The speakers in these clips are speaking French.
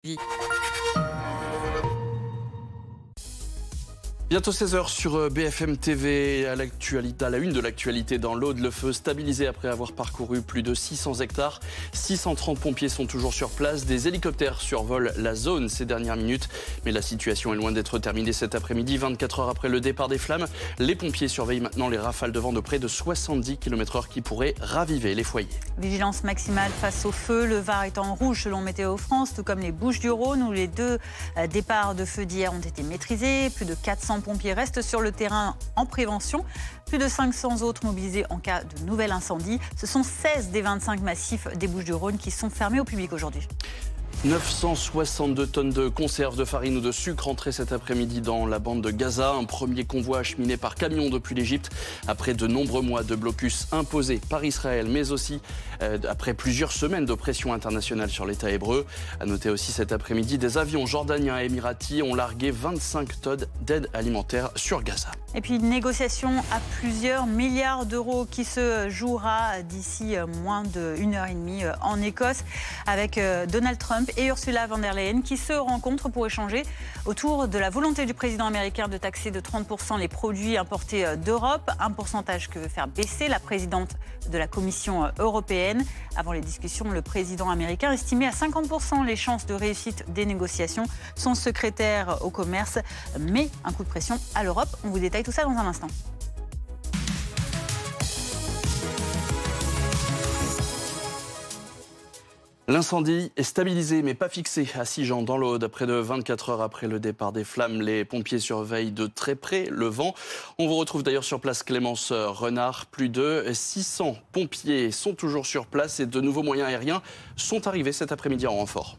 Vie. Bientôt 16h sur BFM TV, à la une de l'actualité dans l'Aude, le feu stabilisé après avoir parcouru plus de 600 hectares. 630 pompiers sont toujours sur place. Des hélicoptères survolent la zone ces dernières minutes. Mais la situation est loin d'être terminée cet après-midi. 24 heures après le départ des flammes, les pompiers surveillent maintenant les rafales de vent de près de 70 km/h qui pourraient raviver les foyers. Vigilance maximale face au feu. Le Var est en rouge selon Météo France, tout comme les Bouches-du-Rhône où les deux départs de feu d'hier ont été maîtrisés. Plus de 400 pompiers restent sur le terrain en prévention. Plus de 500 autres mobilisés en cas de nouvel incendie. Ce sont 16 des 25 massifs des Bouches-du-Rhône qui sont fermés au public aujourd'hui. 962 tonnes de conserves de farine ou de sucre entrées cet après-midi dans la bande de Gaza. Un premier convoi acheminé par camion depuis l'Égypte après de nombreux mois de blocus imposés par Israël, mais aussi après plusieurs semaines de pression internationale sur l'État hébreu. À noter aussi cet après-midi, des avions jordaniens et émiratis ont largué 25 tonnes d'aide alimentaire sur Gaza. Et puis une négociation à plusieurs milliards d'euros qui se jouera d'ici moins d'1 heure et demie en Écosse avec Donald Trump et Ursula von der Leyen qui se rencontrent pour échanger autour de la volonté du président américain de taxer de 30% les produits importés d'Europe, un pourcentage que veut faire baisser la présidente de la Commission européenne. Avant les discussions, le président américain estimait à 50% les chances de réussite des négociations. Son secrétaire au commerce met un coup de pression à l'Europe. On vous détaille tout ça dans un instant. L'incendie est stabilisé mais pas fixé à Sigean dans l'Aude. Près de 24 heures après le départ des flammes, les pompiers surveillent de très près le vent. On vous retrouve d'ailleurs sur place Clémence Renard. Plus de 600 pompiers sont toujours sur place et de nouveaux moyens aériens sont arrivés cet après-midi en renfort.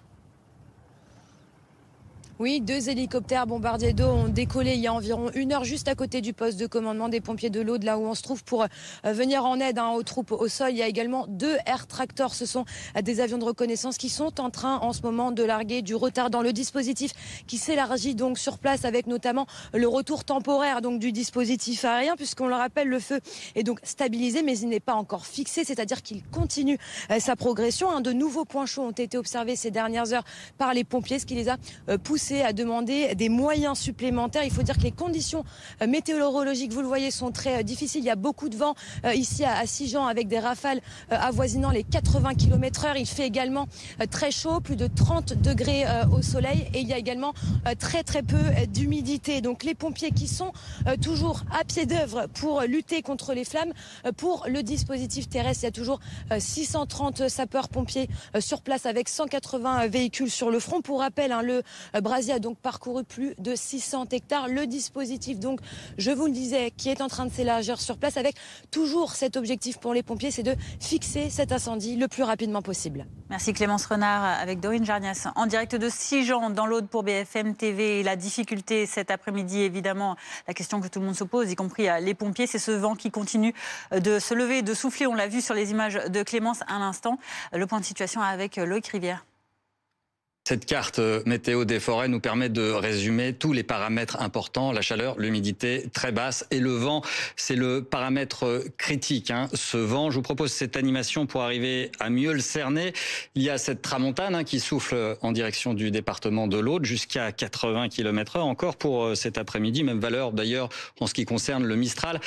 Oui, 2 hélicoptères bombardiers d'eau ont décollé il y a environ 1 heure juste à côté du poste de commandement des pompiers de l'Aude, là où on se trouve pour venir en aide aux troupes au sol. Il y a également 2 Air Tractors, ce sont des avions de reconnaissance qui sont en train en ce moment de larguer du retard dans le dispositif qui s'élargit donc sur place avec notamment le retour temporaire donc du dispositif aérien puisqu'on le rappelle, le feu est donc stabilisé mais il n'est pas encore fixé, c'est-à-dire qu'il continue sa progression. De nouveaux points chauds ont été observés ces dernières heures par les pompiers, ce qui les a poussés à demander des moyens supplémentaires. Il faut dire que les conditions météorologiques, vous le voyez, sont très difficiles. Il y a beaucoup de vent ici à Sigean avec des rafales avoisinant les 80 km/h. Il fait également très chaud, plus de 30 degrés au soleil et il y a également très peu d'humidité. Donc les pompiers qui sont toujours à pied d'œuvre pour lutter contre les flammes. Pour le dispositif terrestre, il y a toujours 630 sapeurs-pompiers sur place avec 180 véhicules sur le front. Pour rappel, le Brasier a donc parcouru plus de 600 hectares. Le dispositif, donc, je vous le disais, qui est en train de s'élargir sur place avec toujours cet objectif pour les pompiers, c'est de fixer cet incendie le plus rapidement possible. Merci Clémence Renard avec Dorine Jarnias en direct de Sigean dans l'Aude pour BFM TV. La difficulté cet après-midi, évidemment, la question que tout le monde se pose, y compris les pompiers, c'est ce vent qui continue de se lever, de souffler. On l'a vu sur les images de Clémence à l'instant. Le point de situation avec Loïc Rivière. Cette carte météo des forêts nous permet de résumer tous les paramètres importants. La chaleur, l'humidité très basse et le vent, c'est le paramètre critique. Ce vent, je vous propose cette animation pour arriver à mieux le cerner. Il y a cette tramontane qui souffle en direction du département de l'Aude jusqu'à 80 km/h encore pour cet après-midi. Même valeur d'ailleurs en ce qui concerne le Mistral.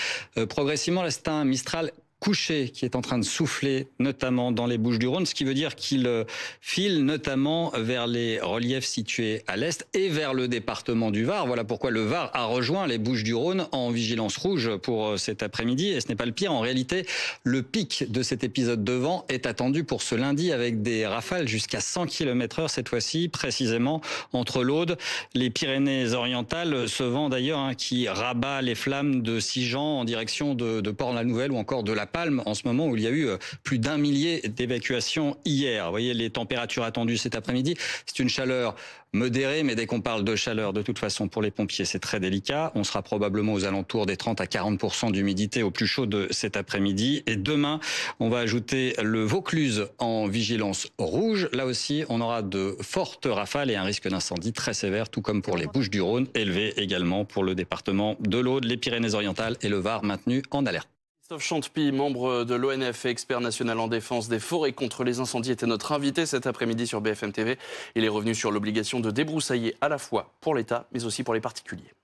Progressivement, là c'est un Mistral couché qui est en train de souffler, notamment dans les Bouches-du-Rhône, ce qui veut dire qu'il file notamment vers les reliefs situés à l'est et vers le département du Var. Voilà pourquoi le Var a rejoint les Bouches-du-Rhône en vigilance rouge pour cet après-midi. Et ce n'est pas le pire. En réalité, le pic de cet épisode de vent est attendu pour ce lundi avec des rafales jusqu'à 100 km/h cette fois-ci, précisément entre l'Aude, les Pyrénées-Orientales. Ce vent d'ailleurs qui rabat les flammes de Sigean en direction de Port-la-Nouvelle ou encore de La Palme en ce moment où il y a eu plus d'1 millier d'évacuations hier. Vous voyez les températures attendues cet après-midi. C'est une chaleur modérée, mais dès qu'on parle de chaleur, de toute façon, pour les pompiers, c'est très délicat. On sera probablement aux alentours des 30 à 40% d'humidité au plus chaud de cet après-midi. Et demain, on va ajouter le Vaucluse en vigilance rouge. Là aussi, on aura de fortes rafales et un risque d'incendie très sévère, tout comme pour les Bouches-du-Rhône, élevé également pour le département de l'Aude, les Pyrénées-Orientales et le Var maintenus en alerte. Christophe Chantepie, membre de l'ONF et expert national en défense des forêts contre les incendies, était notre invité cet après-midi sur BFM TV. Il est revenu sur l'obligation de débroussailler à la fois pour l'État, mais aussi pour les particuliers.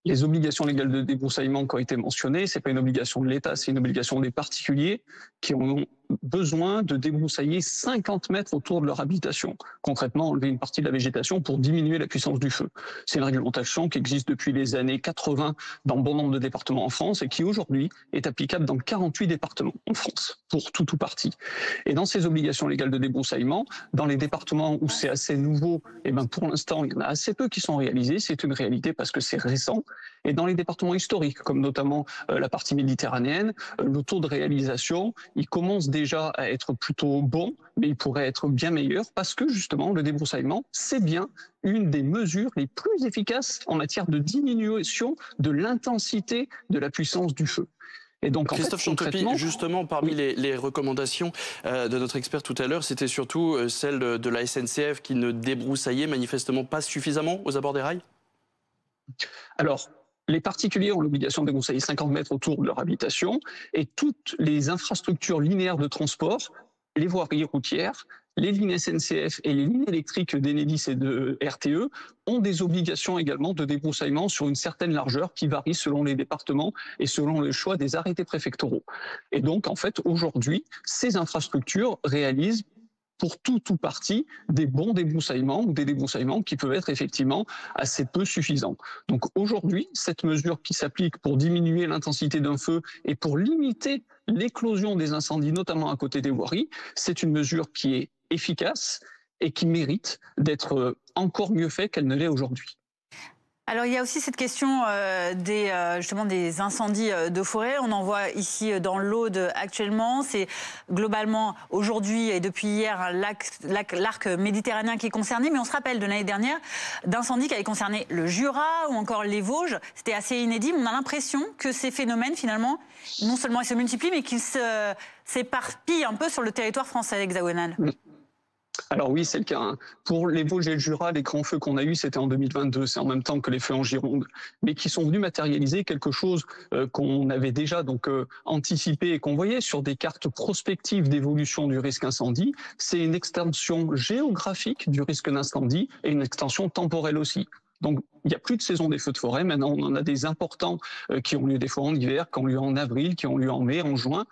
Les obligations légales de débroussaillement qui ont été mentionnées, c'est pas une obligation de l'État, c'est une obligation des particuliers qui ont besoin de débroussailler 50 mètres autour de leur habitation. Concrètement, enlever une partie de la végétation pour diminuer la puissance du feu. C'est une réglementation qui existe depuis les années 80 dans bon nombre de départements en France et qui aujourd'hui est applicable dans 48 départements en France, pour tout ou partie. Et dans ces obligations légales de débroussaillement, dans les départements où c'est assez nouveau, pour l'instant, il y en a assez peu qui sont réalisés. C'est une réalité parce que c'est récent. Et dans les départements historiques, comme notamment la partie méditerranéenne, le taux de réalisation, il commence déjà à être plutôt bon, mais il pourrait être bien meilleur parce que justement, le débroussaillement, c'est bien une des mesures les plus efficaces en matière de diminution de l'intensité de la puissance du feu. Et donc, Christophe Chantepie, justement, parmi les recommandations de notre expert tout à l'heure, c'était surtout celle de la SNCF qui ne débroussaillait manifestement pas suffisamment aux abords des rails. Alors, les particuliers ont l'obligation de débroussailler 50 mètres autour de leur habitation et toutes les infrastructures linéaires de transport, les voiries routières, les lignes SNCF et les lignes électriques d'Enedis et de RTE ont des obligations également de débroussaillement sur une certaine largeur qui varie selon les départements et selon le choix des arrêtés préfectoraux. Et donc, en fait, aujourd'hui, ces infrastructures réalisent pour tout ou partie des bons débroussaillements ou des débroussaillements qui peuvent être effectivement assez peu suffisants. Donc aujourd'hui, cette mesure qui s'applique pour diminuer l'intensité d'un feu et pour limiter l'éclosion des incendies, notamment à côté des voiries, c'est une mesure qui est efficace et qui mérite d'être encore mieux faite qu'elle ne l'est aujourd'hui. Alors il y a aussi cette question justement des incendies de forêt. On en voit ici dans l'Aude actuellement. C'est globalement aujourd'hui et depuis hier l'arc méditerranéen qui est concerné. Mais on se rappelle de l'année dernière d'incendies qui avaient concerné le Jura ou encore les Vosges. C'était assez inédit. On a l'impression que ces phénomènes finalement, non seulement ils se multiplient, mais qu'ils s'éparpillent un peu sur le territoire français hexagonal. Alors oui, c'est le cas. Pour les Vosges et le Jura, les grands feux qu'on a eus, c'était en 2022. C'est en même temps que les feux en Gironde, mais qui sont venus matérialiser quelque chose qu'on avait déjà anticipé et qu'on voyait sur des cartes prospectives d'évolution du risque incendie. C'est une extension géographique du risque d'incendie et une extension temporelle aussi. Donc, il n'y a plus de saison des feux de forêt. Maintenant, on en a des importants qui ont lieu des fois en hiver, qui ont lieu en avril, qui ont lieu en mai, en juin,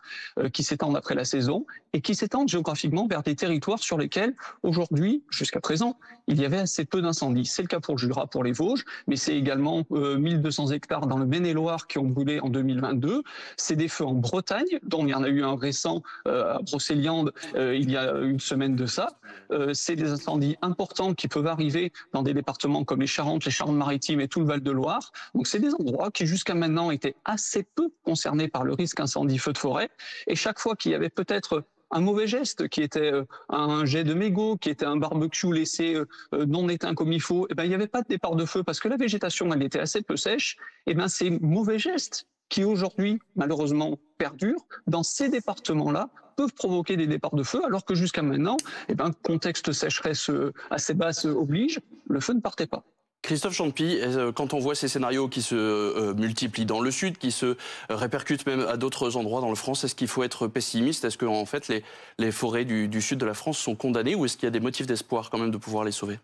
qui s'étendent après la saison et qui s'étendent géographiquement vers des territoires sur lesquels, aujourd'hui, jusqu'à présent, il y avait assez peu d'incendies. C'est le cas pour le Jura, pour les Vosges, mais c'est également 1200 hectares dans le Maine-et-Loire qui ont brûlé en 2022. C'est des feux en Bretagne, dont il y en a eu un récent à Brocéliande il y a une semaine de ça. C'est des incendies importants qui peuvent arriver dans des départements comme les Charentes, les Charentes-Maritimes et tout le Val-de-Loire. Donc c'est des endroits qui jusqu'à maintenant étaient assez peu concernés par le risque incendie feu de forêt. Et chaque fois qu'il y avait peut-être un mauvais geste, qui était un jet de mégot, qui était un barbecue laissé non éteint comme il faut, il n'y avait pas de départ de feu parce que la végétation elle était assez peu sèche. Ces mauvais gestes qui aujourd'hui malheureusement perdurent dans ces départements-là peuvent provoquer des départs de feu, alors que jusqu'à maintenant, contexte sécheresse assez basse oblige, le feu ne partait pas. Christophe Chantepie, quand on voit ces scénarios qui se multiplient dans le sud, qui se répercutent même à d'autres endroits dans la France, est-ce qu'il faut être pessimiste? Est-ce que en fait les forêts du sud de la France sont condamnées ou est-ce qu'il y a des motifs d'espoir quand même de pouvoir les sauver?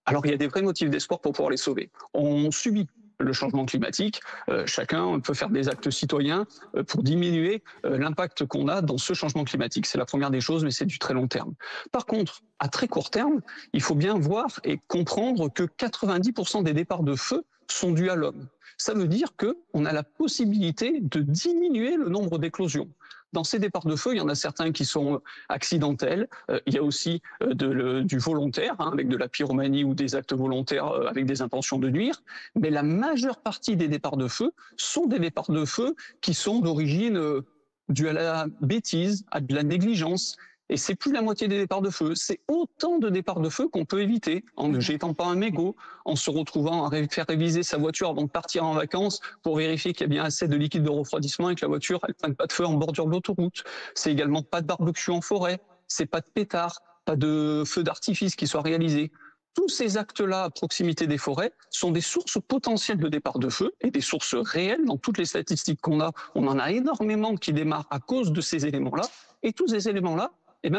Alors il y a des vrais motifs d'espoir pour pouvoir les sauver. On subit le changement climatique, chacun peut faire des actes citoyens pour diminuer l'impact qu'on a dans ce changement climatique. C'est la première des choses, mais c'est du très long terme. Par contre, à très court terme, il faut bien voir et comprendre que 90% des départs de feu sont dus à l'homme. Ça veut dire qu'on a la possibilité de diminuer le nombre d'éclosions. Dans ces départs de feu, il y en a certains qui sont accidentels. Il y a aussi du volontaire, avec de la pyromanie ou des actes volontaires avec des intentions de nuire. Mais la majeure partie des départs de feu sont des départs de feu qui sont d'origine due à la bêtise, à de la négligence. Et c'est plus la moitié des départs de feu. C'est autant de départs de feu qu'on peut éviter en ne jetant pas un mégot, en se retrouvant à faire réviser sa voiture avant de partir en vacances pour vérifier qu'il y a bien assez de liquide de refroidissement et que la voiture elle prenne pas de feu en bordure de l'autoroute. C'est également pas de barbecue en forêt, c'est pas de pétard, pas de feu d'artifice qui soit réalisé. Tous ces actes-là à proximité des forêts sont des sources potentielles de départ de feu et des sources réelles. Dans toutes les statistiques qu'on a, on en a énormément qui démarrent à cause de ces éléments-là. Et tous ces éléments-là,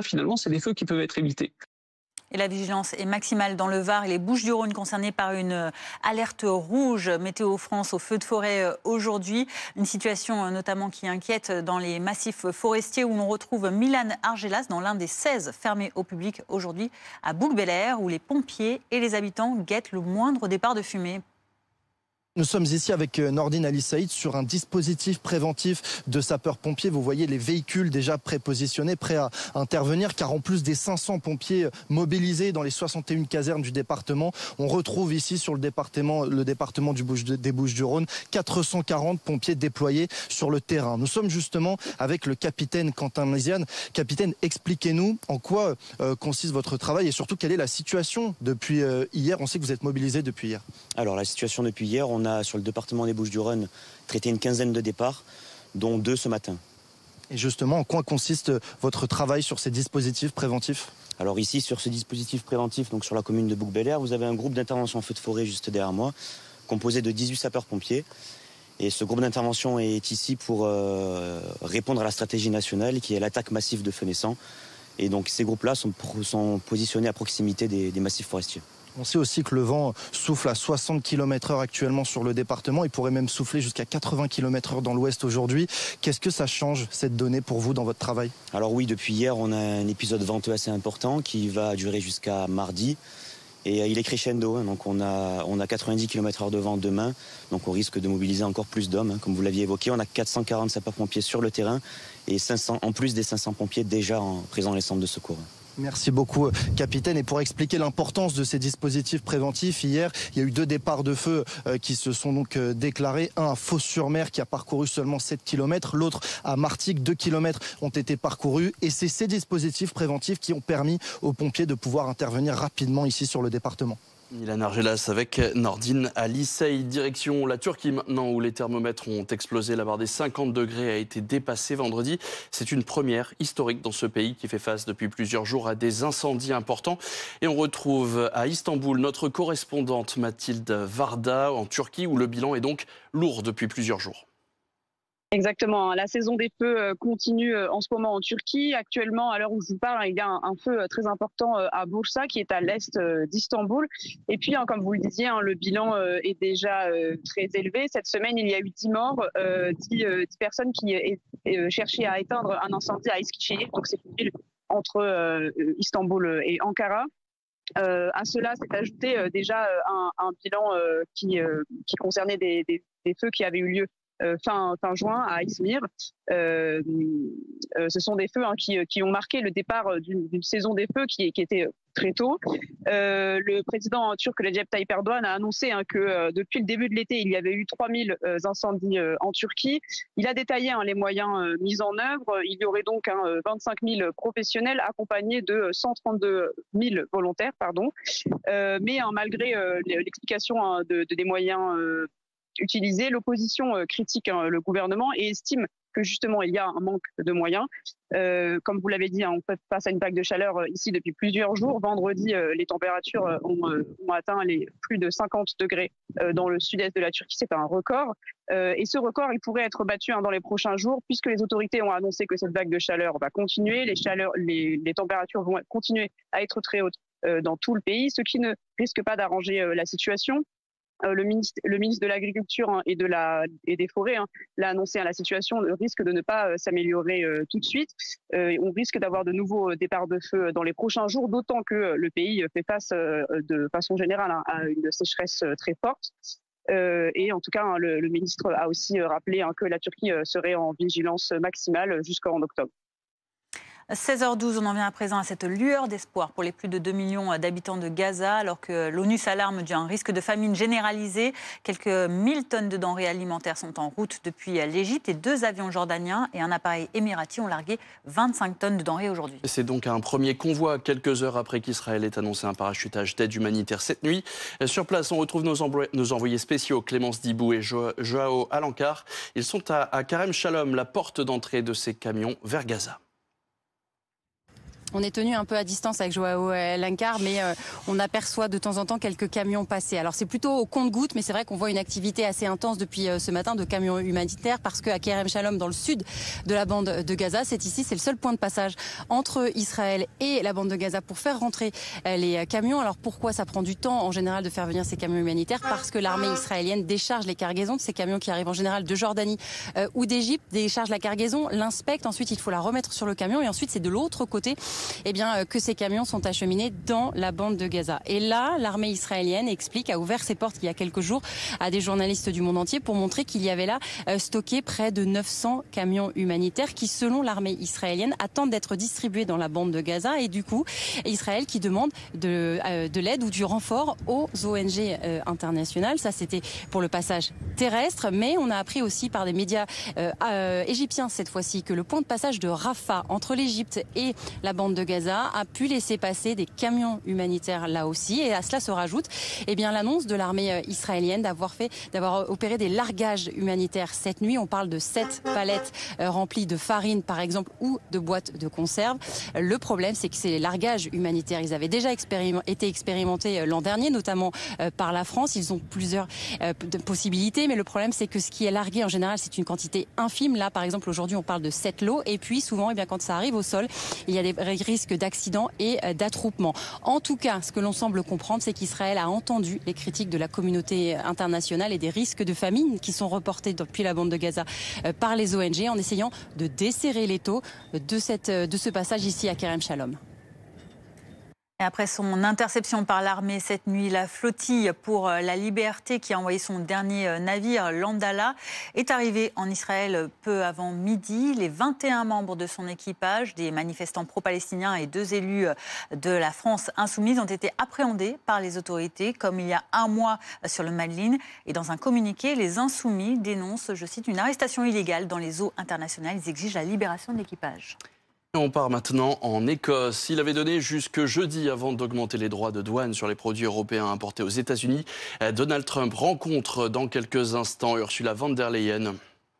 finalement, c'est des feux qui peuvent être évités. Et la vigilance est maximale dans le Var et les Bouches-du-Rhône concernées par une alerte rouge Météo France aux feux de forêt aujourd'hui. Une situation notamment qui inquiète dans les massifs forestiers où l'on retrouve Milan Argelas dans l'un des 16 fermés au public aujourd'hui à Bouc-Bel-Air où les pompiers et les habitants guettent le moindre départ de fumée. Nous sommes ici avec Nordine Ali Saïd sur un dispositif préventif de sapeurs-pompiers. Vous voyez les véhicules déjà prépositionnés, prêts à intervenir, car en plus des 500 pompiers mobilisés dans les 61 casernes du département, on retrouve ici sur le département des Bouches-du-Rhône 440 pompiers déployés sur le terrain. Nous sommes justement avec le capitaine Quentin Méziane. Capitaine, expliquez-nous en quoi consiste votre travail et surtout quelle est la situation depuis hier. On sait que vous êtes mobilisé depuis hier. Alors la situation depuis hier, on a sur le département des Bouches-du-Rhône traité une quinzaine de départs, dont 2 ce matin. Et justement, en quoi consiste votre travail sur ces dispositifs préventifs ? Alors ici, sur ce dispositif préventif, donc sur la commune de Bouc-Bel-Air, vous avez un groupe d'intervention en feu de forêt juste derrière moi, composé de 18 sapeurs-pompiers. Et ce groupe d'intervention est ici pour répondre à la stratégie nationale qui est l'attaque massive de feux naissants. Et donc ces groupes-là sont positionnés à proximité des massifs forestiers. On sait aussi que le vent souffle à 60 km/h actuellement sur le département. Il pourrait même souffler jusqu'à 80 km/h dans l'ouest aujourd'hui. Qu'est-ce que ça change, cette donnée, pour vous dans votre travail ? Alors oui, depuis hier, on a un épisode venteux assez important qui va durer jusqu'à mardi. Et il est crescendo, hein, donc on a 90 km/h de vent demain. Donc on risque de mobiliser encore plus d'hommes. Hein, comme vous l'aviez évoqué, on a 440 sapeurs-pompiers sur le terrain et 500, en plus des 500 pompiers déjà présents dans les centres de secours. Merci beaucoup, capitaine. Et pour expliquer l'importance de ces dispositifs préventifs, hier, il y a eu 2 départs de feu qui se sont donc déclarés. Un à Fos-sur-Mer qui a parcouru seulement 7 km, l'autre à Martigues, 2 km ont été parcourus. Et c'est ces dispositifs préventifs qui ont permis aux pompiers de pouvoir intervenir rapidement ici sur le département. Milan Argelas avec Nordine Ali Saïd. Direction la Turquie maintenant où les thermomètres ont explosé. La barre des 50 degrés a été dépassée vendredi. C'est une première historique dans ce pays qui fait face depuis plusieurs jours à des incendies importants. Et on retrouve à Istanbul notre correspondante Mathilde Varda en Turquie où le bilan est donc lourd depuis plusieurs jours. Exactement. La saison des feux continue en ce moment en Turquie. Actuellement, à l'heure où je vous parle, il y a un feu très important à Bursa, qui est à l'est d'Istanbul. Et puis, comme vous le disiez, le bilan est déjà très élevé. Cette semaine, il y a eu 10 morts, 10 personnes qui cherchaient à éteindre un incendie à Eskişehir. Donc, c'est une ville entre Istanbul et Ankara. À cela s'est ajouté déjà un bilan qui concernait des feux qui avaient eu lieu fin juin à Izmir. Ce sont des feux qui ont marqué le départ d'une saison des feux qui était très tôt. Le président turc Recep Tayyip Erdoğan a annoncé que depuis le début de l'été, il y avait eu 3000 incendies en Turquie. Il a détaillé les moyens mis en œuvre. Il y aurait donc 25 000 professionnels accompagnés de 132 000 volontaires. Mais malgré l'explication des moyens utilisés, l'opposition critique le gouvernement et estime que justement il y a un manque de moyens. Comme vous l'avez dit, on fait face à une vague de chaleur ici depuis plusieurs jours. Vendredi, les températures ont atteint les plus de 50 degrés dans le sud-est de la Turquie. C'est un record. Et ce record, il pourrait être battu dans les prochains jours puisque les autorités ont annoncé que cette vague de chaleur va continuer. Les températures vont continuer à être très hautes dans tout le pays, ce qui ne risque pas d'arranger la situation. Le ministre de l'Agriculture et des Forêts l'a annoncé, la situation risque de ne pas s'améliorer tout de suite. On risque d'avoir de nouveaux départs de feu dans les prochains jours, d'autant que le pays fait face de façon générale à une sécheresse très forte. Et en tout cas, le ministre a aussi rappelé que la Turquie serait en vigilance maximale jusqu'en octobre. 16h12, on en vient à présent à cette lueur d'espoir pour les plus de 2 millions d'habitants de Gaza, alors que l'ONU s'alarme d'un risque de famine généralisée. Quelques 1000 tonnes de denrées alimentaires sont en route depuis l'Égypte et 2 avions jordaniens et un appareil émirati ont largué 25 tonnes de denrées aujourd'hui. C'est donc un premier convoi, quelques heures après qu'Israël ait annoncé un parachutage d'aide humanitaire cette nuit. Sur place, on retrouve nos envoyés spéciaux Clémence Dibou et Joao Alencar. Ils sont à Karem Shalom, la porte d'entrée de ces camions vers Gaza. On est tenu un peu à distance avec Joao Alencar, mais on aperçoit de temps en temps quelques camions passer. Alors c'est plutôt au compte-gouttes, mais c'est vrai qu'on voit une activité assez intense depuis ce matin de camions humanitaires, parce qu'à Kerem Shalom, dans le sud de la bande de Gaza, c'est le seul point de passage entre Israël et la bande de Gaza pour faire rentrer les camions. Alors pourquoi ça prend du temps en général de faire venir ces camions humanitaires? Parce que l'armée israélienne décharge les cargaisons de ces camions qui arrivent en général de Jordanie ou d'Égypte, décharge la cargaison, l'inspecte, ensuite il faut la remettre sur le camion et ensuite c'est de l'autre côté que ces camions sont acheminés dans la bande de Gaza. Et là, l'armée israélienne a ouvert ses portes il y a quelques jours à des journalistes du monde entier pour montrer qu'il y avait là stocké près de 900 camions humanitaires qui, selon l'armée israélienne, attendent d'être distribués dans la bande de Gaza. Et du coup, Israël qui demande de l'aide ou du renfort aux ONG internationales. Ça, c'était pour le passage terrestre, mais on a appris aussi par des médias égyptiens cette fois-ci que le point de passage de Rafah entre l'Égypte et la bande de Gaza a pu laisser passer des camions humanitaires là aussi. Et à cela se rajoute l'annonce de l'armée israélienne d'avoir opéré des largages humanitaires cette nuit. On parle de 7 palettes remplies de farine par exemple ou de boîtes de conserve. Le problème, c'est que ces largages humanitaires, ils avaient déjà été expérimentés l'an dernier, notamment par la France. Ils ont plusieurs possibilités, mais le problème, c'est que ce qui est largué en général, c'est une quantité infime. Là, par exemple, aujourd'hui, on parle de 7 lots. Et puis, souvent, quand ça arrive au sol, il y a des risques d'accidents et d'attroupement. En tout cas, ce que l'on semble comprendre, c'est qu'Israël a entendu les critiques de la communauté internationale et des risques de famine qui sont reportés depuis la bande de Gaza par les ONG en essayant de desserrer l'étau de ce passage ici à Kerem Shalom. Et après son interception par l'armée cette nuit, la flottille pour la liberté qui a envoyé son dernier navire, l'Andala, est arrivée en Israël peu avant midi. Les 21 membres de son équipage, des manifestants pro-palestiniens et 2 élus de la France insoumise, ont été appréhendés par les autorités, comme il y a un mois sur le Madeleine. Et dans un communiqué, les insoumis dénoncent, je cite, une arrestation illégale dans les eaux internationales. Ils exigent la libération de l'équipage. On part maintenant en Écosse. Il avait donné jusque jeudi avant d'augmenter les droits de douane sur les produits européens importés aux États-Unis. Donald Trump rencontre dans quelques instants Ursula von der Leyen.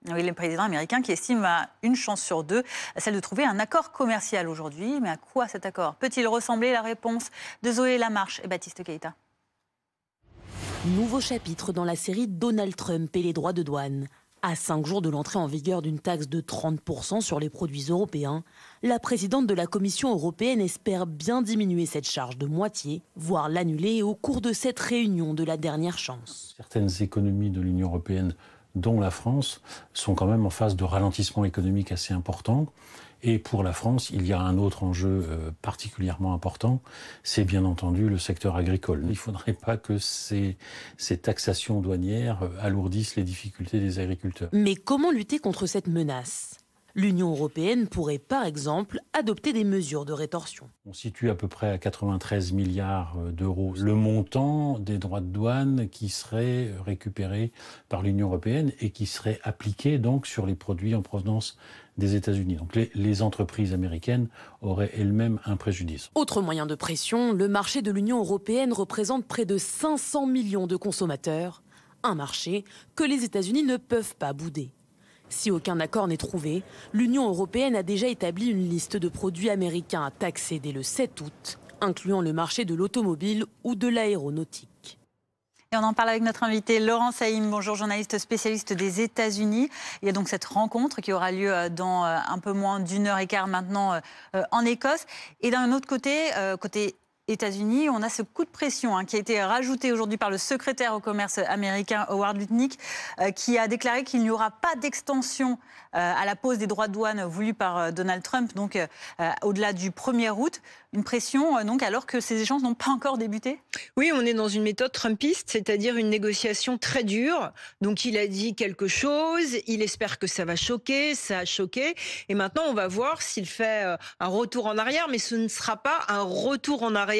Oui, le président américain qui estime à une chance sur 2, celle de trouver un accord commercial aujourd'hui. Mais à quoi cet accord peut-il ressembler? La réponse de Zoé Lamarche et Baptiste Keïta. Nouveau chapitre dans la série Donald Trump et les droits de douane. À 5 jours de l'entrée en vigueur d'une taxe de 30% sur les produits européens, la présidente de la Commission européenne espère bien diminuer cette charge de moitié, voire l'annuler au cours de cette réunion de la dernière chance. Certaines économies de l'Union européenne, dont la France, sont quand même en phase de ralentissement économique assez important. Et pour la France, il y a un autre enjeu particulièrement important, c'est bien entendu le secteur agricole. Il ne faudrait pas que ces taxations douanières alourdissent les difficultés des agriculteurs. Mais comment lutter contre cette menace ? L'Union européenne pourrait par exemple adopter des mesures de rétorsion. On situe à peu près à 93 milliards d'euros le montant des droits de douane qui seraient récupérés par l'Union européenne et qui seraient appliqués donc sur les produits en provenance des États-Unis. Donc les entreprises américaines auraient elles-mêmes un préjudice. Autre moyen de pression, le marché de l'Union européenne représente près de 500 millions de consommateurs. Un marché que les États-Unis ne peuvent pas bouder. Si aucun accord n'est trouvé, l'Union européenne a déjà établi une liste de produits américains à taxer dès le 7 août, incluant le marché de l'automobile ou de l'aéronautique. Et on en parle avec notre invité Laurent Saïm, bonjour, journaliste spécialiste des États-Unis. Il y a donc cette rencontre qui aura lieu dans un peu moins d'1h15 maintenant en Écosse. Et d'un autre côté, côté États-Unis, on a ce coup de pression qui a été rajouté aujourd'hui par le secrétaire au commerce américain Howard Lutnick, qui a déclaré qu'il n'y aura pas d'extension à la pose des droits de douane voulus par Donald Trump, donc au-delà du 1er août. Une pression, donc, alors que ces échanges n'ont pas encore débuté? Oui, on est dans une méthode trumpiste, c'est-à-dire une négociation très dure. Donc, il a dit quelque chose, il espère que ça va choquer, ça a choqué. Et maintenant, on va voir s'il fait un retour en arrière, mais ce ne sera pas un retour en arrière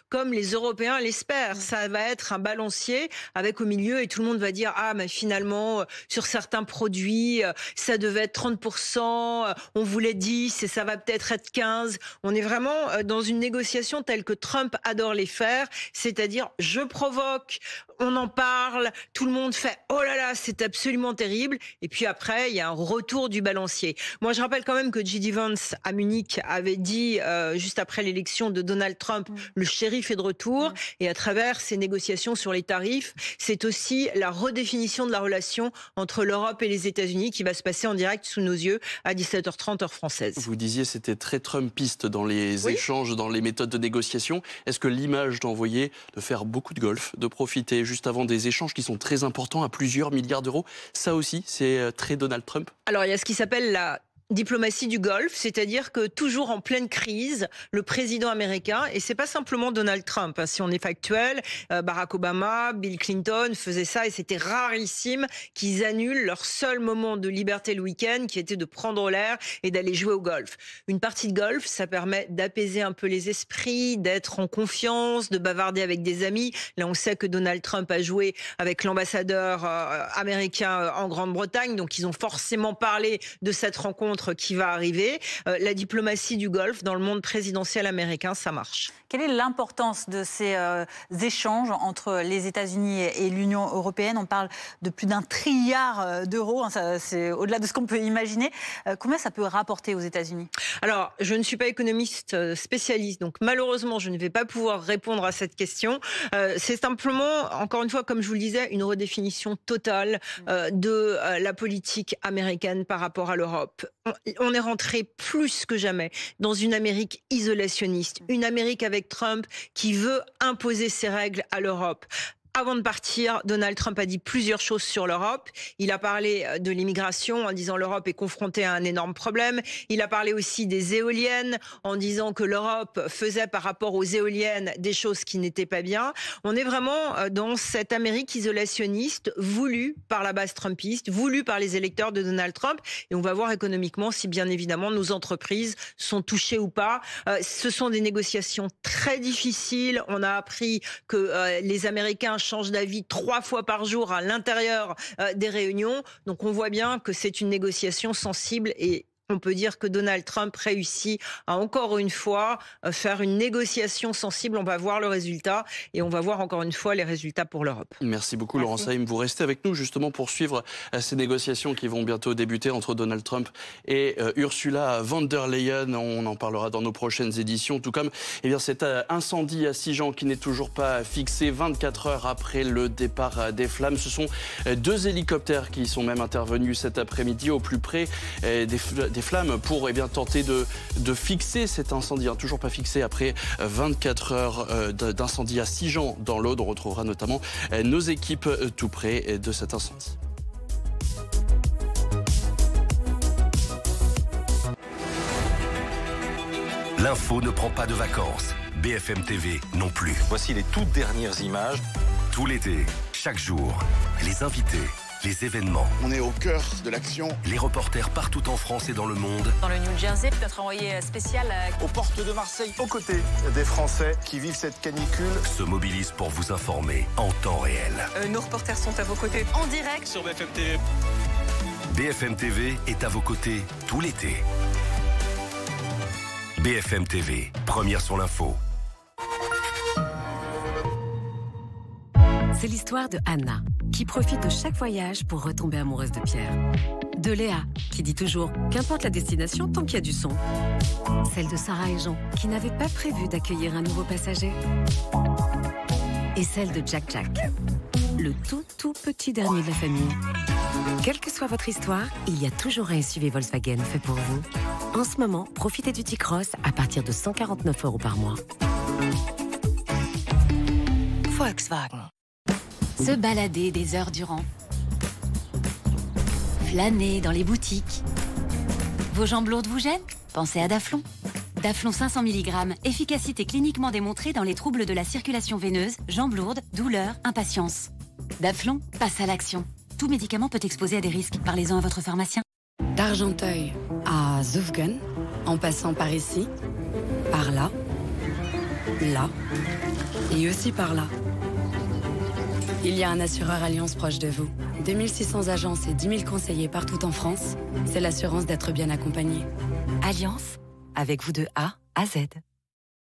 comme les Européens l'espèrent. Ça va être un balancier avec au milieu et tout le monde va dire « Ah, mais finalement, sur certains produits, ça devait être 30%, on voulait 10 et ça va peut-être être 15 ». On est vraiment dans une négociation telle que Trump adore les faire, c'est-à-dire je provoque, on en parle, tout le monde fait « Oh là là, c'est absolument terrible ». Et puis après, il y a un retour du balancier. Moi, je rappelle quand même que J.D. Vance, à Munich, avait dit, juste après l'élection de Donald Trump, le shérif est de retour. Et à travers ces négociations sur les tarifs, c'est aussi la redéfinition de la relation entre l'Europe et les États-Unis qui va se passer en direct sous nos yeux à 17h30 heure française. Vous disiez c'était très trumpiste dans les échanges, dans les méthodes de négociation. Est-ce que l'image d'envoyer, de faire beaucoup de golf, de profiter juste avant des échanges qui sont très importants à plusieurs milliards d'euros, ça aussi c'est très Donald Trump? Alors il y a ce qui s'appelle la diplomatie du Golfe, c'est-à-dire que toujours en pleine crise, le président américain, et c'est pas simplement Donald Trump, hein, si on est factuel, Barack Obama, Bill Clinton faisaient ça et c'était rarissime qu'ils annulent leur seul moment de liberté le week-end qui était de prendre l'air et d'aller jouer au golf. Une partie de golf, ça permet d'apaiser un peu les esprits, d'être en confiance, de bavarder avec des amis. Là, on sait que Donald Trump a joué avec l'ambassadeur américain en Grande-Bretagne, donc ils ont forcément parlé de cette rencontre qui va arriver. La diplomatie du Golfe dans le monde présidentiel américain, ça marche. Quelle est l'importance de ces échanges entre les États-Unis et l'Union européenne? On parle de plus d'1 trilliard d'euros, hein, c'est au-delà de ce qu'on peut imaginer. Combien ça peut rapporter aux États-Unis? Alors, je ne suis pas économiste spécialiste, donc malheureusement, je ne vais pas pouvoir répondre à cette question. C'est simplement, encore une fois, comme je vous le disais, une redéfinition totale de la politique américaine par rapport à l'Europe. On est rentré plus que jamais dans une Amérique isolationniste, une Amérique avec Trump qui veut imposer ses règles à l'Europe. Avant de partir, Donald Trump a dit plusieurs choses sur l'Europe. Il a parlé de l'immigration en disant l'Europe est confrontée à un énorme problème. Il a parlé aussi des éoliennes en disant que l'Europe faisait par rapport aux éoliennes des choses qui n'étaient pas bien. On est vraiment dans cette Amérique isolationniste voulue par la base trumpiste, voulue par les électeurs de Donald Trump. Et on va voir économiquement si bien évidemment nos entreprises sont touchées ou pas. Ce sont des négociations très difficiles. On a appris que les Américains changent d'avis 3 fois par jour à l'intérieur des réunions. Donc on voit bien que c'est une négociation sensible et on peut dire que Donald Trump réussit à encore une fois faire une négociation sensible. On va voir le résultat et on va voir encore une fois les résultats pour l'Europe. Merci beaucoup Laurence Saïm. Vous restez avec nous justement pour suivre ces négociations qui vont bientôt débuter entre Donald Trump et Ursula von der Leyen. On en parlera dans nos prochaines éditions. Tout comme cet incendie à Sigean qui n'est toujours pas fixé 24 heures après le départ des flammes. Ce sont 2 hélicoptères qui sont même intervenus cet après-midi au plus près des flammes pour tenter de fixer cet incendie, toujours pas fixé après 24 heures d'incendie à Sigean dans l'Aude. On retrouvera notamment nos équipes tout près de cet incendie. L'info ne prend pas de vacances. BFM TV non plus. Voici les toutes dernières images. Tout l'été, chaque jour, les invités, les événements. On est au cœur de l'action. Les reporters partout en France et dans le monde. Dans le New Jersey, peut-être envoyé spécial aux portes de Marseille, aux côtés des Français qui vivent cette canicule. Se mobilisent pour vous informer en temps réel. Nos reporters sont à vos côtés en direct sur BFM TV. BFM TV est à vos côtés tout l'été. BFM TV, première sur l'info. C'est l'histoire de Anna, qui profite de chaque voyage pour retomber amoureuse de Pierre. De Léa, qui dit toujours « qu'importe la destination tant qu'il y a du son ». Celle de Sarah et Jean, qui n'avaient pas prévu d'accueillir un nouveau passager. Et celle de Jack, le tout petit dernier de la famille. Quelle que soit votre histoire, il y a toujours un SUV Volkswagen fait pour vous. En ce moment, profitez du T-Cross à partir de 149 € par mois. Volkswagen. Se balader des heures durant. Flâner dans les boutiques. Vos jambes lourdes vous gênent? Pensez à Daflon. Daflon 500 mg, efficacité cliniquement démontrée dans les troubles de la circulation veineuse, jambes lourdes, douleurs, impatience. Daflon, passe à l'action. Tout médicament peut exposer à des risques. Parlez-en à votre pharmacien. D'Argenteuil à Zofgen, en passant par ici, par là, là et aussi par là. Il y a un assureur Alliance proche de vous. 2600 agences et 10 000 conseillers partout en France. C'est l'assurance d'être bien accompagné. Alliance, avec vous de A à Z.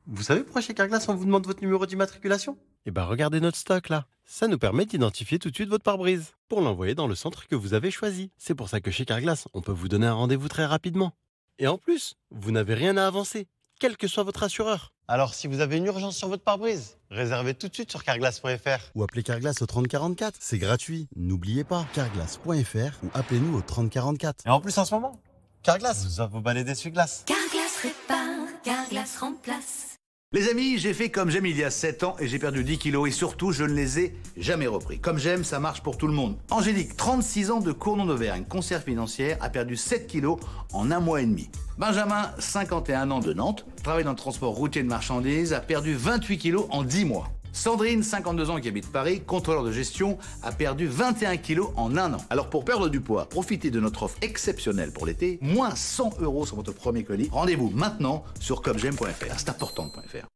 Vous savez pourquoi chez Carglass on vous demande votre numéro d'immatriculation ? Eh ben regardez notre stock là. Ça nous permet d'identifier tout de suite votre pare-brise pour l'envoyer dans le centre que vous avez choisi. C'est pour ça que chez Carglass, on peut vous donner un rendez-vous très rapidement. Et en plus, vous n'avez rien à avancer, quel que soit votre assureur. Alors si vous avez une urgence sur votre pare-brise, réservez tout de suite sur carglass.fr. Ou appelez Carglass au 3044, c'est gratuit. N'oubliez pas, carglass.fr ou appelez-nous au 3044. Et en plus en ce moment, Carglass vous offre vos balais d'essuie-glace. Carglass répare, Carglass remplace. Les amis, j'ai fait comme j'aime il y a 7 ans et j'ai perdu 10 kilos et surtout, je ne les ai jamais repris. Comme j'aime, ça marche pour tout le monde. Angélique, 36 ans de Cournon d'Auvergne, conseillère financière, a perdu 7 kilos en 1 mois et demi. Benjamin, 51 ans de Nantes, travaille dans le transport routier de marchandises, a perdu 28 kilos en 10 mois. Sandrine, 52 ans qui habite Paris, contrôleur de gestion, a perdu 21 kilos en 1 an. Alors pour perdre du poids, profitez de notre offre exceptionnelle pour l'été, moins 100 € sur votre premier colis. Rendez-vous maintenant sur comgem.fr, c'est important.fr.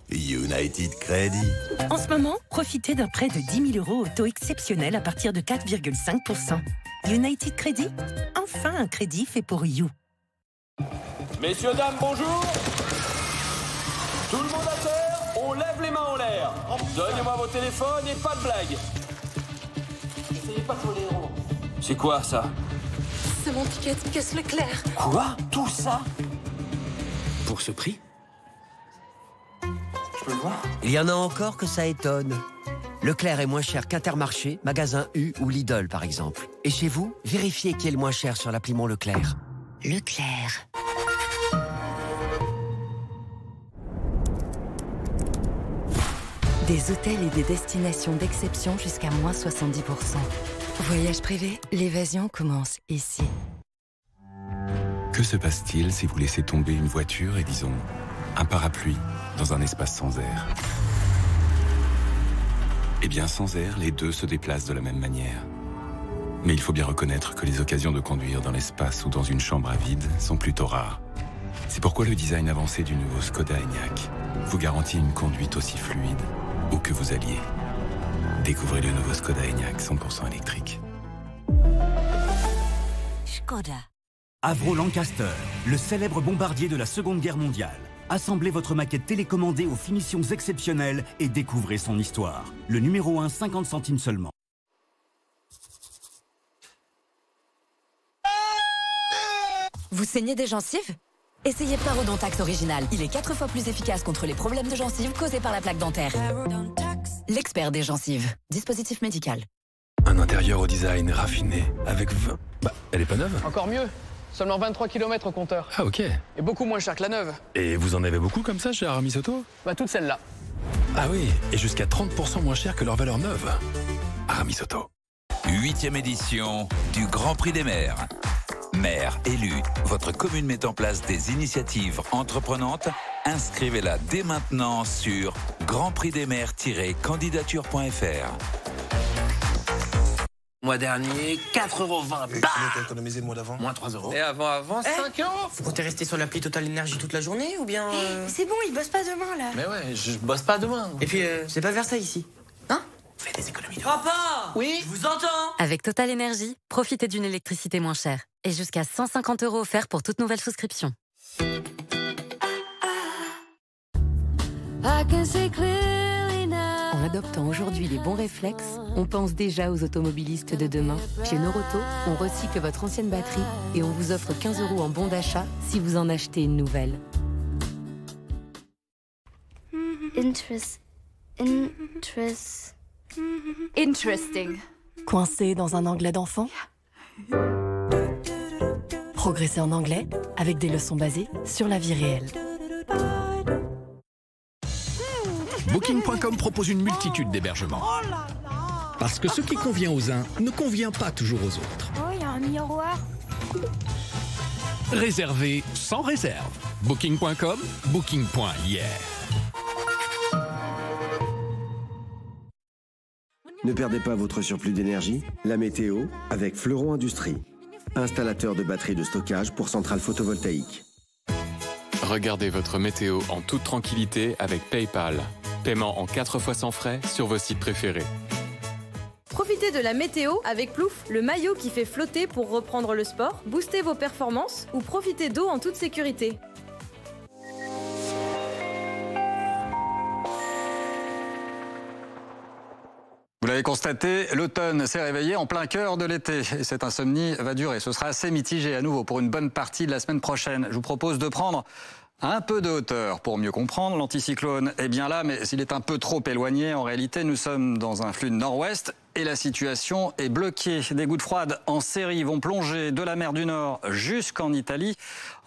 United Credit. En ce moment, profitez d'un prêt de 10 000 € au taux exceptionnel à partir de 4,5%. United Credit, enfin un crédit fait pour You. Messieurs, dames, bonjour. Tout le monde à terre, on lève les mains en l'air. Donnez-moi vos téléphones et pas de blague. Essayez pas sur les héros. C'est quoi ça? C'est mon ticket de caisse Leclerc. Quoi? Tout ça? Pour ce prix? Je peux le voir? Il y en a encore que ça étonne. Leclerc est moins cher qu'Intermarché, Magasin U ou Lidl par exemple. Et chez vous, vérifiez qui est le moins cher sur l'appli Mon Leclerc. Leclerc. Des hôtels et des destinations d'exception jusqu'à moins 70%. Voyage privé, l'évasion commence ici. Que se passe-t-il si vous laissez tomber une voiture et, disons, un parapluie dans un espace sans air? Eh bien, sans air, les deux se déplacent de la même manière. Mais il faut bien reconnaître que les occasions de conduire dans l'espace ou dans une chambre à vide sont plutôt rares. C'est pourquoi le design avancé du nouveau Skoda Enyaq vous garantit une conduite aussi fluide où que vous alliez. Découvrez le nouveau Skoda Enyaq 100% électrique. Skoda. Avro Lancaster, le célèbre bombardier de la Seconde Guerre mondiale. Assemblez votre maquette télécommandée aux finitions exceptionnelles et découvrez son histoire. Le numéro 1, 50 centimes seulement. Vous saignez des gencives? Essayez Parodontax Original. Il est 4 fois plus efficace contre les problèmes de gencives causés par la plaque dentaire. L'expert des gencives. Dispositif médical. Un intérieur au design raffiné avec 20... Bah, elle est pas neuve. Encore mieux. Seulement 23 km au compteur. Ah ok. Et beaucoup moins cher que la neuve. Et vous en avez beaucoup comme ça chez Aramis Auto? Bah toutes celles-là. Ah oui, et jusqu'à 30% moins cher que leur valeur neuve. Aramis Auto. 8e édition du Grand Prix des maires. Maire élu, votre commune met en place des initiatives entreprenantes. Inscrivez-la dès maintenant sur grandprixdesmaires-candidature.fr. Mois dernier, 4,20 €. Bah, économisé le mois d'avant. moins 3 €. Et avant, 5 €. Faut compter rester sur l'appli Total Énergie toute la journée ou bien... C'est bon, il bosse pas demain là. Mais ouais, je bosse pas demain. Et puis, c'est pas Versailles ici. Hein? Fais des économies. Papa! Oui, Je vous entends! Avec Total Énergie, profitez d'une électricité moins chère. Et jusqu'à 150 € offerts pour toute nouvelle souscription. En adoptant aujourd'hui les bons réflexes, on pense déjà aux automobilistes de demain. Chez Noroto, on recycle votre ancienne batterie et on vous offre 15 € en bon d'achat si vous en achetez une nouvelle. Interesting. Coincé dans un anglais d'enfant? Progresser en anglais avec des leçons basées sur la vie réelle. Booking.com propose une multitude d'hébergements. Parce que ce qui convient aux uns ne convient pas toujours aux autres. Oh, il y a un miroir. Réservez sans réserve. Booking.com, booking.yeah. Ne perdez pas votre surplus d'énergie. La météo avec Fleuron Industrie. Installateur de batteries de stockage pour centrales photovoltaïques. Regardez votre météo en toute tranquillité avec PayPal. Paiement en 4 fois sans frais sur vos sites préférés. Profitez de la météo avec Plouf, le maillot qui fait flotter pour reprendre le sport, booster vos performances ou profiter d'eau en toute sécurité. l'avez constaté, l'automne s'est réveillé en plein cœur de l'été. Et cette insomnie va durer. Ce sera assez mitigé à nouveau pour une bonne partie de la semaine prochaine. Je vous propose de prendre un peu de hauteur pour mieux comprendre. L'anticyclone est bien là, mais s'il est un peu trop éloigné, en réalité, nous sommes dans un flux de nord-ouest et la situation est bloquée. Des gouttes froides en série vont plonger de la mer du Nord jusqu'en Italie.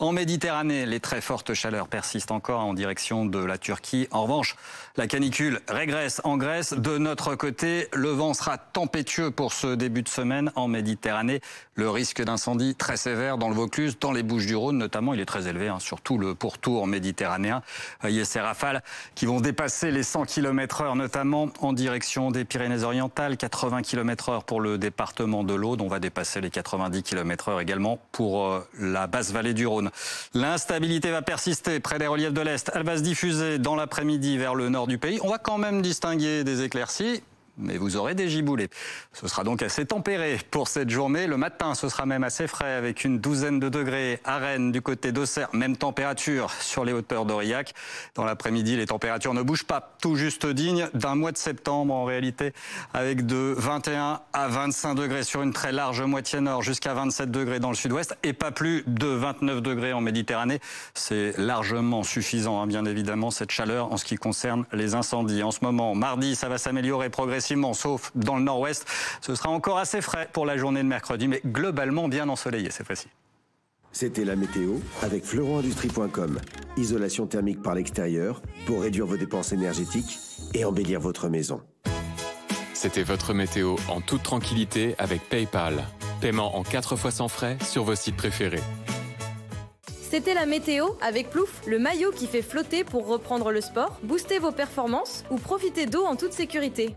En Méditerranée, les très fortes chaleurs persistent encore en direction de la Turquie. En revanche, la canicule régresse en Grèce. De notre côté, le vent sera tempétueux pour ce début de semaine en Méditerranée. Le risque d'incendie très sévère dans le Vaucluse, dans les Bouches-du-Rhône notamment, il est très élevé, surtout le pourtour méditerranéen. Voyez ces rafales qui vont dépasser les 100 km/h, notamment en direction des Pyrénées-Orientales, 80 km/h pour le département de l'Aude. On va dépasser les 90 km/h également pour la basse vallée du Rhône. L'instabilité va persister près des reliefs de l'Est. Elle va se diffuser dans l'après-midi vers le nord du pays. On va quand même distinguer des éclaircies, mais vous aurez des giboulées. Ce sera donc assez tempéré pour cette journée. Le matin, ce sera même assez frais avec une douzaine de degrés à Rennes, du côté d'Auxerre. Même température sur les hauteurs d'Aurillac. Dans l'après-midi, les températures ne bougent pas. Tout juste digne d'un mois de septembre en réalité, avec de 21 à 25 degrés sur une très large moitié nord, jusqu'à 27 degrés dans le sud-ouest et pas plus de 29 degrés en Méditerranée. C'est largement suffisant, bien évidemment, cette chaleur en ce qui concerne les incendies. En ce moment, mardi, ça va s'améliorer progressivement, sauf dans le nord-ouest. Ce sera encore assez frais pour la journée de mercredi, mais globalement bien ensoleillé cette fois-ci. C'était la météo avec fleuronindustrie.com. Isolation thermique par l'extérieur pour réduire vos dépenses énergétiques et embellir votre maison. C'était votre météo en toute tranquillité avec PayPal. Paiement en 4 fois sans frais sur vos sites préférés. C'était la météo avec Plouf, le maillot qui fait flotter pour reprendre le sport, booster vos performances ou profiter d'eau en toute sécurité.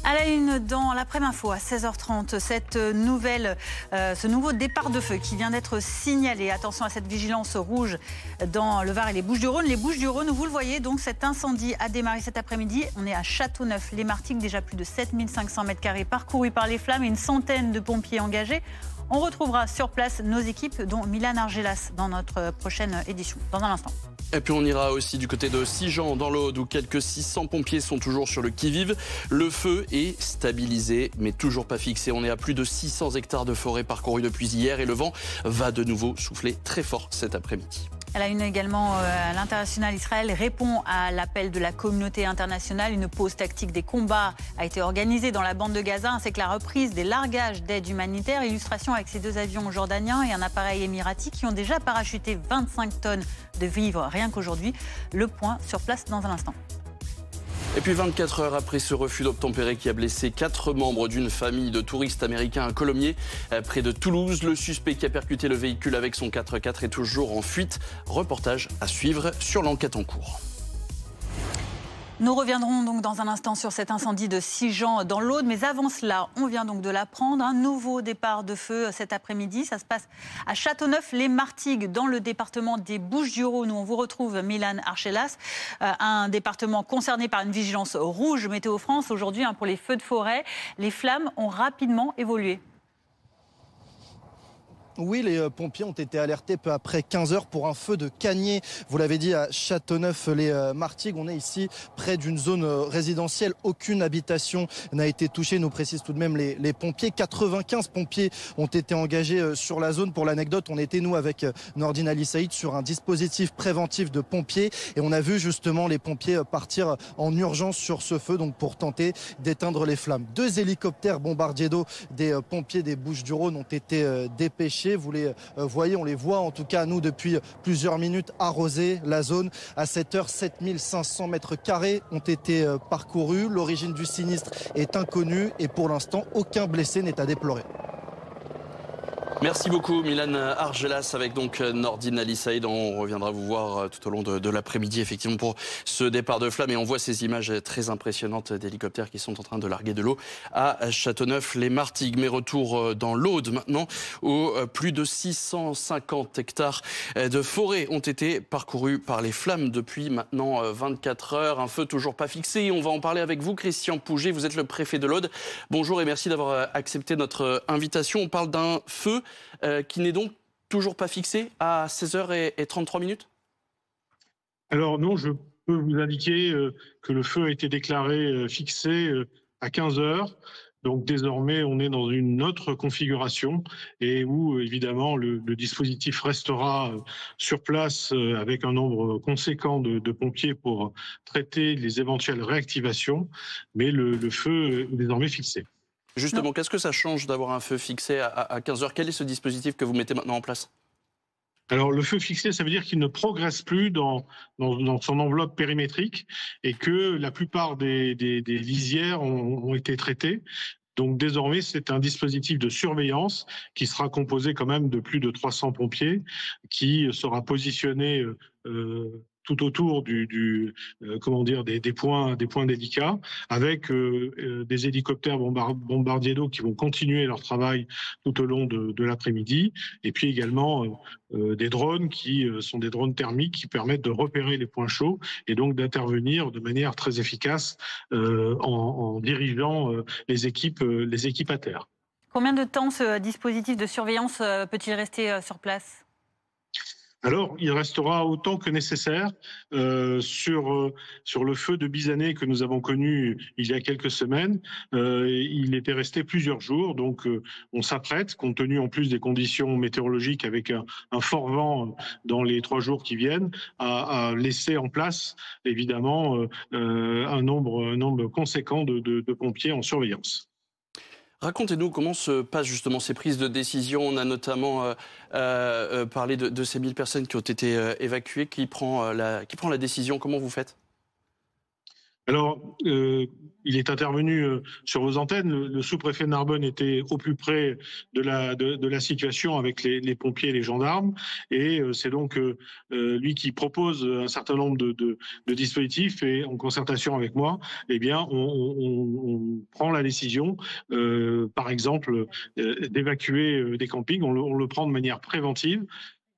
À la une dans l'après-info à 16h30, ce nouveau départ de feu qui vient d'être signalé. Attention à cette vigilance rouge dans le Var et les Bouches-du-Rhône. Les Bouches-du-Rhône, vous le voyez, donc cet incendie a démarré cet après-midi. On est à Châteauneuf-les-Martigues, déjà plus de 7500 m² parcourus par les flammes et une centaine de pompiers engagés. On retrouvera sur place nos équipes, dont Milan Argelas, dans notre prochaine édition, dans un instant. Et puis on ira aussi du côté de Sigean dans l'Aude où quelques 600 pompiers sont toujours sur le qui-vive. Le feu est stabilisé mais toujours pas fixé. On est à plus de 600 hectares de forêt parcourus depuis hier et le vent va de nouveau souffler très fort cet après-midi. À la une également, à l'international, Israël répond à l'appel de la communauté internationale. Une pause tactique des combats a été organisée dans la bande de Gaza, ainsi que la reprise des largages d'aide humanitaire. Illustration avec ces 2 avions jordaniens et un appareil émirati qui ont déjà parachuté 25 tonnes de vivres rien qu'aujourd'hui. Le point sur place dans un instant. Et puis 24 heures après ce refus d'obtempérer qui a blessé 4 membres d'une famille de touristes américains à Colomiers, près de Toulouse, le suspect qui a percuté le véhicule avec son 4x4 est toujours en fuite. Reportage à suivre sur l'enquête en cours. Nous reviendrons donc dans un instant sur cet incendie de Sigean dans l'Aude. Mais avant cela, on vient donc de l'apprendre, un nouveau départ de feu cet après-midi. Ça se passe à Châteauneuf-les-Martigues, dans le département des Bouches-du-Rhône, où on vous retrouve Milan Argelas. Un département concerné par une vigilance rouge Météo France aujourd'hui pour les feux de forêt. Les flammes ont rapidement évolué. Oui, les pompiers ont été alertés peu après 15 heures pour un feu de canier. Vous l'avez dit, à Châteauneuf-les-Martigues. On est ici près d'une zone résidentielle. Aucune habitation n'a été touchée, nous précisent tout de même les pompiers. 95 pompiers ont été engagés sur la zone. Pour l'anecdote, on était, nous, avec Nordine Ali Saïd, sur un dispositif préventif de pompiers. Et on a vu justement les pompiers partir en urgence sur ce feu, donc pour tenter d'éteindre les flammes. 2 hélicoptères bombardiers d'eau des pompiers des Bouches-du-Rhône ont été dépêchés. Vous les voyez, on les voit en tout cas nous depuis plusieurs minutes arroser la zone. À cette heure, 7500 m² ont été parcourus. L'origine du sinistre est inconnue et pour l'instant, aucun blessé n'est à déplorer. Merci beaucoup Milan Argelas avec donc Nordine Ali Saïd. On reviendra vous voir tout au long de l'après-midi effectivement pour ce départ de flamme et on voit ces images très impressionnantes d'hélicoptères qui sont en train de larguer de l'eau à Châteauneuf-les-Martigues. Mais retour dans l'Aude maintenant où plus de 650 hectares de forêt ont été parcourus par les flammes depuis maintenant 24 heures. Un feu toujours pas fixé. On va en parler avec vous Christian Pouget, vous êtes le préfet de l'Aude. Bonjour et merci d'avoir accepté notre invitation. On parle d'un feu qui n'est donc toujours pas fixé à 16h33 minutes ? Alors non, je peux vous indiquer que le feu a été déclaré fixé à 15 heures. Donc désormais, on est dans une autre configuration et où évidemment le dispositif restera sur place avec un nombre conséquent de pompiers pour traiter les éventuelles réactivations, mais le feu est désormais fixé. Justement, qu'est-ce que ça change d'avoir un feu fixé à 15 heures? Quel est ce dispositif que vous mettez maintenant en place? Alors, le feu fixé, ça veut dire qu'il ne progresse plus dans son enveloppe périmétrique et que la plupart des lisières ont été traitées. Donc, désormais, c'est un dispositif de surveillance qui sera composé quand même de plus de 300 pompiers, qui sera positionné tout autour des points délicats, avec des hélicoptères bombardiers d'eau qui vont continuer leur travail tout au long de l'après-midi, et puis également des drones qui sont des drones thermiques qui permettent de repérer les points chauds et donc d'intervenir de manière très efficace en dirigeant les équipes à terre. Combien de temps ce dispositif de surveillance peut-il rester sur place ? Alors, il restera autant que nécessaire sur le feu de bisané que nous avons connu il y a quelques semaines. Il était resté plusieurs jours, donc on s'apprête, compte tenu en plus des conditions météorologiques avec un fort vent dans les 3 jours qui viennent, à laisser en place évidemment un nombre conséquent de pompiers en surveillance. Racontez-nous comment se passent justement ces prises de décision. On a notamment parlé de ces 1000 personnes qui ont été évacuées. Qui prend la décision? Comment vous faites? Alors, il est intervenu sur vos antennes. Le sous-préfet de Narbonne était au plus près de la situation avec les pompiers et les gendarmes. Et c'est donc lui qui propose un certain nombre de dispositifs. Et en concertation avec moi, eh bien, on prend la décision, par exemple, d'évacuer des campings. On le prend de manière préventive.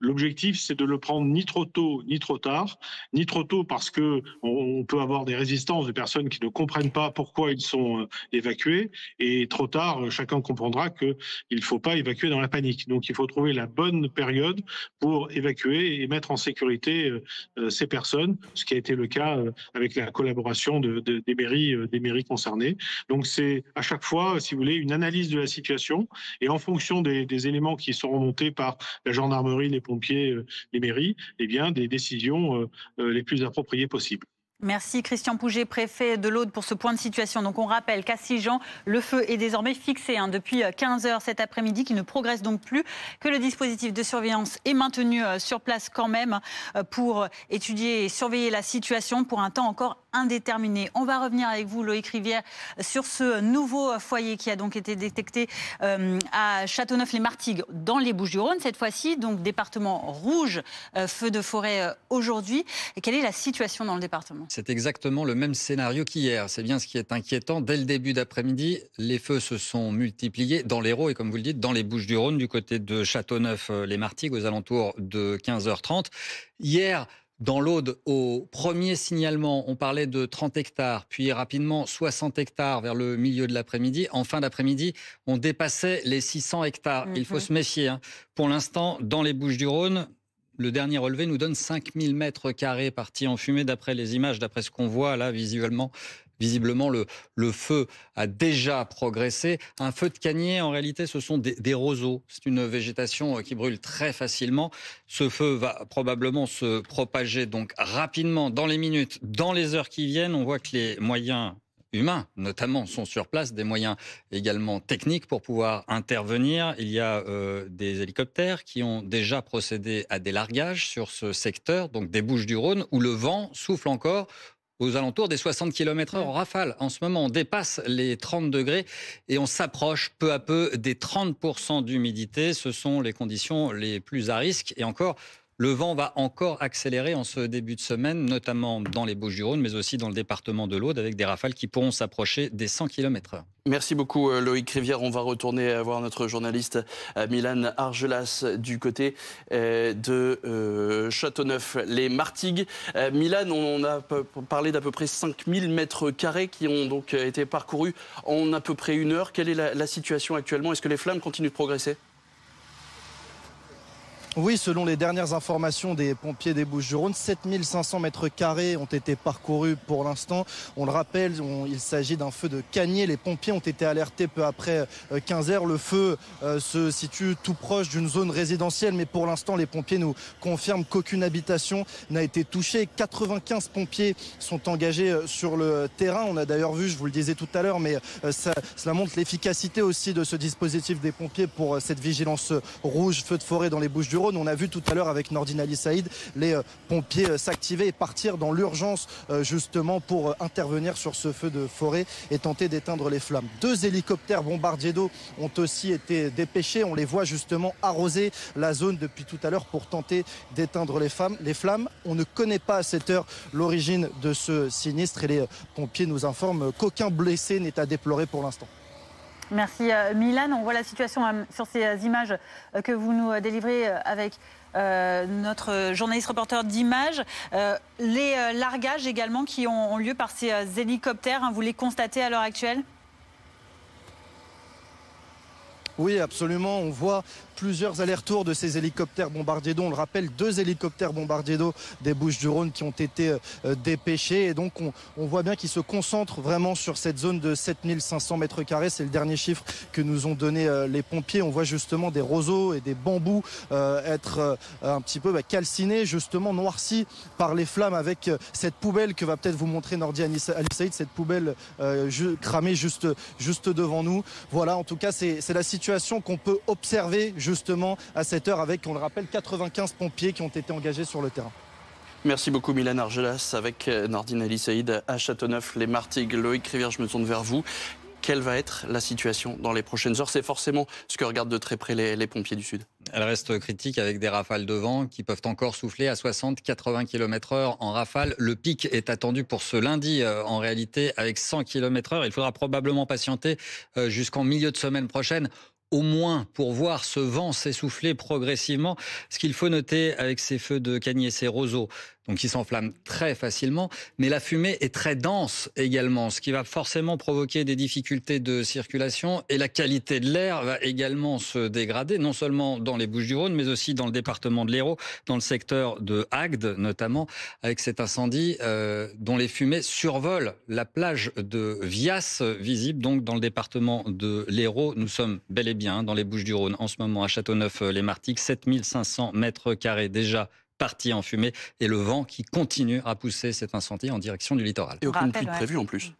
L'objectif, c'est de le prendre ni trop tôt, ni trop tard. Ni trop tôt parce qu'on peut avoir des résistances de personnes qui ne comprennent pas pourquoi ils sont évacués. Et trop tard, chacun comprendra qu'il ne faut pas évacuer dans la panique. Donc il faut trouver la bonne période pour évacuer et mettre en sécurité ces personnes, ce qui a été le cas avec la collaboration des mairies concernées. Donc c'est à chaque fois, si vous voulez, une analyse de la situation. Et en fonction des éléments qui sont remontés par la gendarmerie, les pompiers, les mairies, eh bien, des décisions les plus appropriées possibles. Merci Christian Pouget, préfet de l'Aude, pour ce point de situation. Donc on rappelle qu'à Sigean, le feu est désormais fixé depuis 15 heures cet après-midi, qui ne progresse donc plus, que le dispositif de surveillance est maintenu sur place quand même pour étudier et surveiller la situation pour un temps encore indéterminé. On va revenir avec vous, Loïc Rivière, sur ce nouveau foyer qui a donc été détecté à Châteauneuf-les-Martigues, dans les Bouches-du-Rhône cette fois-ci, donc département rouge, feu de forêt aujourd'hui. Et quelle est la situation dans le département ? C'est exactement le même scénario qu'hier. C'est bien ce qui est inquiétant. Dès le début d'après-midi, les feux se sont multipliés dans l'Hérault et, comme vous le dites, dans les Bouches-du-Rhône, du côté de Châteauneuf-les-Martigues, aux alentours de 15h30. Hier, dans l'Aude, au premier signalement, on parlait de 30 hectares, puis rapidement 60 hectares vers le milieu de l'après-midi. En fin d'après-midi, on dépassait les 600 hectares. Il faut se méfier. Pour l'instant, dans les Bouches-du-Rhône, le dernier relevé nous donne 5000 mètres carrés partis en fumée d'après les images, d'après ce qu'on voit là visiblement, le feu a déjà progressé. Un feu de canier, en réalité, ce sont des roseaux. C'est une végétation qui brûle très facilement. Ce feu va probablement se propager donc rapidement dans les minutes, dans les heures qui viennent. On voit que les moyens humains, notamment, sont sur place, des moyens également techniques pour pouvoir intervenir. Il y a des hélicoptères qui ont déjà procédé à des largages sur ce secteur, donc des Bouches-du-Rhône, où le vent souffle encore aux alentours des 60 km/h en rafale. En ce moment, on dépasse les 30 degrés et on s'approche peu à peu des 30% d'humidité. Ce sont les conditions les plus à risque. Et encore, le vent va encore accélérer en ce début de semaine, notamment dans les Bouches-du-Rhône, mais aussi dans le département de l'Aude, avec des rafales qui pourront s'approcher des 100 km/h. Merci beaucoup Loïc Rivière. On va retourner voir notre journaliste Milan Argelas du côté de Châteauneuf-les-Martigues. Milan, on a parlé d'à peu près 5000 mètres carrés qui ont donc été parcourus en à peu près 1 heure. Quelle est la situation actuellement? Est-ce que les flammes continuent de progresser? Oui, selon les dernières informations des pompiers des Bouches-du-Rhône, 7500 mètres carrés ont été parcourus pour l'instant. On le rappelle, il s'agit d'un feu de Cagné. Les pompiers ont été alertés peu après 15 heures. Le feu se situe tout proche d'une zone résidentielle, mais pour l'instant, les pompiers nous confirment qu'aucune habitation n'a été touchée. 95 pompiers sont engagés sur le terrain. On a d'ailleurs vu, je vous le disais tout à l'heure, mais cela montre l'efficacité aussi de ce dispositif des pompiers pour cette vigilance rouge, feu de forêt dans les Bouches-du-Rhône. On a vu tout à l'heure avec Nordine Ali Saïd les pompiers s'activer et partir dans l'urgence justement pour intervenir sur ce feu de forêt et tenter d'éteindre les flammes. 2 hélicoptères bombardiers d'eau ont aussi été dépêchés. On les voit justement arroser la zone depuis tout à l'heure pour tenter d'éteindre les flammes. On ne connaît pas à cette heure l'origine de ce sinistre et les pompiers nous informent qu'aucun blessé n'est à déplorer pour l'instant. Merci Milan. On voit la situation sur ces images que vous nous délivrez avec notre journaliste reporter d'images. Les largages également qui ont lieu par ces hélicoptères, vous les constatez à l'heure actuelle ? Oui, absolument. On voit plusieurs allers-retours de ces hélicoptères bombardiers d'eau. On le rappelle, 2 hélicoptères bombardiers d'eau des Bouches-du-Rhône qui ont été dépêchés. Et donc, on voit bien qu'ils se concentrent vraiment sur cette zone de 7500 mètres carrés. C'est le dernier chiffre que nous ont donné les pompiers. On voit justement des roseaux et des bambous être un petit peu calcinés, justement noircis par les flammes avec cette poubelle que va peut-être vous montrer Nordine Ali Saïd, cette poubelle cramée juste devant nous. Voilà, en tout cas, c'est la situation qu'on peut observer justement à cette heure avec, on le rappelle, 95 pompiers qui ont été engagés sur le terrain. Merci beaucoup Milan Argelas avec Nordine Ali Saïd à Châteauneuf-les-Martigues. Loïc Rivière, je me tourne vers vous. Quelle va être la situation dans les prochaines heures? C'est forcément ce que regardent de très près les pompiers du Sud. Elle reste critique avec des rafales de vent qui peuvent encore souffler à 60-80 km/h en rafale. Le pic est attendu pour ce lundi en réalité avec 100 km/h. Il faudra probablement patienter jusqu'en milieu de semaine prochaine, au moins pour voir ce vent s'essouffler progressivement. Ce qu'il faut noter avec ces feux de Cagné, ces roseaux, donc qui s'enflamment très facilement, mais la fumée est très dense également, ce qui va forcément provoquer des difficultés de circulation et la qualité de l'air va également se dégrader, non seulement dans les Bouches-du-Rhône, mais aussi dans le département de l'Hérault, dans le secteur de Agde notamment, avec cet incendie dont les fumées survolent la plage de Vias, visible donc dans le département de l'Hérault. Nous sommes bel et bien dans les Bouches-du-Rhône en ce moment à Châteauneuf-les-Martigues, 7500 mètres carrés déjà parti en fumée et le vent qui continue à pousser cet incendie en direction du littoral. Et aucune pluie prévue en plus.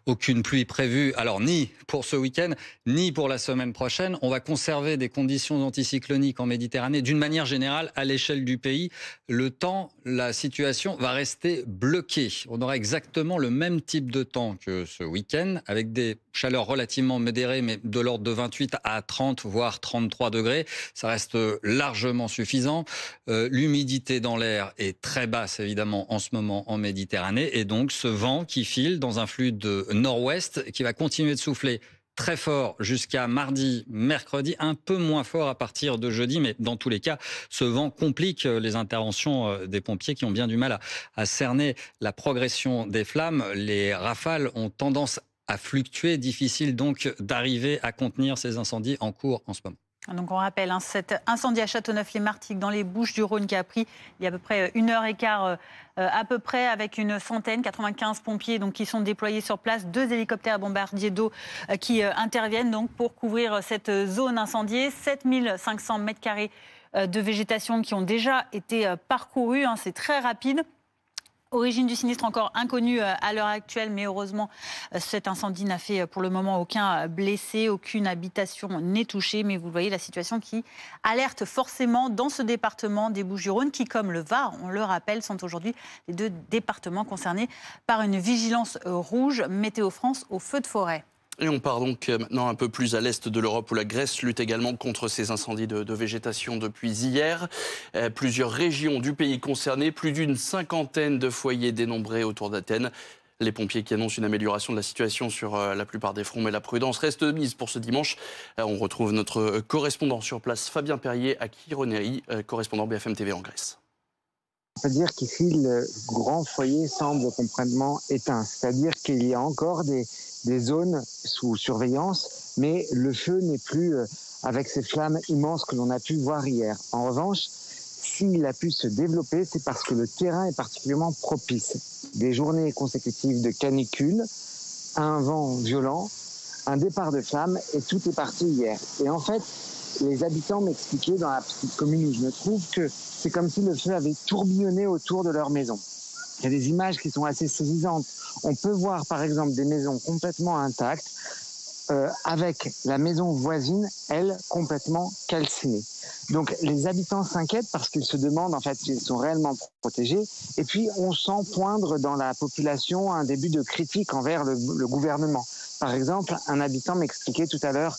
Aucune pluie prévue, alors ni pour ce week-end, ni pour la semaine prochaine. On va conserver des conditions anticycloniques en Méditerranée. D'une manière générale, à l'échelle du pays, le temps, la situation va rester bloquée. On aura exactement le même type de temps que ce week-end, avec des chaleurs relativement modérées, mais de l'ordre de 28 à 30, voire 33 degrés. Ça reste largement suffisant. L'humidité dans l'air est très basse, évidemment, en ce moment en Méditerranée. Et donc, ce vent qui file dans un flux de nord-ouest qui va continuer de souffler très fort jusqu'à mardi, mercredi, un peu moins fort à partir de jeudi, mais dans tous les cas, ce vent complique les interventions des pompiers qui ont bien du mal à cerner la progression des flammes. Les rafales ont tendance à fluctuer, difficile donc d'arriver à contenir ces incendies en cours en ce moment. Donc on rappelle cet incendie à Châteauneuf-les-Martigues dans les Bouches-du-Rhône qui a pris il y a à peu près 1h15 à peu près avec une centaine, 95 pompiers donc, qui sont déployés sur place, 2 hélicoptères bombardiers d'eau qui interviennent donc pour couvrir cette zone incendiée, 7500 mètres carrés de végétation qui ont déjà été parcourus, c'est très rapide. Origine du sinistre encore inconnue à l'heure actuelle, mais heureusement, cet incendie n'a fait pour le moment aucun blessé, aucune habitation n'est touchée. Mais vous voyez la situation qui alerte forcément dans ce département des Bouches-du-Rhône, qui, comme le Var, on le rappelle, sont aujourd'hui les 2 départements concernés par une vigilance rouge Météo France au feu de forêt. Et on part donc maintenant un peu plus à l'est de l'Europe où la Grèce lutte également contre ces incendies de végétation depuis hier. Plusieurs régions du pays concernées, plus d'une 50aine de foyers dénombrés autour d'Athènes. Les pompiers qui annoncent une amélioration de la situation sur la plupart des fronts, mais la prudence reste mise pour ce dimanche. On retrouve notre correspondant sur place, Fabien Perrier, à Kyronéi, correspondant BFM TV en Grèce. On peut dire qu'ici, le grand foyer semble complètement éteint. C'est-à-dire qu'il y a encore des zones sous surveillance, mais le feu n'est plus avec ces flammes immenses que l'on a pu voir hier. En revanche, s'il a pu se développer, c'est parce que le terrain est particulièrement propice. Des journées consécutives de canicule, un vent violent, un départ de flammes, et tout est parti hier. Et en fait, les habitants m'expliquaient dans la petite commune où je me trouve que c'est comme si le feu avait tourbillonné autour de leur maison. Il y a des images qui sont assez saisissantes. On peut voir par exemple des maisons complètement intactes, avec la maison voisine, elle, complètement calcinée. Donc les habitants s'inquiètent parce qu'ils se demandent en fait s'ils sont réellement protégés. Et puis on sent poindre dans la population un début de critique envers le gouvernement. Par exemple, un habitant m'expliquait tout à l'heure,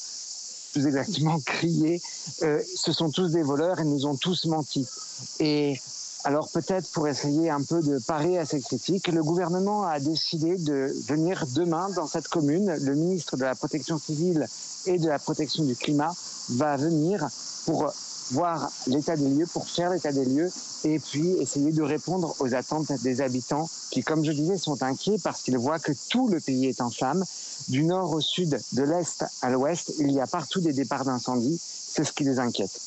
plus exactement crier, ce sont tous des voleurs et nous ont tous menti. Et alors peut-être pour essayer un peu de parer à ces critiques, le gouvernement a décidé de venir demain dans cette commune. Le ministre de la Protection civile et de la Protection du climat va venir pour voir l'état des lieux, pour faire l'état des lieux et puis essayer de répondre aux attentes des habitants qui, comme je disais, sont inquiets parce qu'ils voient que tout le pays est en flammes. Du nord au sud, de l'est à l'ouest, il y a partout des départs d'incendie. C'est ce qui les inquiète.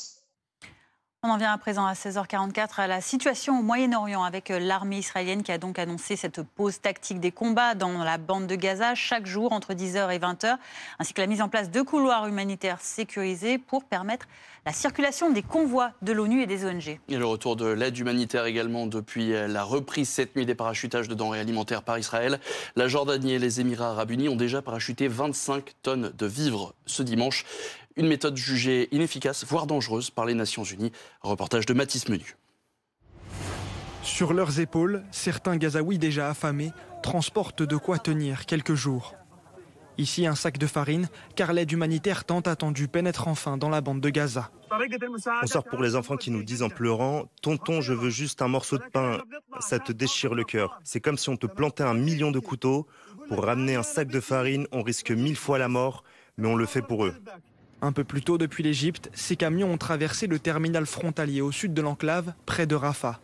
On en vient à présent à 16h44 à la situation au Moyen-Orient avec l'armée israélienne qui a donc annoncé cette pause tactique des combats dans la bande de Gaza chaque jour entre 10h et 20h, ainsi que la mise en place de couloirs humanitaires sécurisés pour permettre la circulation des convois de l'ONU et des ONG. Et le retour de l'aide humanitaire également depuis la reprise cette nuit des parachutages de denrées alimentaires par Israël. La Jordanie et les Émirats arabes unis ont déjà parachuté 25 tonnes de vivres ce dimanche. Une méthode jugée inefficace, voire dangereuse par les Nations Unies. Reportage de Mathis Menu. Sur leurs épaules, certains Gazaouis déjà affamés transportent de quoi tenir quelques jours. Ici, un sac de farine, car l'aide humanitaire tant attendue pénètre enfin dans la bande de Gaza. On sort pour les enfants qui nous disent en pleurant « Tonton, je veux juste un morceau de pain ». Ça te déchire le cœur. C'est comme si on te plantait 1 million de couteaux. Pour ramener un sac de farine, on risque 1000 fois la mort, mais on le fait pour eux. Un peu plus tôt, depuis l'Égypte, ces camions ont traversé le terminal frontalier au sud de l'enclave, près de Rafah.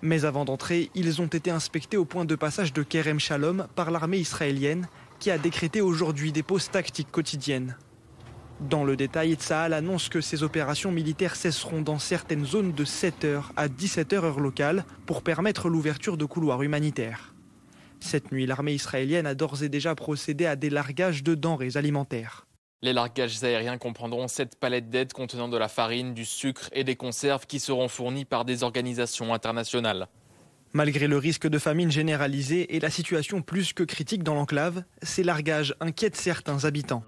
Mais avant d'entrer, ils ont été inspectés au point de passage de Kerem Shalom par l'armée israélienne, qui a décrété aujourd'hui des pauses tactiques quotidiennes. Dans le détail, Tsahal annonce que ces opérations militaires cesseront dans certaines zones de 7h à 17h heure locale pour permettre l'ouverture de couloirs humanitaires. Cette nuit, l'armée israélienne a d'ores et déjà procédé à des largages de denrées alimentaires. Les largages aériens comprendront 7 palettes d'aide contenant de la farine, du sucre et des conserves qui seront fournies par des organisations internationales. Malgré le risque de famine généralisée et la situation plus que critique dans l'enclave, ces largages inquiètent certains habitants.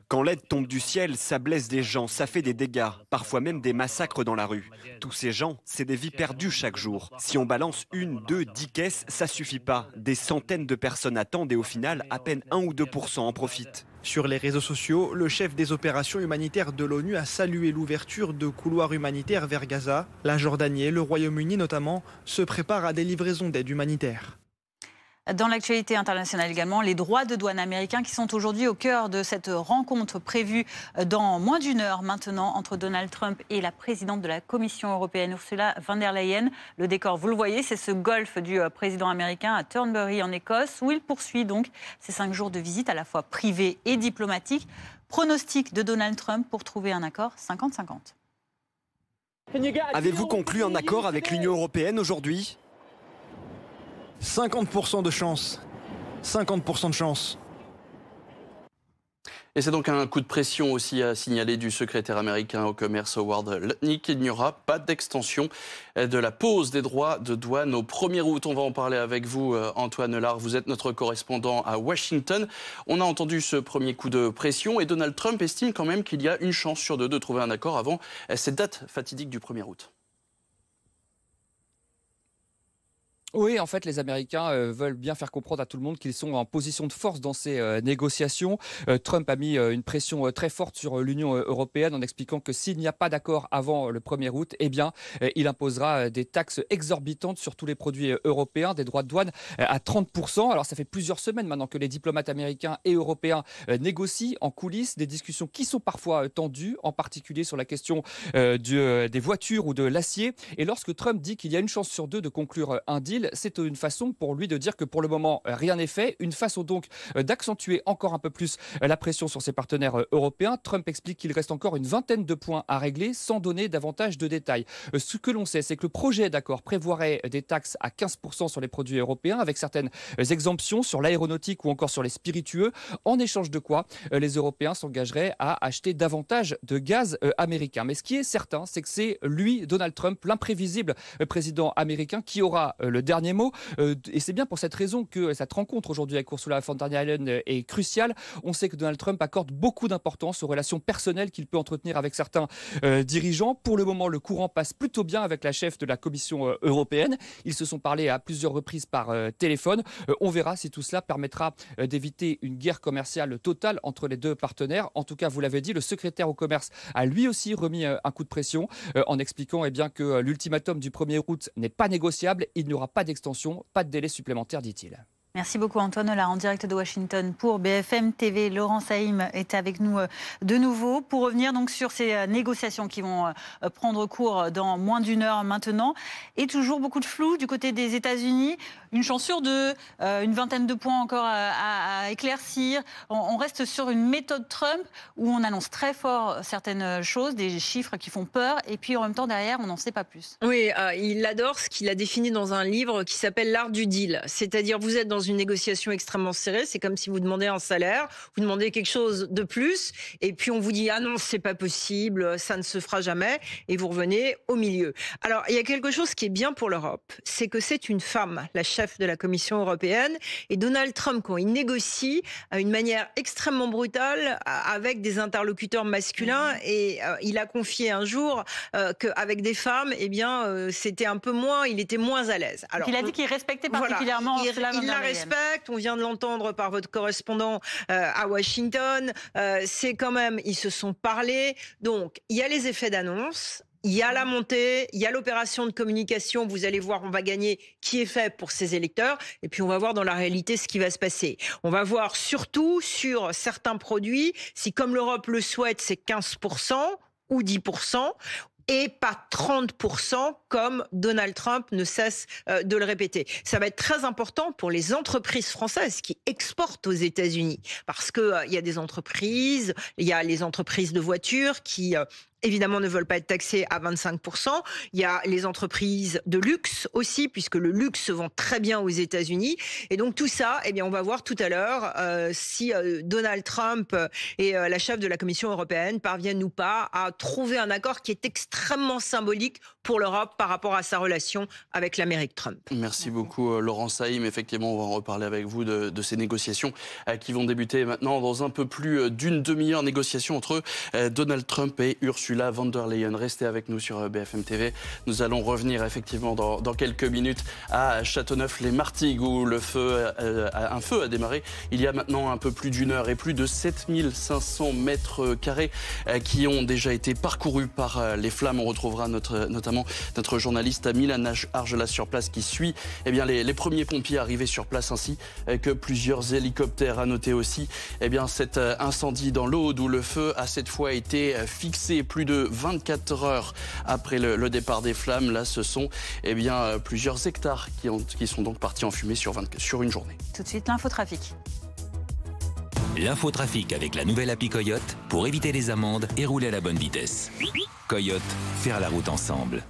Quand l'aide tombe du ciel, ça blesse des gens, ça fait des dégâts, parfois même des massacres dans la rue. Tous ces gens, c'est des vies perdues chaque jour. Si on balance 1, 2, 10 caisses, ça suffit pas. Des centaines de personnes attendent et au final, à peine 1 ou 2% en profitent. Sur les réseaux sociaux, le chef des opérations humanitaires de l'ONU a salué l'ouverture de couloirs humanitaires vers Gaza. La Jordanie et le Royaume-Uni notamment se préparent à des livraisons d'aide humanitaire. Dans l'actualité internationale également, les droits de douane américains qui sont aujourd'hui au cœur de cette rencontre prévue dans moins d'1 heure maintenant entre Donald Trump et la présidente de la Commission européenne, Ursula von der Leyen. Le décor, vous le voyez, c'est ce golf du président américain à Turnberry en Écosse où il poursuit donc ses 5 jours de visite à la fois privée et diplomatique. Pronostic de Donald Trump pour trouver un accord 50-50. Avez-vous conclu un accord avec l'Union européenne aujourd'hui ? 50% de chance. 50% de chance. Et c'est donc un coup de pression aussi à signaler du secrétaire américain au commerce Howard Lutnick. Il n'y aura pas d'extension de la pause des droits de douane au 1er août. On va en parler avec vous, Antoine Lard. Vous êtes notre correspondant à Washington. On a entendu ce premier coup de pression et Donald Trump estime quand même qu'il y a une chance sur 2 de trouver un accord avant cette date fatidique du 1er août. Oui, en fait, les Américains veulent bien faire comprendre à tout le monde qu'ils sont en position de force dans ces négociations. Trump a mis une pression très forte sur l'Union européenne en expliquant que s'il n'y a pas d'accord avant le 1er août, eh bien, il imposera des taxes exorbitantes sur tous les produits européens, des droits de douane à 30%. Alors, ça fait plusieurs semaines maintenant que les diplomates américains et européens négocient en coulisses des discussions qui sont parfois tendues, en particulier sur la question des voitures ou de l'acier. Et lorsque Trump dit qu'il y a une chance sur 2 de conclure un deal, deal, c'est une façon pour lui de dire que pour le moment, rien n'est fait. Une façon donc d'accentuer encore un peu plus la pression sur ses partenaires européens. Trump explique qu'il reste encore une vingtaine de points à régler sans donner davantage de détails. Ce que l'on sait, c'est que le projet d'accord prévoirait des taxes à 15% sur les produits européens avec certaines exemptions sur l'aéronautique ou encore sur les spiritueux, en échange de quoi les Européens s'engageraient à acheter davantage de gaz américain. Mais ce qui est certain, c'est que c'est lui, Donald Trump, l'imprévisible président américain, qui aura le dernier mot. Et c'est bien pour cette raison que cette rencontre aujourd'hui avec Ursula von der Leyen est cruciale. On sait que Donald Trump accorde beaucoup d'importance aux relations personnelles qu'il peut entretenir avec certains dirigeants. Pour le moment, le courant passe plutôt bien avec la chef de la Commission européenne. Ils se sont parlé à plusieurs reprises par téléphone. On verra si tout cela permettra d'éviter une guerre commerciale totale entre les deux partenaires. En tout cas, vous l'avez dit, le secrétaire au commerce a lui aussi remis un coup de pression en expliquant que l'ultimatum du 1er août n'est pas négociable. Il n'y aura pas d'extension, pas de délai supplémentaire, dit-il. Merci beaucoup Antoine, là en direct de Washington pour BFM TV. Laurent Saïm est avec nous de nouveau pour revenir donc sur ces négociations qui vont prendre cours dans moins d'une heure maintenant. Et toujours beaucoup de flou du côté des États-Unis. Une chance sur deux, une vingtaine de points encore à éclaircir. On reste sur une méthode Trump où on annonce très fort certaines choses, des chiffres qui font peur. Et puis en même temps derrière, on n'en sait pas plus. Oui, il adore ce qu'il a défini dans un livre qui s'appelle L'art du deal. C'est-à-dire vous êtes dans une négociation extrêmement serrée, c'est comme si vous demandez un salaire, vous demandez quelque chose de plus, et puis on vous dit « Ah non, c'est pas possible, ça ne se fera jamais », et vous revenez au milieu. Alors, il y a quelque chose qui est bien pour l'Europe, c'est que c'est une femme, la chef de la Commission européenne, et Donald Trump, quand il négocie, une manière extrêmement brutale avec des interlocuteurs masculins, et il a confié un jour qu'avec des femmes, eh bien, c'était un peu moins, il était moins à l'aise. Alors, il a dit qu'il respectait particulièrement Ursula von der Leyen. On vient de l'entendre par votre correspondant à Washington. C'est quand même, ils se sont parlé. Donc, il y a les effets d'annonce. Il y a la montée, il y a l'opération de communication, vous allez voir, on va gagner, qui est fait pour ses électeurs, et puis on va voir dans la réalité ce qui va se passer. On va voir surtout sur certains produits, si comme l'Europe le souhaite, c'est 15% ou 10%, et pas 30% comme Donald Trump ne cesse de le répéter. Ça va être très important pour les entreprises françaises qui exportent aux États-Unis, parce que il y a des entreprises, il y a les entreprises de voitures qui évidemment ne veulent pas être taxés à 25%. Il y a les entreprises de luxe aussi, puisque le luxe se vend très bien aux États-Unis. Et donc tout ça, eh bien, on va voir tout à l'heure si Donald Trump et la chef de la Commission européenne parviennent ou pas à trouver un accord qui est extrêmement symbolique pour l'Europe par rapport à sa relation avec l'Amérique Trump. Merci beaucoup Laurent Saïm. Effectivement, on va en reparler avec vous de ces négociations qui vont débuter maintenant dans un peu plus d'une demi-heure. Négociations entre Donald Trump et Ursula von der Leyen. Restez avec nous sur BFM TV. Nous allons revenir effectivement dans quelques minutes à Châteauneuf-les-Martigues où un feu a démarré il y a maintenant un peu plus d'une heure et plus de 7500 mètres carrés qui ont déjà été parcourus par les flammes. On retrouvera notamment notre journaliste Milan Argelas sur place qui suit les premiers pompiers arrivés sur place ainsi que plusieurs hélicoptères. À noter aussi cet incendie dans l'Aude où le feu a cette fois été fixé plus de 24 heures après le départ des flammes. Là, ce sont plusieurs hectares qui sont donc partis en fumée sur une journée. Tout de suite, l'infotrafic. L'infotrafic avec la nouvelle appli Coyote pour éviter les amendes et rouler à la bonne vitesse. Coyote, faire la route ensemble.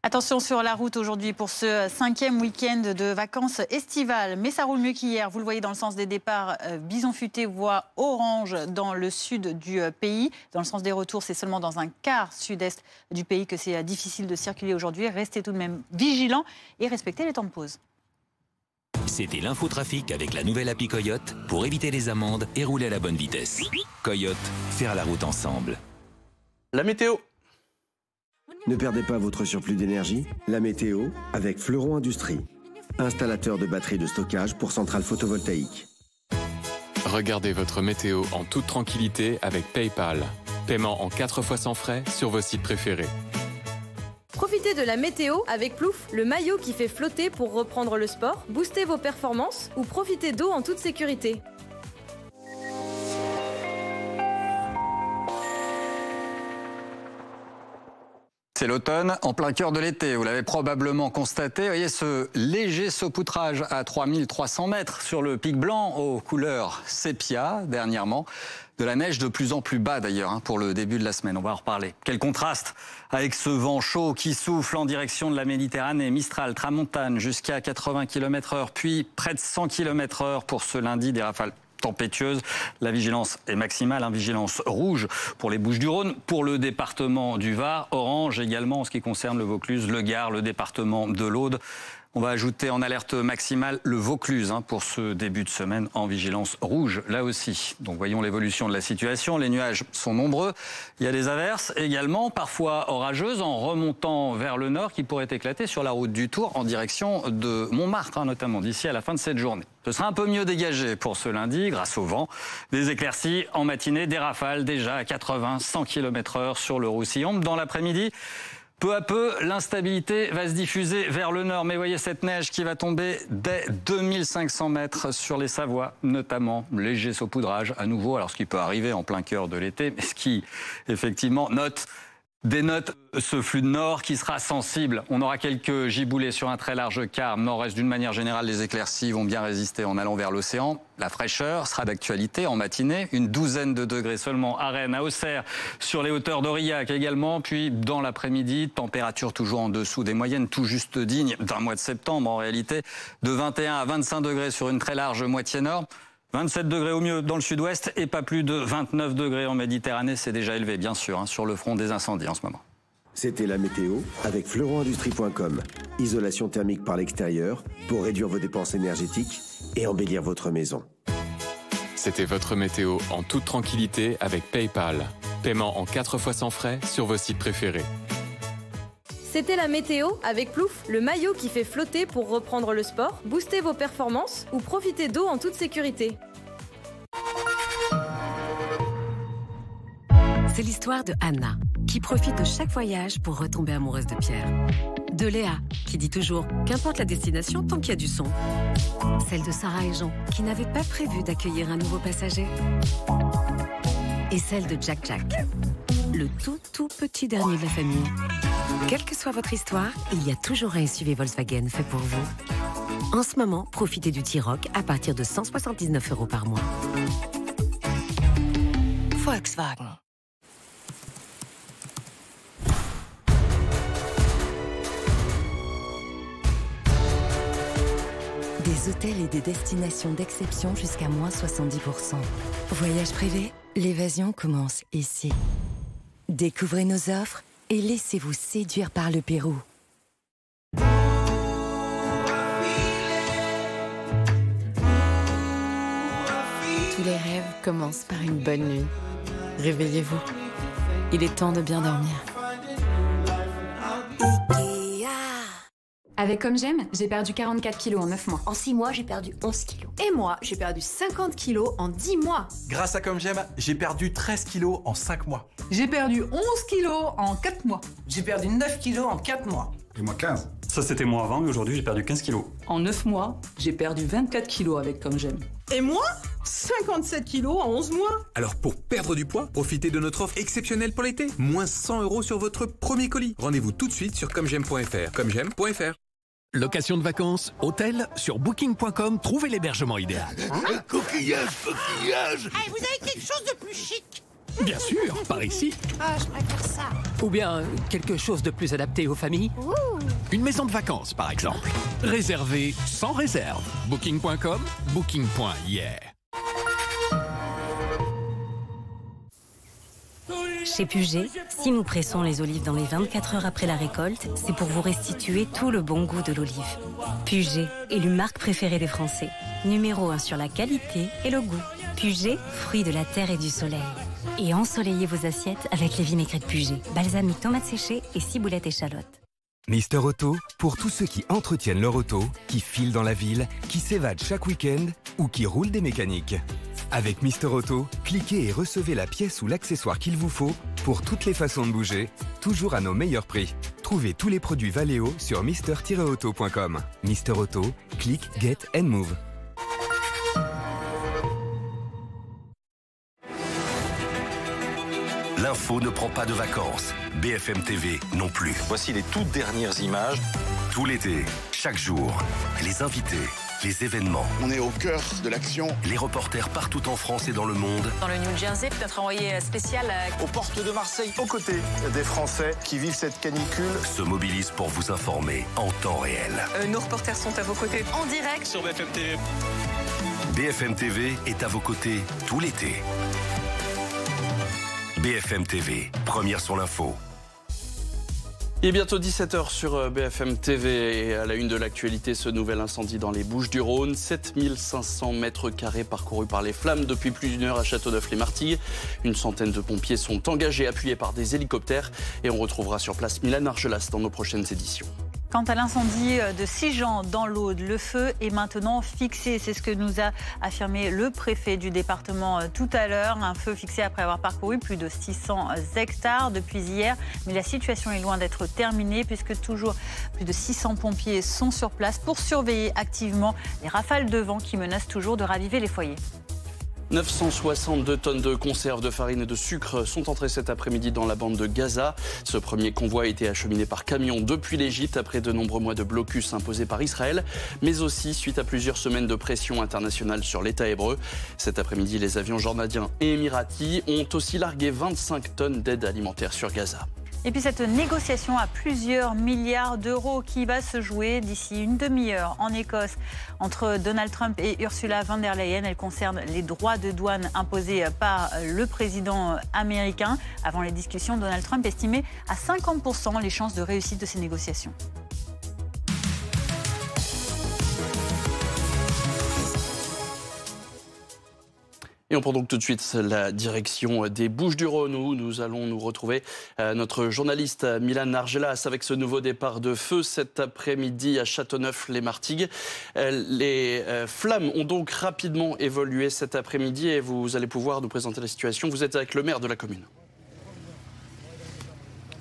Attention sur la route aujourd'hui pour ce 5e week-end de vacances estivales. Mais ça roule mieux qu'hier. Vous le voyez dans le sens des départs, Bison Futé voie orange dans le sud du pays. Dans le sens des retours, c'est seulement dans un quart sud-est du pays que c'est difficile de circuler aujourd'hui. Restez tout de même vigilants et respectez les temps de pause. C'était l'infotrafic avec la nouvelle appli Coyote pour éviter les amendes et rouler à la bonne vitesse. Coyote, faire la route ensemble. La météo. Ne perdez pas votre surplus d'énergie. La météo avec Fleuron Industrie. Installateur de batteries de stockage pour centrales photovoltaïques. Regardez votre météo en toute tranquillité avec PayPal. Paiement en 4 fois sans frais sur vos sites préférés. Profitez de la météo avec Plouf, le maillot qui fait flotter pour reprendre le sport, booster vos performances ou profiter d'eau en toute sécurité. C'est l'automne, en plein cœur de l'été. Vous l'avez probablement constaté. Vous voyez ce léger saupoutrage à 3300 mètres sur le pic blanc aux couleurs sépia dernièrement. De la neige de plus en plus bas d'ailleurs pour le début de la semaine. On va en reparler. Quel contraste avec ce vent chaud qui souffle en direction de la Méditerranée. Mistral, tramontane jusqu'à 80 km/h, puis près de 100 km/h pour ce lundi, des rafales tempétueuse. La vigilance est maximale, vigilance rouge pour les Bouches-du-Rhône, pour le département du Var, orange également en ce qui concerne le Vaucluse, le Gard, le département de l'Aude. On va ajouter en alerte maximale le Vaucluse pour ce début de semaine en vigilance rouge, là aussi. Donc voyons l'évolution de la situation. Les nuages sont nombreux. Il y a des averses également, parfois orageuses, en remontant vers le nord, qui pourraient éclater sur la route du Tour en direction de Montmartre, notamment d'ici à la fin de cette journée. Ce sera un peu mieux dégagé pour ce lundi grâce au vent. Des éclaircies en matinée, des rafales déjà à 80-100 km/h sur le Roussillon. Dans l'après-midi, peu à peu, l'instabilité va se diffuser vers le nord. Mais voyez cette neige qui va tomber dès 2500 mètres sur les Savoies, notamment. Léger saupoudrage à nouveau, alors ce qui peut arriver en plein cœur de l'été, mais ce qui, effectivement, dénote ce flux de nord qui sera sensible. On aura quelques giboulées sur un très large quart nord-est. D'une manière générale, les éclaircies vont bien résister en allant vers l'océan. La fraîcheur sera d'actualité en matinée. Une douzaine de degrés seulement à Rennes, à Auxerre, sur les hauteurs d'Aurillac également. Puis dans l'après-midi, température toujours en dessous des moyennes, tout juste digne d'un mois de septembre en réalité. De 21 à 25 degrés sur une très large moitié nord. 27 degrés au mieux dans le sud-ouest et pas plus de 29 degrés en Méditerranée. C'est déjà élevé, bien sûr, sur le front des incendies en ce moment. C'était la météo avec fleuronindustrie.com. Isolation thermique par l'extérieur pour réduire vos dépenses énergétiques et embellir votre maison. C'était votre météo en toute tranquillité avec PayPal. Paiement en 4 fois sans frais sur vos sites préférés. C'était la météo avec Plouf, le maillot qui fait flotter pour reprendre le sport, booster vos performances ou profiter d'eau en toute sécurité. C'est l'histoire de Anna, qui profite de chaque voyage pour retomber amoureuse de Pierre. De Léa, qui dit toujours « qu'importe la destination tant qu'il y a du son ». Celle de Sarah et Jean, qui n'avaient pas prévu d'accueillir un nouveau passager. Et celle de Jack, le tout petit dernier de la famille. Quelle que soit votre histoire, il y a toujours un SUV Volkswagen fait pour vous. En ce moment, profitez du T-Roc à partir de 179 € par mois. Volkswagen. Des hôtels et des destinations d'exception jusqu'à moins 70%. Voyage privé, l'évasion commence ici. Découvrez nos offres et laissez-vous séduire par le Pérou. Tous les rêves commencent par une bonne nuit. Réveillez-vous. Il est temps de bien dormir. Avec Comme J'aime, j'ai perdu 44 kilos en 9 mois. En 6 mois, j'ai perdu 11 kilos. Et moi, j'ai perdu 50 kilos en 10 mois. Grâce à Comme J'aime, j'ai perdu 13 kilos en 5 mois. J'ai perdu 11 kilos en 4 mois. J'ai perdu 9 kilos en 4 mois. Et moi 15. Ça c'était moi avant, mais aujourd'hui j'ai perdu 15 kilos. En 9 mois, j'ai perdu 24 kilos avec Comme J'aime. Et moi 57 kilos en 11 mois. Alors pour perdre du poids, profitez de notre offre exceptionnelle pour l'été. Moins 100 € sur votre premier colis. Rendez-vous tout de suite sur commejaime.fr. Commejaime.fr. Location de vacances, hôtel, sur booking.com, trouvez l'hébergement idéal. Coquillage. Hey, vous avez quelque chose de plus chic? Bien sûr, par ici. Ah, je préfère ça. Ou bien quelque chose de plus adapté aux familles. Ouh. Une maison de vacances, par exemple. Réservée sans réserve. Booking.com, booking.yeah. Chez Puget, si nous pressons les olives dans les 24 heures après la récolte, c'est pour vous restituer tout le bon goût de l'olive. Puget, élue marque préférée des Français. Numéro 1 sur la qualité et le goût. Puget, fruit de la terre et du soleil. Et ensoleillez vos assiettes avec les vinaigrettes de Puget. Balsamique, tomates séchées et ciboulette échalote. Mister Auto, pour tous ceux qui entretiennent leur auto, qui filent dans la ville, qui s'évadent chaque week-end ou qui roulent des mécaniques. Avec Mister Auto, cliquez et recevez la pièce ou l'accessoire qu'il vous faut pour toutes les façons de bouger, toujours à nos meilleurs prix. Trouvez tous les produits Valeo sur mister-auto.com. Mister Auto, click, get and move. L'info ne prend pas de vacances. BFM TV non plus. Voici les toutes dernières images. Tout l'été, chaque jour, les invités, les événements. On est au cœur de l'action. Les reporters partout en France et dans le monde. Dans le New Jersey, notre envoyé spécial aux portes de Marseille, aux côtés des Français qui vivent cette canicule, se mobilisent pour vous informer en temps réel. Nos reporters sont à vos côtés en direct sur BFM TV. BFM TV est à vos côtés tout l'été. BFM TV, première sur l'info. Il est bientôt 17h sur BFM TV et à la une de l'actualité, ce nouvel incendie dans les Bouches-du-Rhône. 7500 mètres carrés parcourus par les flammes depuis plus d'une heure à Châteauneuf-les-Martigues. Une centaine de pompiers sont engagés, appuyés par des hélicoptères. Et on retrouvera sur place Milan Argelas dans nos prochaines éditions. Quant à l'incendie de Sigean dans l'Aude, le feu est maintenant fixé. C'est ce que nous a affirmé le préfet du département tout à l'heure. Un feu fixé après avoir parcouru plus de 600 hectares depuis hier. Mais la situation est loin d'être terminée puisque toujours plus de 600 pompiers sont sur place pour surveiller activement les rafales de vent qui menacent toujours de raviver les foyers. 962 tonnes de conserves de farine et de sucre sont entrées cet après-midi dans la bande de Gaza. Ce premier convoi a été acheminé par camion depuis l'Égypte après de nombreux mois de blocus imposés par Israël, mais aussi suite à plusieurs semaines de pression internationale sur l'État hébreu. Cet après-midi, les avions jordaniens et émiratis ont aussi largué 25 tonnes d'aide alimentaire sur Gaza. Et puis cette négociation à plusieurs milliards d'euros qui va se jouer d'ici une demi-heure en Écosse entre Donald Trump et Ursula von der Leyen. Elle concerne les droits de douane imposés par le président américain. Avant les discussions, Donald Trump estimait à 50% les chances de réussite de ces négociations. Et on prend donc tout de suite la direction des Bouches-du-Rhône où nous allons nous retrouver notre journaliste Milan Argelas avec ce nouveau départ de feu cet après-midi à Châteauneuf-les-Martigues. Les flammes ont donc rapidement évolué cet après-midi et vous allez pouvoir nous présenter la situation. Vous êtes avec le maire de la commune.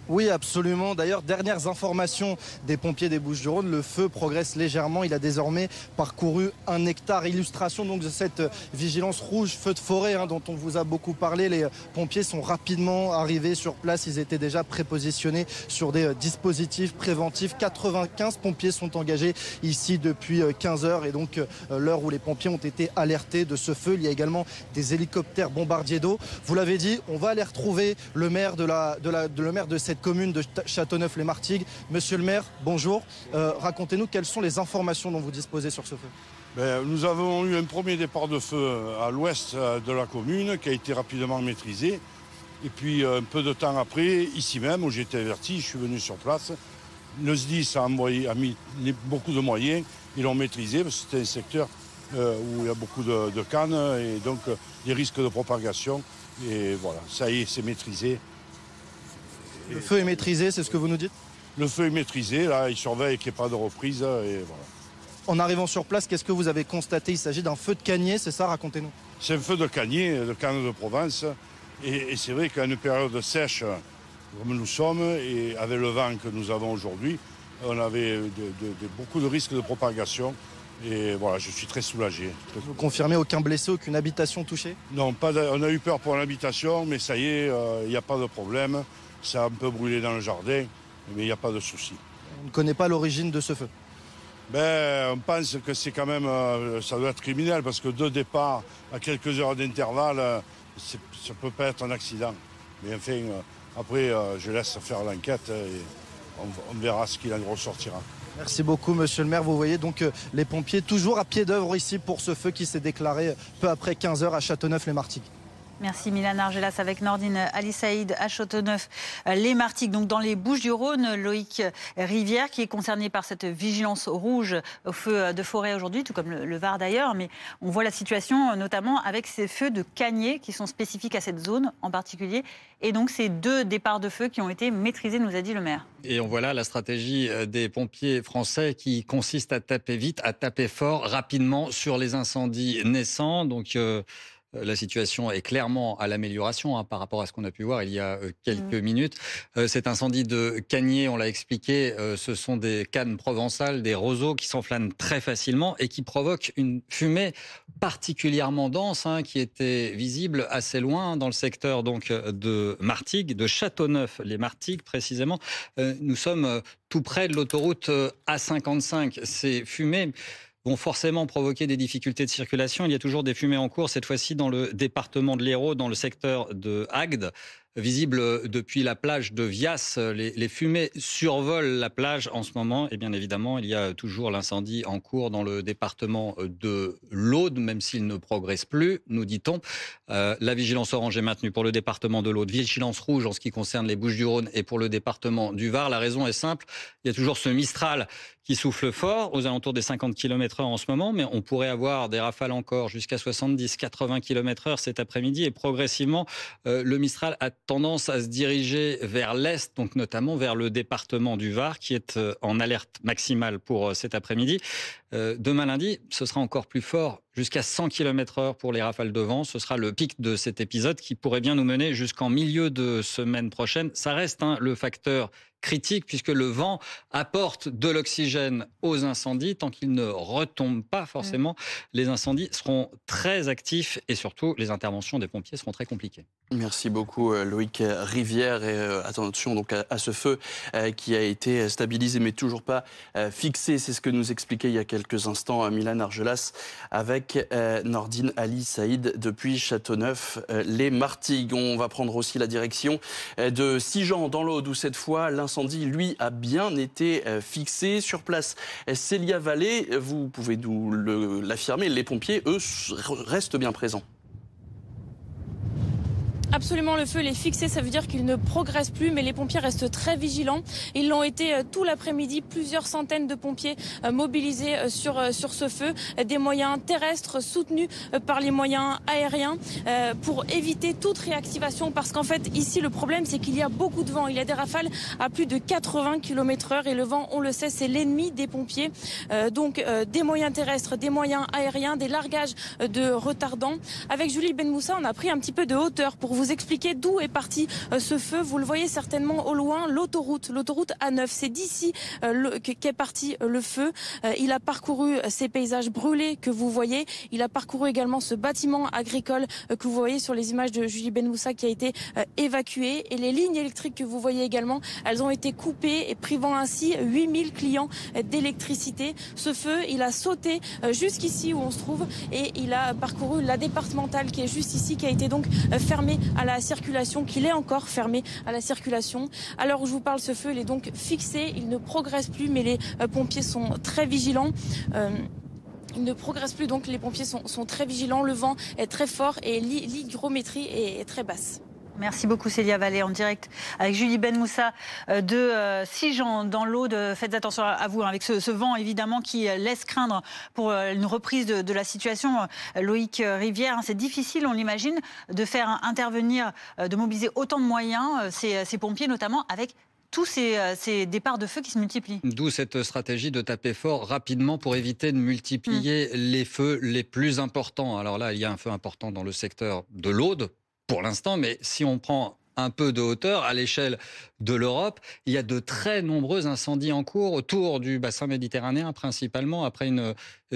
Oui, absolument. D'ailleurs, dernières informations des pompiers des Bouches-du-Rhône, le feu progresse légèrement. Il a désormais parcouru 1 hectare. Illustration donc de cette vigilance rouge, feu de forêt dont on vous a beaucoup parlé. Les pompiers sont rapidement arrivés sur place. Ils étaient déjà prépositionnés sur des dispositifs préventifs. 95 pompiers sont engagés ici depuis 15 heures. Et donc, l'heure où les pompiers ont été alertés de ce feu, il y a également des hélicoptères bombardiers d'eau. Vous l'avez dit, on va aller retrouver le maire de cette commune de Châteauneuf-les-Martigues. Monsieur le maire, bonjour. Racontez-nous quelles sont les informations dont vous disposez sur ce feu. Nous avons eu un premier départ de feu à l'ouest de la commune qui a été rapidement maîtrisé. Et puis un peu de temps après, ici même où j'ai été averti, je suis venu sur place. Le SDIS a mis beaucoup de moyens, ils l'ont maîtrisé parce que c'était un secteur où il y a beaucoup de cannes et donc des risques de propagation. Et voilà, ça y est, c'est maîtrisé. Le feu est maîtrisé, c'est ce que vous nous dites? Le feu est maîtrisé, là, il surveille qu'il n'y ait pas de reprise, et voilà. En arrivant sur place, qu'est-ce que vous avez constaté? Il s'agit d'un feu de canier, c'est ça? Racontez-nous. C'est un feu de canier, de canne de Provence, et c'est vrai qu'à une période sèche, comme nous sommes, et avec le vent que nous avons aujourd'hui, on avait beaucoup de risques de propagation. Et voilà, je suis très soulagé. Vous confirmez aucun blessé, aucune habitation touchée? Non, on a eu peur pour l'habitation, mais ça y est, il n'y a pas de problème. Ça a un peu brûlé dans le jardin, mais il n'y a pas de souci. On ne connaît pas l'origine de ce feu? On pense que c'est quand même, ça doit être criminel, parce que 2 départs à quelques heures d'intervalle, ça ne peut pas être un accident. Mais enfin, après, je laisse faire l'enquête et on verra ce qu'il en ressortira. Merci beaucoup, monsieur le maire. Vous voyez donc les pompiers toujours à pied d'œuvre ici pour ce feu qui s'est déclaré peu après 15 heures à Châteauneuf-les-Martigues. Merci Milan Argelas avec Nordine Ali Saïd à Châteauneuf-les-Martigues. Donc dans les Bouches-du-Rhône, Loïc Rivière qui est concerné par cette vigilance rouge au feu de forêt aujourd'hui, tout comme le Var d'ailleurs. Mais on voit la situation notamment avec ces feux de canier qui sont spécifiques à cette zone en particulier. Et donc ces 2 départs de feu qui ont été maîtrisés, nous a dit le maire. Et on voit là la stratégie des pompiers français qui consiste à taper vite, à taper fort, rapidement sur les incendies naissants. Donc La situation est clairement à l'amélioration par rapport à ce qu'on a pu voir il y a quelques minutes. Cet incendie de Cagné, on l'a expliqué, ce sont des cannes provençales, des roseaux qui s'enflamment très facilement et qui provoquent une fumée particulièrement dense qui était visible assez loin dans le secteur donc de Martigues, de Châteauneuf-les-Martigues précisément. Nous sommes tout près de l'autoroute A55. Ces fumées vont forcément provoquer des difficultés de circulation. Il y a toujours des fumées en cours, cette fois-ci dans le département de l'Hérault, dans le secteur de Agde. Visible depuis la plage de Vias, les fumées survolent la plage en ce moment. Et bien évidemment, il y a toujours l'incendie en cours dans le département de l'Aude, même s'il ne progresse plus, nous dit-on. La vigilance orange est maintenue pour le département de l'Aude, vigilance rouge en ce qui concerne les Bouches-du-Rhône et pour le département du Var. La raison est simple, il y a toujours ce Mistral qui souffle fort, aux alentours des 50 km/h en ce moment, mais on pourrait avoir des rafales encore jusqu'à 70-80 km/h cet après-midi. Et progressivement, le Mistral a tendance à se diriger vers l'est, donc notamment vers le département du Var, qui est en alerte maximale pour cet après-midi. Demain lundi, ce sera encore plus fort, jusqu'à 100 km/h pour les rafales de vent. Ce sera le pic de cet épisode qui pourrait bien nous mener jusqu'en milieu de semaine prochaine. Ça reste le facteur critique puisque le vent apporte de l'oxygène aux incendies. Tant qu'il ne retombe pas forcément, les incendies seront très actifs et surtout les interventions des pompiers seront très compliquées. Merci beaucoup Loïc Rivière et attention donc à ce feu qui a été stabilisé mais toujours pas fixé. C'est ce que nous expliquait il y a quelques instants Milan Argelas avec Nordine Ali Saïd depuis Châteauneuf-les-Martigues. On va prendre aussi la direction de Sigean dans l'Aude où cette fois l'incendie lui a bien été fixé sur place. Célia Vallée, vous pouvez nous l'affirmer, les pompiers eux restent bien présents. Absolument, le feu est fixé, ça veut dire qu'il ne progresse plus, mais les pompiers restent très vigilants. Ils l'ont été tout l'après-midi, plusieurs centaines de pompiers mobilisés sur ce feu, des moyens terrestres soutenus par les moyens aériens pour éviter toute réactivation, parce qu'en fait ici le problème c'est qu'il y a beaucoup de vent, il y a des rafales à plus de 80 km/h et le vent, on le sait, c'est l'ennemi des pompiers. Donc des moyens terrestres, des moyens aériens, des largages de retardants. Avec Julie Benmoussa, on a pris un petit peu de hauteur pour vous expliquer d'où est parti ce feu. Vous le voyez certainement au loin, l'autoroute A9. C'est d'ici qu'est parti le feu. Il a parcouru ces paysages brûlés que vous voyez. Il a parcouru également ce bâtiment agricole que vous voyez sur les images de Julie Benmoussa qui a été évacué. Et les lignes électriques que vous voyez également, elles ont été coupées et privant ainsi 8000 clients d'électricité. Ce feu, il a sauté jusqu'ici où on se trouve et il a parcouru la départementale qui est juste ici, qui a été donc fermée à la circulation, qu'il est encore fermé à la circulation. À l'heure où je vous parle, ce feu, il est donc fixé, il ne progresse plus, mais les pompiers sont très vigilants. Il ne progresse plus, donc les pompiers sont très vigilants. Le vent est très fort et l'hygrométrie est très basse. Merci beaucoup Célia Vallée en direct avec Julie Benmoussa de Sigean dans l'Aude. Faites attention à vous avec ce vent évidemment qui laisse craindre pour une reprise de la situation. Loïc Rivière, c'est difficile, on l'imagine, de faire intervenir, de mobiliser autant de moyens, ces pompiers notamment avec tous ces départs de feu qui se multiplient. D'où cette stratégie de taper fort rapidement pour éviter de multiplier les feux les plus importants. Alors là, il y a un feu important dans le secteur de l'Aude, pour l'instant, mais si on prend un peu de hauteur à l'échelle de l'Europe, il y a de très nombreux incendies en cours autour du bassin méditerranéen, principalement après une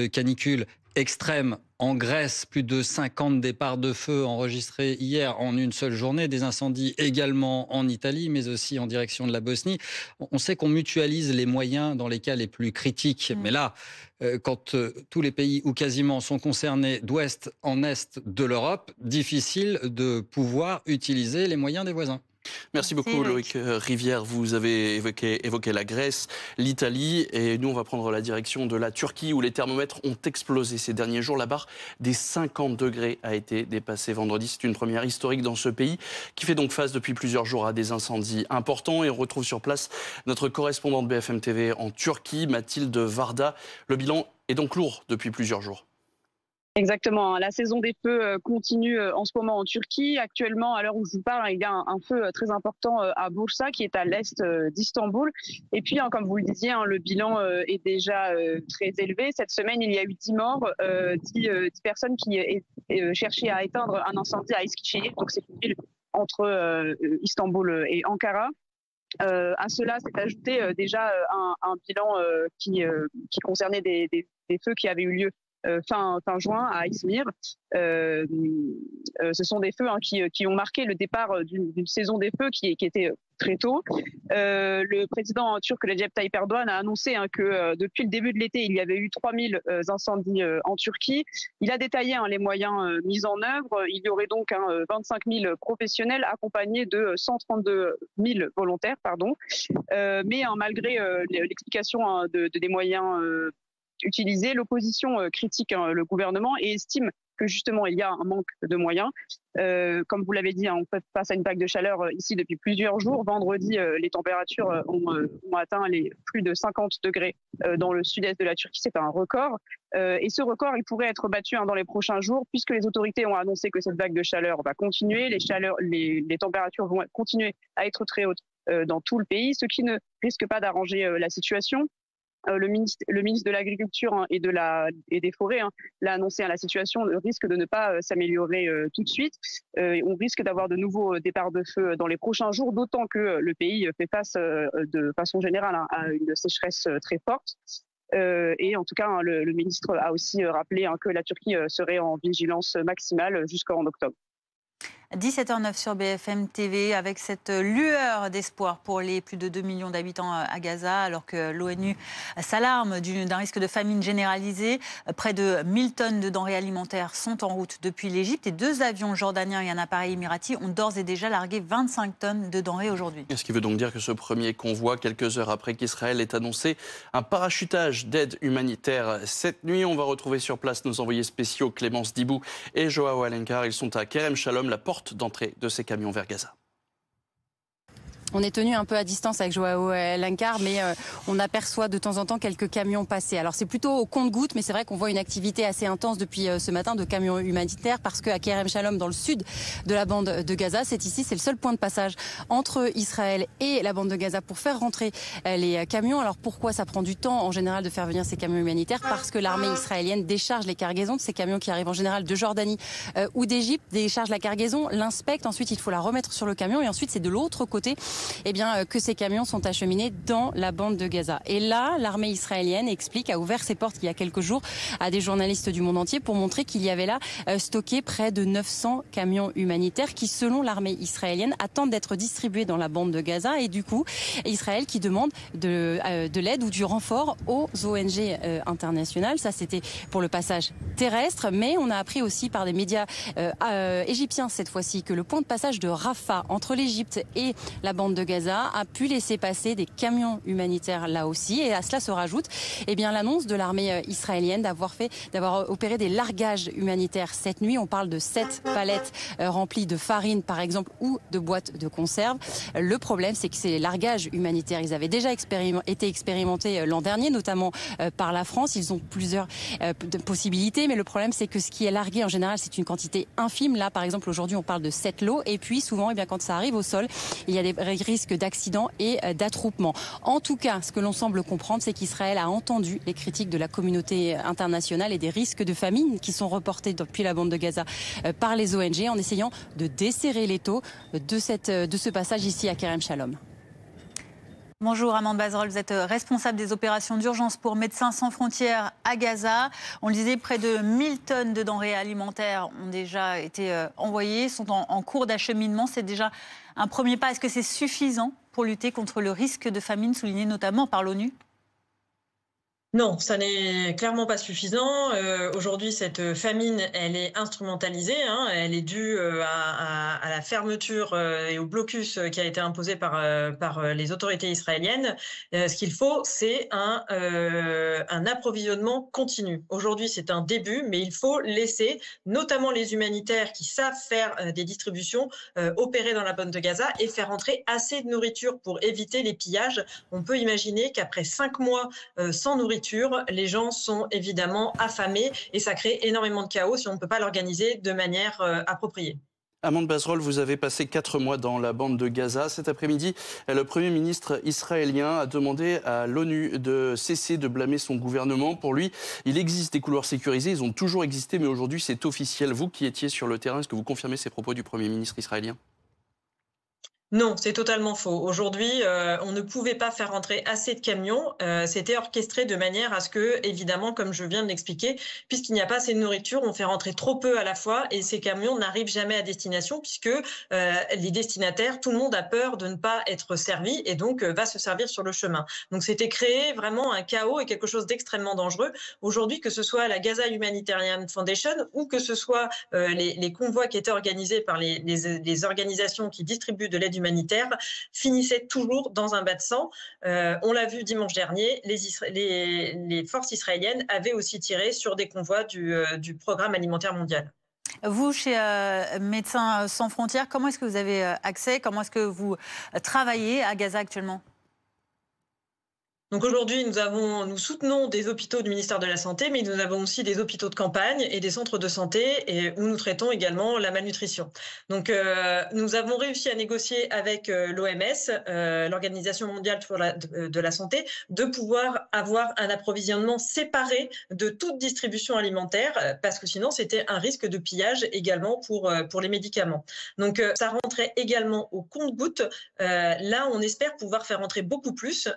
canicule extrême en Grèce, plus de 50 départs de feu enregistrés hier en une seule journée, des incendies également en Italie, mais aussi en direction de la Bosnie. On sait qu'on mutualise les moyens dans les cas les plus critiques, mais là, quand tous les pays ou quasiment sont concernés d'ouest en est de l'Europe, difficile de pouvoir utiliser les moyens des voisins. Merci beaucoup Loïc Rivière. Vous avez évoqué la Grèce, l'Italie et nous on va prendre la direction de la Turquie où les thermomètres ont explosé ces derniers jours. La barre des 50 degrés a été dépassée vendredi. C'est une première historique dans ce pays qui fait donc face depuis plusieurs jours à des incendies importants et on retrouve sur place notre correspondante BFM TV en Turquie, Mathilde Varda. Le bilan est donc lourd depuis plusieurs jours. Exactement. La saison des feux continue en ce moment en Turquie. Actuellement, à l'heure où je vous parle, il y a un feu très important à Bursa, qui est à l'est d'Istanbul. Et puis, comme vous le disiez, le bilan est déjà très élevé. Cette semaine, il y a eu 10 morts, 10 personnes qui cherchaient à éteindre un incendie à Eskişehir. Donc, c'est une ville entre Istanbul et Ankara. À cela s'est ajouté déjà un bilan qui concernait des feux qui avaient eu lieu fin juin à Izmir. Ce sont des feux qui ont marqué le départ d'une saison des feux qui était très tôt. Le président turc Recep Tayyip Erdoğan a annoncé que depuis le début de l'été, il y avait eu 3000 incendies en Turquie. Il a détaillé les moyens mis en œuvre. Il y aurait donc 25 000 professionnels accompagnés de 132 000 volontaires. Mais malgré l'explication des moyens utilisés, l'opposition critique le gouvernement et estime que justement il y a un manque de moyens. Comme vous l'avez dit, on fait face à une vague de chaleur ici depuis plusieurs jours. Vendredi, les températures ont atteint les plus de 50 degrés dans le sud-est de la Turquie. C'est un record. Et ce record, il pourrait être battu dans les prochains jours, puisque les autorités ont annoncé que cette vague de chaleur va continuer. Les températures vont continuer à être très hautes dans tout le pays, ce qui ne risque pas d'arranger la situation. Le ministre de l'Agriculture et des Forêts l'a annoncé, la situation risque de ne pas s'améliorer tout de suite. On risque d'avoir de nouveaux départs de feu dans les prochains jours, d'autant que le pays fait face de façon générale à une sécheresse très forte. Et en tout cas, le ministre a aussi rappelé que la Turquie serait en vigilance maximale jusqu'en octobre. 17h09 sur BFM TV avec cette lueur d'espoir pour les plus de 2 millions d'habitants à Gaza, alors que l'ONU s'alarme d'un risque de famine généralisée. Près de 1000 tonnes de denrées alimentaires sont en route depuis l'Égypte et 2 avions jordaniens et un appareil émirati ont d'ores et déjà largué 25 tonnes de denrées aujourd'hui. Ce qui veut donc dire que ce premier convoi, quelques heures après qu'Israël ait annoncé un parachutage d'aide humanitaire cette nuit, on va retrouver sur place nos envoyés spéciaux Clémence Dibou et Joao Alencar. Ils sont à Kerem Shalom, la porte d'entrée de ces camions vers Gaza. On est tenu un peu à distance avec Joao Alencar, mais on aperçoit de temps en temps quelques camions passer. Alors c'est plutôt au compte-gouttes, mais c'est vrai qu'on voit une activité assez intense depuis ce matin de camions humanitaires, parce qu'à Kerem Shalom, dans le sud de la bande de Gaza, c'est le seul point de passage entre Israël et la bande de Gaza pour faire rentrer les camions. Alors pourquoi ça prend du temps en général de faire venir ces camions humanitaires? Parce que l'armée israélienne décharge les cargaisons de ces camions qui arrivent en général de Jordanie ou d'Égypte, décharge la cargaison, l'inspecte, ensuite il faut la remettre sur le camion et ensuite c'est de l'autre côté que ces camions sont acheminés dans la bande de Gaza. Et là, l'armée israélienne a ouvert ses portes il y a quelques jours à des journalistes du monde entier pour montrer qu'il y avait là stocké près de 900 camions humanitaires qui, selon l'armée israélienne, attendent d'être distribués dans la bande de Gaza. Et du coup, Israël qui demande de l'aide ou du renfort aux ONG internationales. Ça, c'était pour le passage terrestre. Mais on a appris aussi par des médias égyptiens cette fois-ci que le point de passage de Rafah entre l'Égypte et la bande de Gaza a pu laisser passer des camions humanitaires là aussi. Et à cela se rajoute l'annonce de l'armée israélienne d'avoir opéré des largages humanitaires cette nuit. On parle de 7 palettes remplies de farine par exemple ou de boîtes de conserve. Le problème, c'est que ces largages humanitaires, ils avaient déjà été expérimentés l'an dernier, notamment par la France. Ils ont plusieurs possibilités, mais le problème, c'est que ce qui est largué en général, c'est une quantité infime. Là, par exemple, aujourd'hui, on parle de 7 lots. Et puis, souvent, quand ça arrive au sol, il y a des risques d'accidents et d'attroupement. En tout cas, ce que l'on semble comprendre, c'est qu'Israël a entendu les critiques de la communauté internationale et des risques de famine qui sont reportés depuis la bande de Gaza par les ONG, en essayant de desserrer l'étau de ce passage ici à Kerem Shalom. Bonjour Amande Bazerol, vous êtes responsable des opérations d'urgence pour Médecins sans frontières à Gaza. On le disait, près de 1000 tonnes de denrées alimentaires ont déjà été envoyées, sont en cours d'acheminement. C'est déjà un premier pas. Est-ce que c'est suffisant pour lutter contre le risque de famine souligné notamment par l'ONU ? Non, ça n'est clairement pas suffisant. Aujourd'hui, cette famine, elle est instrumentalisée. Elle est due à la fermeture et au blocus qui a été imposé par les autorités israéliennes. Ce qu'il faut, c'est un approvisionnement continu. Aujourd'hui, c'est un début, mais il faut laisser, notamment les humanitaires qui savent faire des distributions, opérer dans la bande de Gaza et faire entrer assez de nourriture pour éviter les pillages. On peut imaginer qu'après 5 mois sans nourriture, nourriture. Les gens sont évidemment affamés et ça crée énormément de chaos si on ne peut pas l'organiser de manière appropriée. Amande Bazrol, vous avez passé 4 mois dans la bande de Gaza. Cet après-midi, le Premier ministre israélien a demandé à l'ONU de cesser de blâmer son gouvernement. Pour lui, il existe des couloirs sécurisés, ils ont toujours existé, mais aujourd'hui c'est officiel. Vous qui étiez sur le terrain, est-ce que vous confirmez ces propos du Premier ministre israélien ? Non, c'est totalement faux. Aujourd'hui, on ne pouvait pas faire rentrer assez de camions. C'était orchestré de manière à ce que, évidemment, comme je viens de l'expliquer, puisqu'il n'y a pas assez de nourriture, on fait rentrer trop peu à la fois et ces camions n'arrivent jamais à destination puisque les destinataires, tout le monde a peur de ne pas être servi et donc va se servir sur le chemin. Donc c'était créer vraiment un chaos et quelque chose d'extrêmement dangereux. Aujourd'hui, que ce soit la Gaza Humanitarian Foundation ou que ce soit les convois qui étaient organisés par les organisations qui distribuent de l'aide humanitaire finissait toujours dans un bain de sang. On l'a vu dimanche dernier, les forces israéliennes avaient aussi tiré sur des convois du Programme alimentaire mondial. Vous, chez Médecins sans frontières, comment est-ce que vous avez accès, comment est-ce que vous travaillez à Gaza actuellement ? Donc aujourd'hui, nous soutenons des hôpitaux du ministère de la Santé, mais nous avons aussi des hôpitaux de campagne et des centres de santé où nous traitons également la malnutrition. Donc nous avons réussi à négocier avec l'OMS, l'Organisation mondiale de la santé, de pouvoir avoir un approvisionnement séparé de toute distribution alimentaire, parce que sinon c'était un risque de pillage également pour les médicaments. Donc ça rentrait également au compte-gouttes. Là, on espère pouvoir faire rentrer beaucoup plus.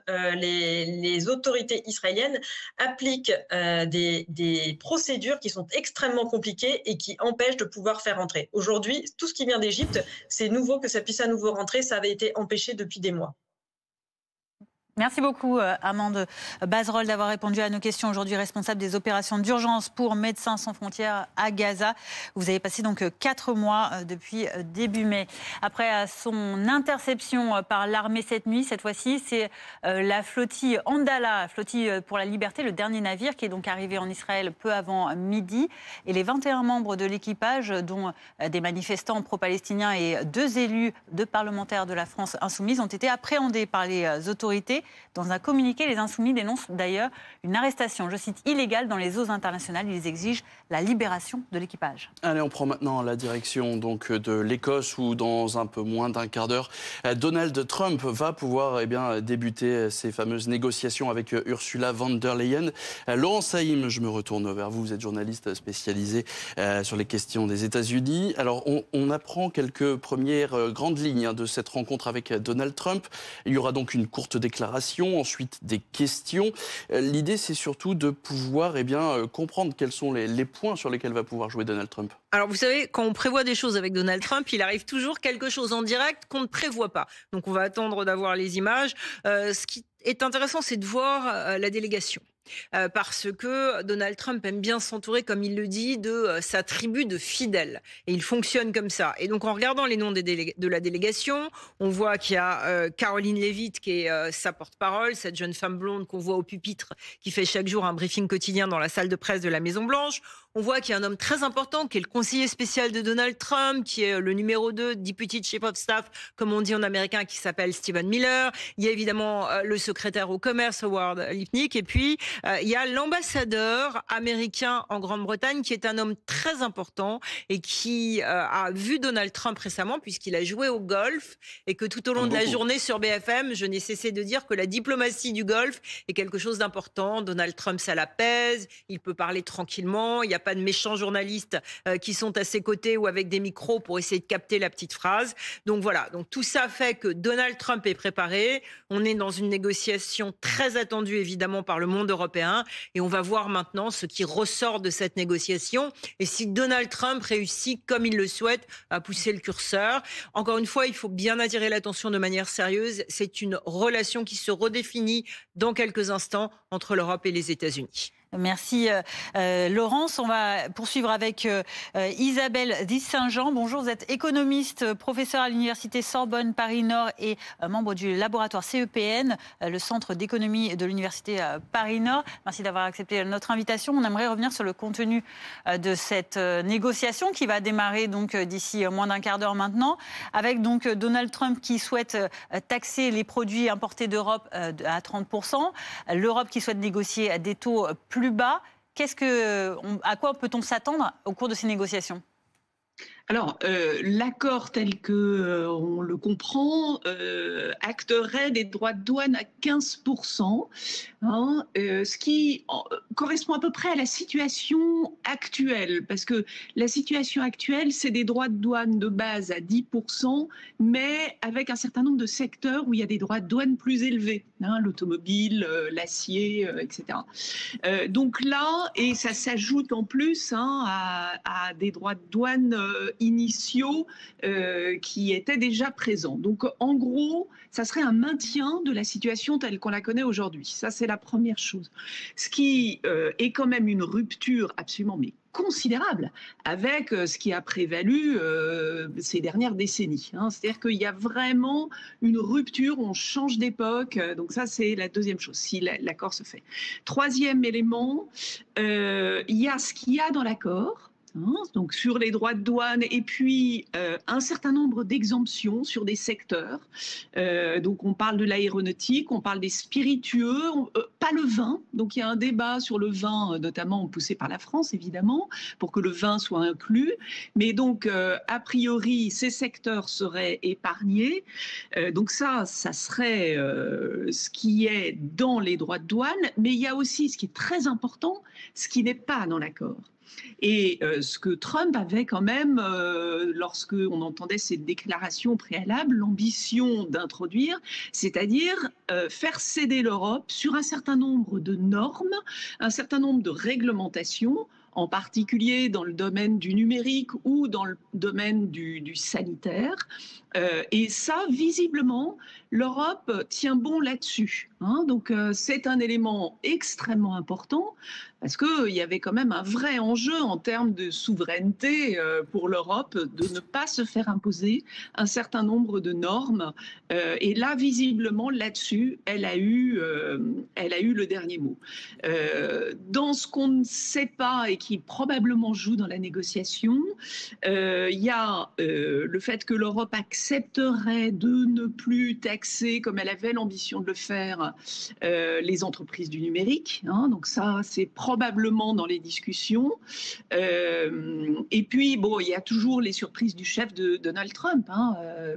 Les autorités israéliennes appliquent des procédures qui sont extrêmement compliquées et qui empêchent de pouvoir faire rentrer. Aujourd'hui, tout ce qui vient d'Égypte, c'est nouveau que ça puisse à nouveau rentrer. Ça avait été empêché depuis des mois. Merci beaucoup, Amande Bazrol, d'avoir répondu à nos questions. Aujourd'hui, responsable des opérations d'urgence pour Médecins sans frontières à Gaza. Vous avez passé donc 4 mois depuis début mai. Après son interception par l'armée cette nuit, cette fois-ci, c'est la flottille Andala, flottille pour la liberté, le dernier navire qui est donc arrivé en Israël peu avant midi. Et les 21 membres de l'équipage, dont des manifestants pro-palestiniens et 2 élus, 2 parlementaires de la France insoumise, ont été appréhendés par les autorités. Dans un communiqué, les Insoumis dénoncent d'ailleurs une arrestation, je cite, illégale dans les eaux internationales. Ils exigent la libération de l'équipage. Allez, on prend maintenant la direction donc de l'Écosse où dans un peu moins d'un quart d'heure, Donald Trump va pouvoir débuter ces fameuses négociations avec Ursula von der Leyen. Laurent Saïm, je me retourne vers vous. Vous êtes journaliste spécialisé sur les questions des États-Unis. Alors, on apprend quelques premières grandes lignes de cette rencontre avec Donald Trump. Il y aura donc une courte déclaration, ensuite des questions. L'idée, c'est surtout de pouvoir comprendre quels sont les points sur lesquels va pouvoir jouer Donald Trump. Alors, vous savez, quand on prévoit des choses avec Donald Trump, il arrive toujours quelque chose en direct qu'on ne prévoit pas. Donc, on va attendre d'avoir les images. Ce qui est intéressant, c'est de voir la délégation. Parce que Donald Trump aime bien s'entourer, comme il le dit, de sa tribu de fidèles. Et il fonctionne comme ça. Et donc, en regardant les noms de la délégation, on voit qu'il y a Caroline Leavitt, qui est sa porte-parole, cette jeune femme blonde qu'on voit au pupitre, qui fait chaque jour un briefing quotidien dans la salle de presse de la Maison-Blanche. On voit qu'il y a un homme très important, qui est le conseiller spécial de Donald Trump, qui est le numéro 2, Deputy Chief of Staff, comme on dit en américain, qui s'appelle Stephen Miller. Il y a évidemment le secrétaire au commerce, Howard Lipnick. Et puis, il y a l'ambassadeur américain en Grande-Bretagne, qui est un homme très important et qui a vu Donald Trump récemment, puisqu'il a joué au golf, et que tout au long de la journée sur BFM, je n'ai cessé de dire que la diplomatie du golf est quelque chose d'important. Donald Trump, ça l'apaise, il peut parler tranquillement, il n'y a pas de méchants journalistes qui sont à ses côtés ou avec des micros pour essayer de capter la petite phrase. Donc voilà, donc tout ça fait que Donald Trump est préparé. On est dans une négociation très attendue évidemment par le monde européen et on va voir maintenant ce qui ressort de cette négociation et si Donald Trump réussit comme il le souhaite à pousser le curseur. Encore une fois, il faut bien attirer l'attention de manière sérieuse. C'est une relation qui se redéfinit dans quelques instants entre l'Europe et les États-Unis. Merci Laurence. On va poursuivre avec Isabelle Dis-Saint-Jean. Bonjour, vous êtes économiste, professeur à l'université Sorbonne Paris-Nord et membre du laboratoire CEPN, le centre d'économie de l'université Paris-Nord. Merci d'avoir accepté notre invitation. On aimerait revenir sur le contenu de cette négociation qui va démarrer donc d'ici moins d'un quart d'heure maintenant, avec donc Donald Trump qui souhaite taxer les produits importés d'Europe à 30%, l'Europe qui souhaite négocier à des taux plus bas. À quoi peut-on s'attendre au cours de ces négociations ? Alors, l'accord tel que on le comprend acterait des droits de douane à 15%, ce qui correspond à peu près à la situation actuelle, parce que la situation actuelle, c'est des droits de douane de base à 10%, mais avec un certain nombre de secteurs où il y a des droits de douane plus élevés, l'automobile, l'acier, etc. Donc là, et ça s'ajoute en plus à des droits de douane initiaux qui étaient déjà présents. Donc en gros, ça serait un maintien de la situation telle qu'on la connaît aujourd'hui. Ça, c'est la première chose. Ce qui est quand même une rupture absolument considérable avec ce qui a prévalu ces dernières décennies. C'est-à-dire qu'il y a vraiment une rupture, on change d'époque. Donc ça, c'est la deuxième chose, si l'accord se fait. Troisième élément, il y a ce qu'il y a dans l'accord, donc sur les droits de douane, et puis un certain nombre d'exemptions sur des secteurs. Donc on parle de l'aéronautique, on parle des spiritueux, pas le vin. Donc il y a un débat sur le vin, notamment poussé par la France, évidemment, pour que le vin soit inclus. Mais donc, a priori, ces secteurs seraient épargnés. Donc ça serait ce qui est dans les droits de douane. Mais il y a aussi, ce qui est très important, ce qui n'est pas dans l'accord. Et ce que Trump avait quand même, lorsqu'on entendait ses déclarations préalables, l'ambition d'introduire, c'est-à-dire faire céder l'Europe sur un certain nombre de normes, un certain nombre de réglementations, en particulier dans le domaine du numérique ou dans le domaine du sanitaire. Et ça, visiblement, l'Europe tient bon là-dessus. Donc c'est un élément extrêmement important parce qu'il y avait quand même un vrai enjeu en termes de souveraineté pour l'Europe de ne pas se faire imposer un certain nombre de normes. Et là, visiblement, là-dessus, elle a eu le dernier mot. Dans ce qu'on ne sait pas et qui probablement joue dans la négociation, il y a le fait que l'Europe accepterait de ne plus taxer, comme elle avait l'ambition de le faire, les entreprises du numérique. Donc ça, c'est probablement dans les discussions. Et puis, bon, il y a toujours les surprises du chef de Donald Trump,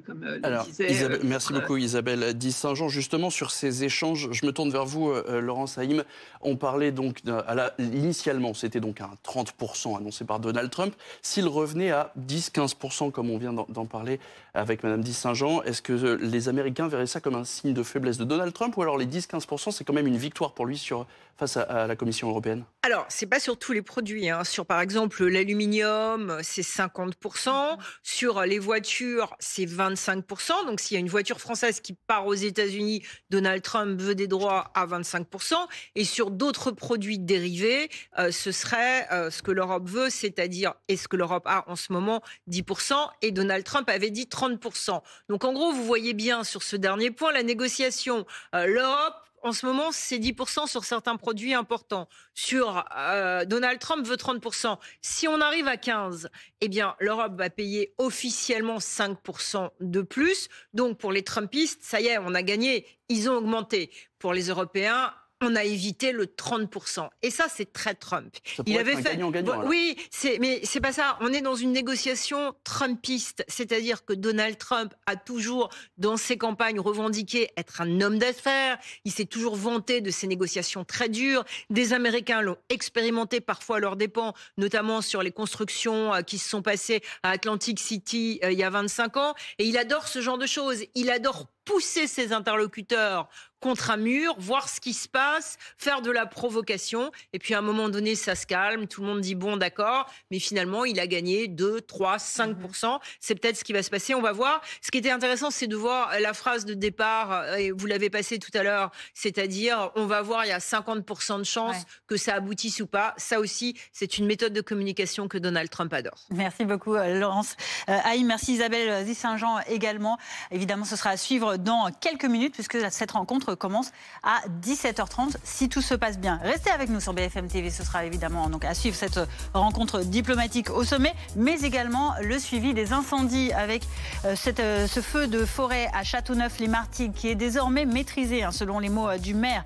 comme le disait... Merci beaucoup Isabelle Dis-Saint-Jean. Justement, sur ces échanges, je me tourne vers vous, Laurence Haïm. On parlait donc, initialement, c'était donc un 30% annoncé par Donald Trump. S'il revenait à 10-15%, comme on vient d'en parler avec Madame Dis-Saint-Jean, est-ce que les Américains verraient ça comme un signe de faiblesse de Donald Trump, ou alors les 10-15%, c'est quand même une victoire pour lui face à la Commission européenne? Alors, c'est pas sur tous les produits. Sur, par exemple, l'aluminium, c'est 50%. Sur les voitures, c'est 25%. Donc, s'il y a une voiture française qui part aux États-Unis, Donald Trump veut des droits à 25%. Et sur d'autres produits dérivés, ce serait ce que l'Europe veut, c'est-à-dire, et ce que l'Europe a en ce moment, 10%. Et Donald Trump avait dit 30%. Donc, en gros, vous voyez bien sur ce dernier point, la négociation, l'Europe, en ce moment, c'est 10% sur certains produits importants. Sur Donald Trump veut 30%. Si on arrive à 15%, eh bien, l'Europe va payer officiellement 5% de plus. Donc, pour les Trumpistes, ça y est, on a gagné. Ils ont augmenté. Pour les Européens, on a évité le 30%. Et ça, c'est très Trump. Ça pourrait être un gagnant-gagnant. Oui, mais c'est pas ça. On est dans une négociation trumpiste. C'est-à-dire que Donald Trump a toujours, dans ses campagnes, revendiqué être un homme d'affaires. Il s'est toujours vanté de ces négociations très dures. Des Américains l'ont expérimenté parfois à leurs dépens, notamment sur les constructions qui se sont passées à Atlantic City il y a 25 ans. Et il adore ce genre de choses. Il adore pousser ses interlocuteurs contre un mur, voir ce qui se passe, faire de la provocation. Et puis à un moment donné, ça se calme, tout le monde dit bon, d'accord, mais finalement, il a gagné 2, 3, 5%. C'est peut-être ce qui va se passer, on va voir. Ce qui était intéressant, c'est de voir la phrase de départ, et vous l'avez passée tout à l'heure, c'est-à-dire, on va voir, il y a 50% de chances que ça aboutisse ou pas. Ça aussi, c'est une méthode de communication que Donald Trump adore. Merci beaucoup, Laurence. Haïm, merci Isabelle Zi-Saint-Jean également. Évidemment, ce sera à suivre dans quelques minutes, puisque cette rencontre commence à 17h30, si tout se passe bien. Restez avec nous sur BFM TV, ce sera évidemment donc à suivre cette rencontre diplomatique au sommet, mais également le suivi des incendies avec ce feu de forêt à Châteauneuf-les-Martigues qui est désormais maîtrisé, selon les mots du maire.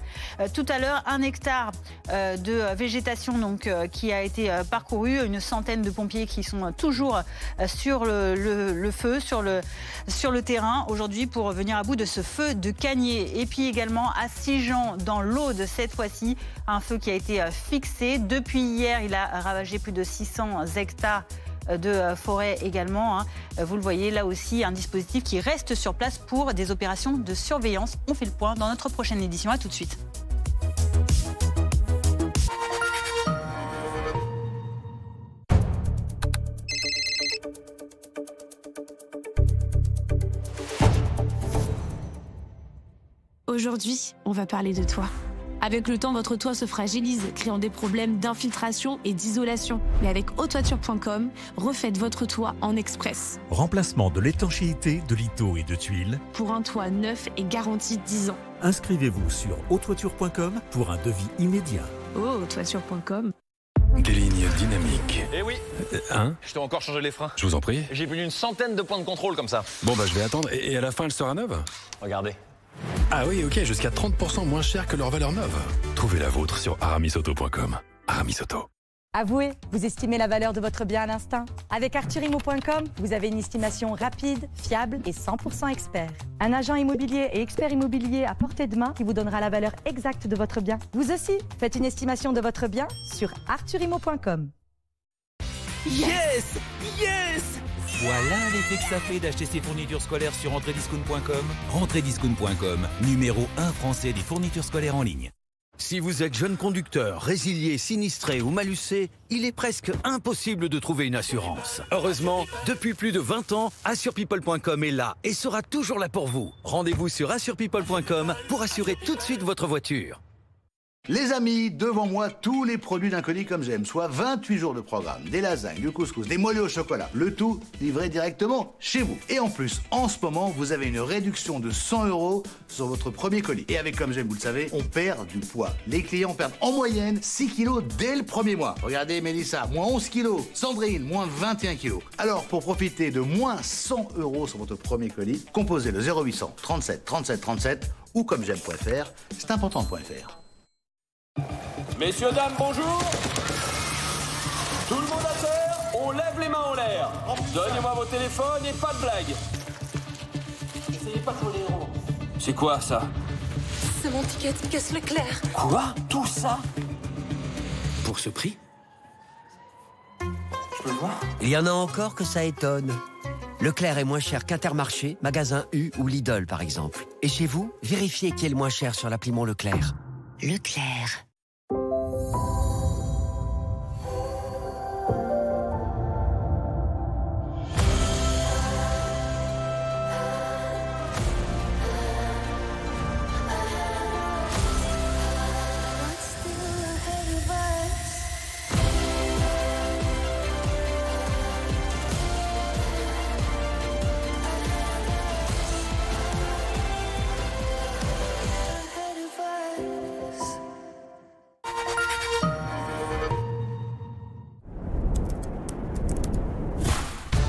Tout à l'heure, 1 hectare de végétation donc, qui a été parcouru, une centaine de pompiers qui sont toujours sur le feu, sur le terrain aujourd'hui pour venir à bout de ce feu de Cagné. Et puis également à Sigean, dans l'Aude, cette fois-ci, un feu qui a été fixé. Depuis hier, il a ravagé plus de 600 hectares de forêt également. Vous le voyez, là aussi, un dispositif qui reste sur place pour des opérations de surveillance. On fait le point dans notre prochaine édition. À tout de suite. Aujourd'hui, on va parler de toi. Avec le temps, votre toit se fragilise, créant des problèmes d'infiltration et d'isolation. Mais avec hautoiture.com, refaites votre toit en express. Remplacement de l'étanchéité, de lithos et de tuiles. Pour un toit neuf et garanti 10 ans. Inscrivez-vous sur hautoiture.com pour un devis immédiat. Hautoiture.com. Des lignes dynamiques. Eh oui. Je dois encore changer les freins. Je vous en prie. J'ai plus d'une centaine de points de contrôle comme ça. Bon, je vais attendre. Et à la fin, elle sera neuve? Regardez. Ah oui, ok, jusqu'à 30% moins cher que leur valeur neuve. Trouvez la vôtre sur aramisauto.com. Aramis Auto. Avouez, vous estimez la valeur de votre bien à l'instinct? Avec arthurimo.com, vous avez une estimation rapide, fiable et 100% expert. Un agent immobilier et expert immobilier à portée de main qui vous donnera la valeur exacte de votre bien. Vous aussi, faites une estimation de votre bien sur arthurimo.com. Yes! Yes! Voilà l'effet que ça fait d'acheter ses fournitures scolaires sur rentrediscount.com. Rentrediscount.com, numéro 1 français des fournitures scolaires en ligne. Si vous êtes jeune conducteur, résilié, sinistré ou malucé, il est presque impossible de trouver une assurance. Heureusement, depuis plus de 20 ans, AssurePeople.com est là et sera toujours là pour vous. Rendez-vous sur AssurePeople.com pour assurer tout de suite votre voiture. Les amis, devant moi, tous les produits d'un colis comme j'aime, soit 28 jours de programme, des lasagnes, du couscous, des moelleux au chocolat, le tout livré directement chez vous. Et en plus, en ce moment, vous avez une réduction de 100 € sur votre premier colis. Et avec Comme J'aime, vous le savez, on perd du poids. Les clients perdent en moyenne 6 kilos dès le premier mois. Regardez Mélissa, moins 11 kilos, Sandrine, moins 21 kilos. Alors, pour profiter de moins 100 € sur votre premier colis, composez le 0800 37 37 37 ou commej'aime.fr, c'est important.fr. Messieurs, dames, bonjour. Tout le monde à terre, on lève les mains en l'air. Donnez-moi vos téléphones et pas de blague. Essayez pas sur les héros. C'est quoi ça? C'est mon ticket de caisse Leclerc. Quoi? Tout ça? Pour ce prix? Je peux le voir? Il y en a encore que ça étonne. Leclerc est moins cher qu'Intermarché, Magasin U ou Lidl par exemple. Et chez vous, vérifiez qui est le moins cher sur l'appli Mon Leclerc. Leclerc.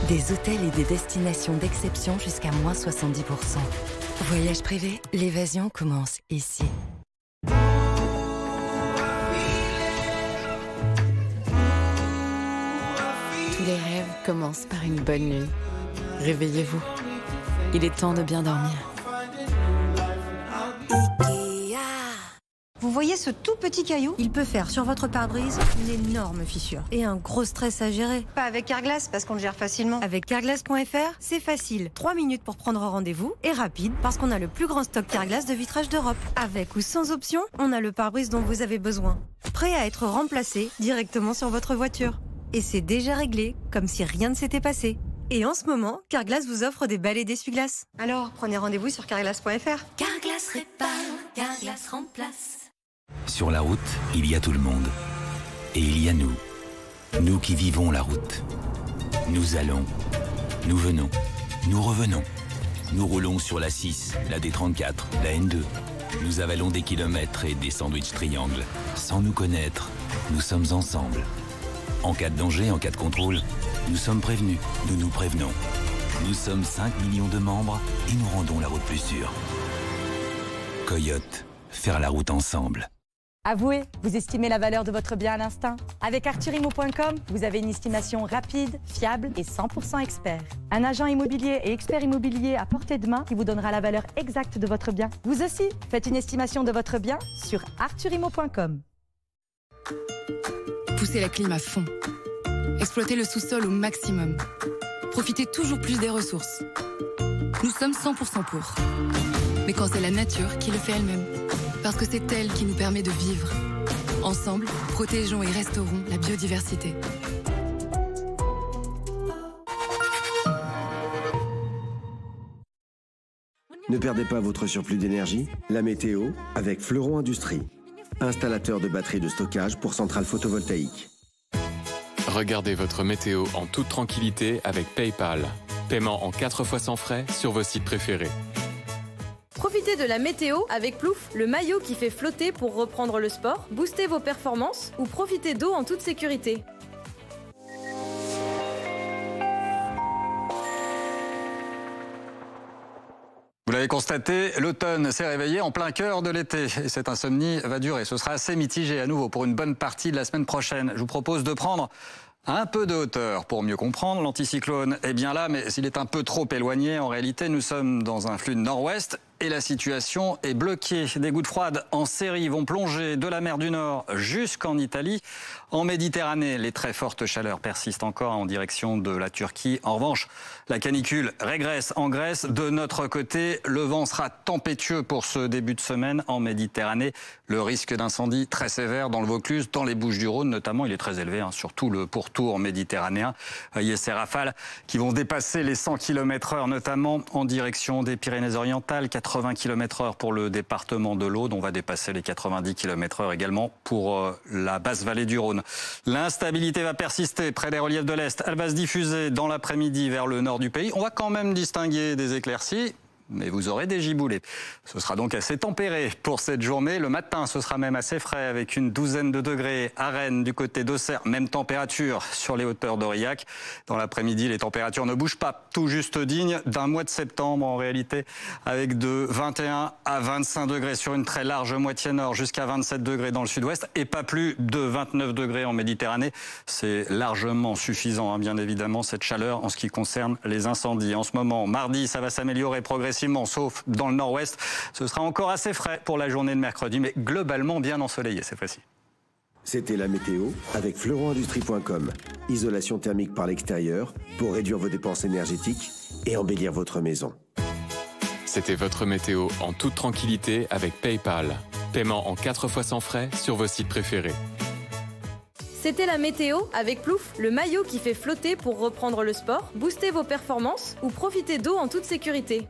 Des hôtels et des destinations d'exception jusqu'à moins 70%. Voyage privé, l'évasion commence ici. Tous les rêves commencent par une bonne nuit. Réveillez-vous. Il est temps de bien dormir. Vous voyez ce tout petit caillou? Il peut faire sur votre pare-brise une énorme fissure et un gros stress à gérer. Pas avec Carglass, parce qu'on le gère facilement. Avec Carglass.fr, c'est facile. 3 minutes pour prendre rendez-vous et rapide parce qu'on a le plus grand stock Carglass de vitrage d'Europe. Avec ou sans option, on a le pare-brise dont vous avez besoin. Prêt à être remplacé directement sur votre voiture. Et c'est déjà réglé, comme si rien ne s'était passé. Et en ce moment, Carglass vous offre des balais d'essuie-glace. Alors, prenez rendez-vous sur Carglass.fr. Carglass répare, Carglass remplace. Sur la route, il y a tout le monde. Et il y a nous. Nous qui vivons la route. Nous allons, nous venons, nous revenons. Nous roulons sur la 6, la D34, la N2. Nous avalons des kilomètres et des sandwichs triangles. Sans nous connaître, nous sommes ensemble. En cas de danger, en cas de contrôle, nous sommes prévenus, nous nous prévenons. Nous sommes 5 millions de membres et nous rendons la route plus sûre. Coyote, faire la route ensemble. Avouez, vous estimez la valeur de votre bien à l'instinct? Avec ArthurImmo.com, vous avez une estimation rapide, fiable et 100% expert. Un agent immobilier et expert immobilier à portée de main qui vous donnera la valeur exacte de votre bien. Vous aussi, faites une estimation de votre bien sur ArthurImmo.com. Poussez la clim à fond. Exploitez le sous-sol au maximum. Profitez toujours plus des ressources. Nous sommes 100% pour. Mais quand c'est la nature qui le fait elle-même. Parce que c'est elle qui nous permet de vivre. Ensemble, protégeons et restaurons la biodiversité. Ne perdez pas votre surplus d'énergie. La météo avec Fleuron Industrie. Installateur de batteries de stockage pour centrales photovoltaïques. Regardez votre météo en toute tranquillité avec PayPal. Paiement en 4 fois sans frais sur vos sites préférés. Profitez de la météo avec Plouf, le maillot qui fait flotter pour reprendre le sport, booster vos performances ou profiter d'eau en toute sécurité. Vous l'avez constaté, l'automne s'est réveillé en plein cœur de l'été et cette insomnie va durer. Ce sera assez mitigé à nouveau pour une bonne partie de la semaine prochaine. Je vous propose de prendre un peu de hauteur pour mieux comprendre. L'anticyclone est bien là, mais s'il est un peu trop éloigné, en réalité, nous sommes dans un flux de nord-ouest et la situation est bloquée. Des gouttes froides en série vont plonger de la mer du Nord jusqu'en Italie. En Méditerranée, les très fortes chaleurs persistent encore en direction de la Turquie. En revanche, la canicule régresse en Grèce. De notre côté, le vent sera tempétueux pour ce début de semaine en Méditerranée. Le risque d'incendie très sévère dans le Vaucluse, dans les Bouches-du-Rhône notamment, il est très élevé, surtout le pourtour méditerranéen. Voyez ces rafales qui vont dépasser les 100 km/h, notamment en direction des Pyrénées-Orientales. 80 km/h pour le département de l'Aude. On va dépasser les 90 km/h également pour la basse vallée du Rhône. L'instabilité va persister près des reliefs de l'Est. Elle va se diffuser dans l'après-midi vers le nord du pays. On va quand même distinguer des éclaircies, mais vous aurez des giboulées. Ce sera donc assez tempéré pour cette journée. Le matin, ce sera même assez frais avec une douzaine de degrés à Rennes, du côté d'Auxerre. Même température sur les hauteurs d'Aurillac. Dans l'après-midi, les températures ne bougent pas. Tout juste dignes d'un mois de septembre en réalité, avec de 21 à 25 degrés sur une très large moitié nord, jusqu'à 27 degrés dans le sud-ouest et pas plus de 29 degrés en Méditerranée. C'est largement suffisant, bien évidemment, cette chaleur en ce qui concerne les incendies. En ce moment, mardi, ça va s'améliorer progressivement, sauf dans le nord-ouest. Ce sera encore assez frais pour la journée de mercredi, mais globalement bien ensoleillé cette fois-ci. C'était la météo avec fleuronindustrie.com. Isolation thermique par l'extérieur pour réduire vos dépenses énergétiques et embellir votre maison. C'était votre météo en toute tranquillité avec PayPal. Paiement en 4 fois sans frais sur vos sites préférés. C'était la météo avec Plouf, le maillot qui fait flotter pour reprendre le sport, booster vos performances ou profiter d'eau en toute sécurité.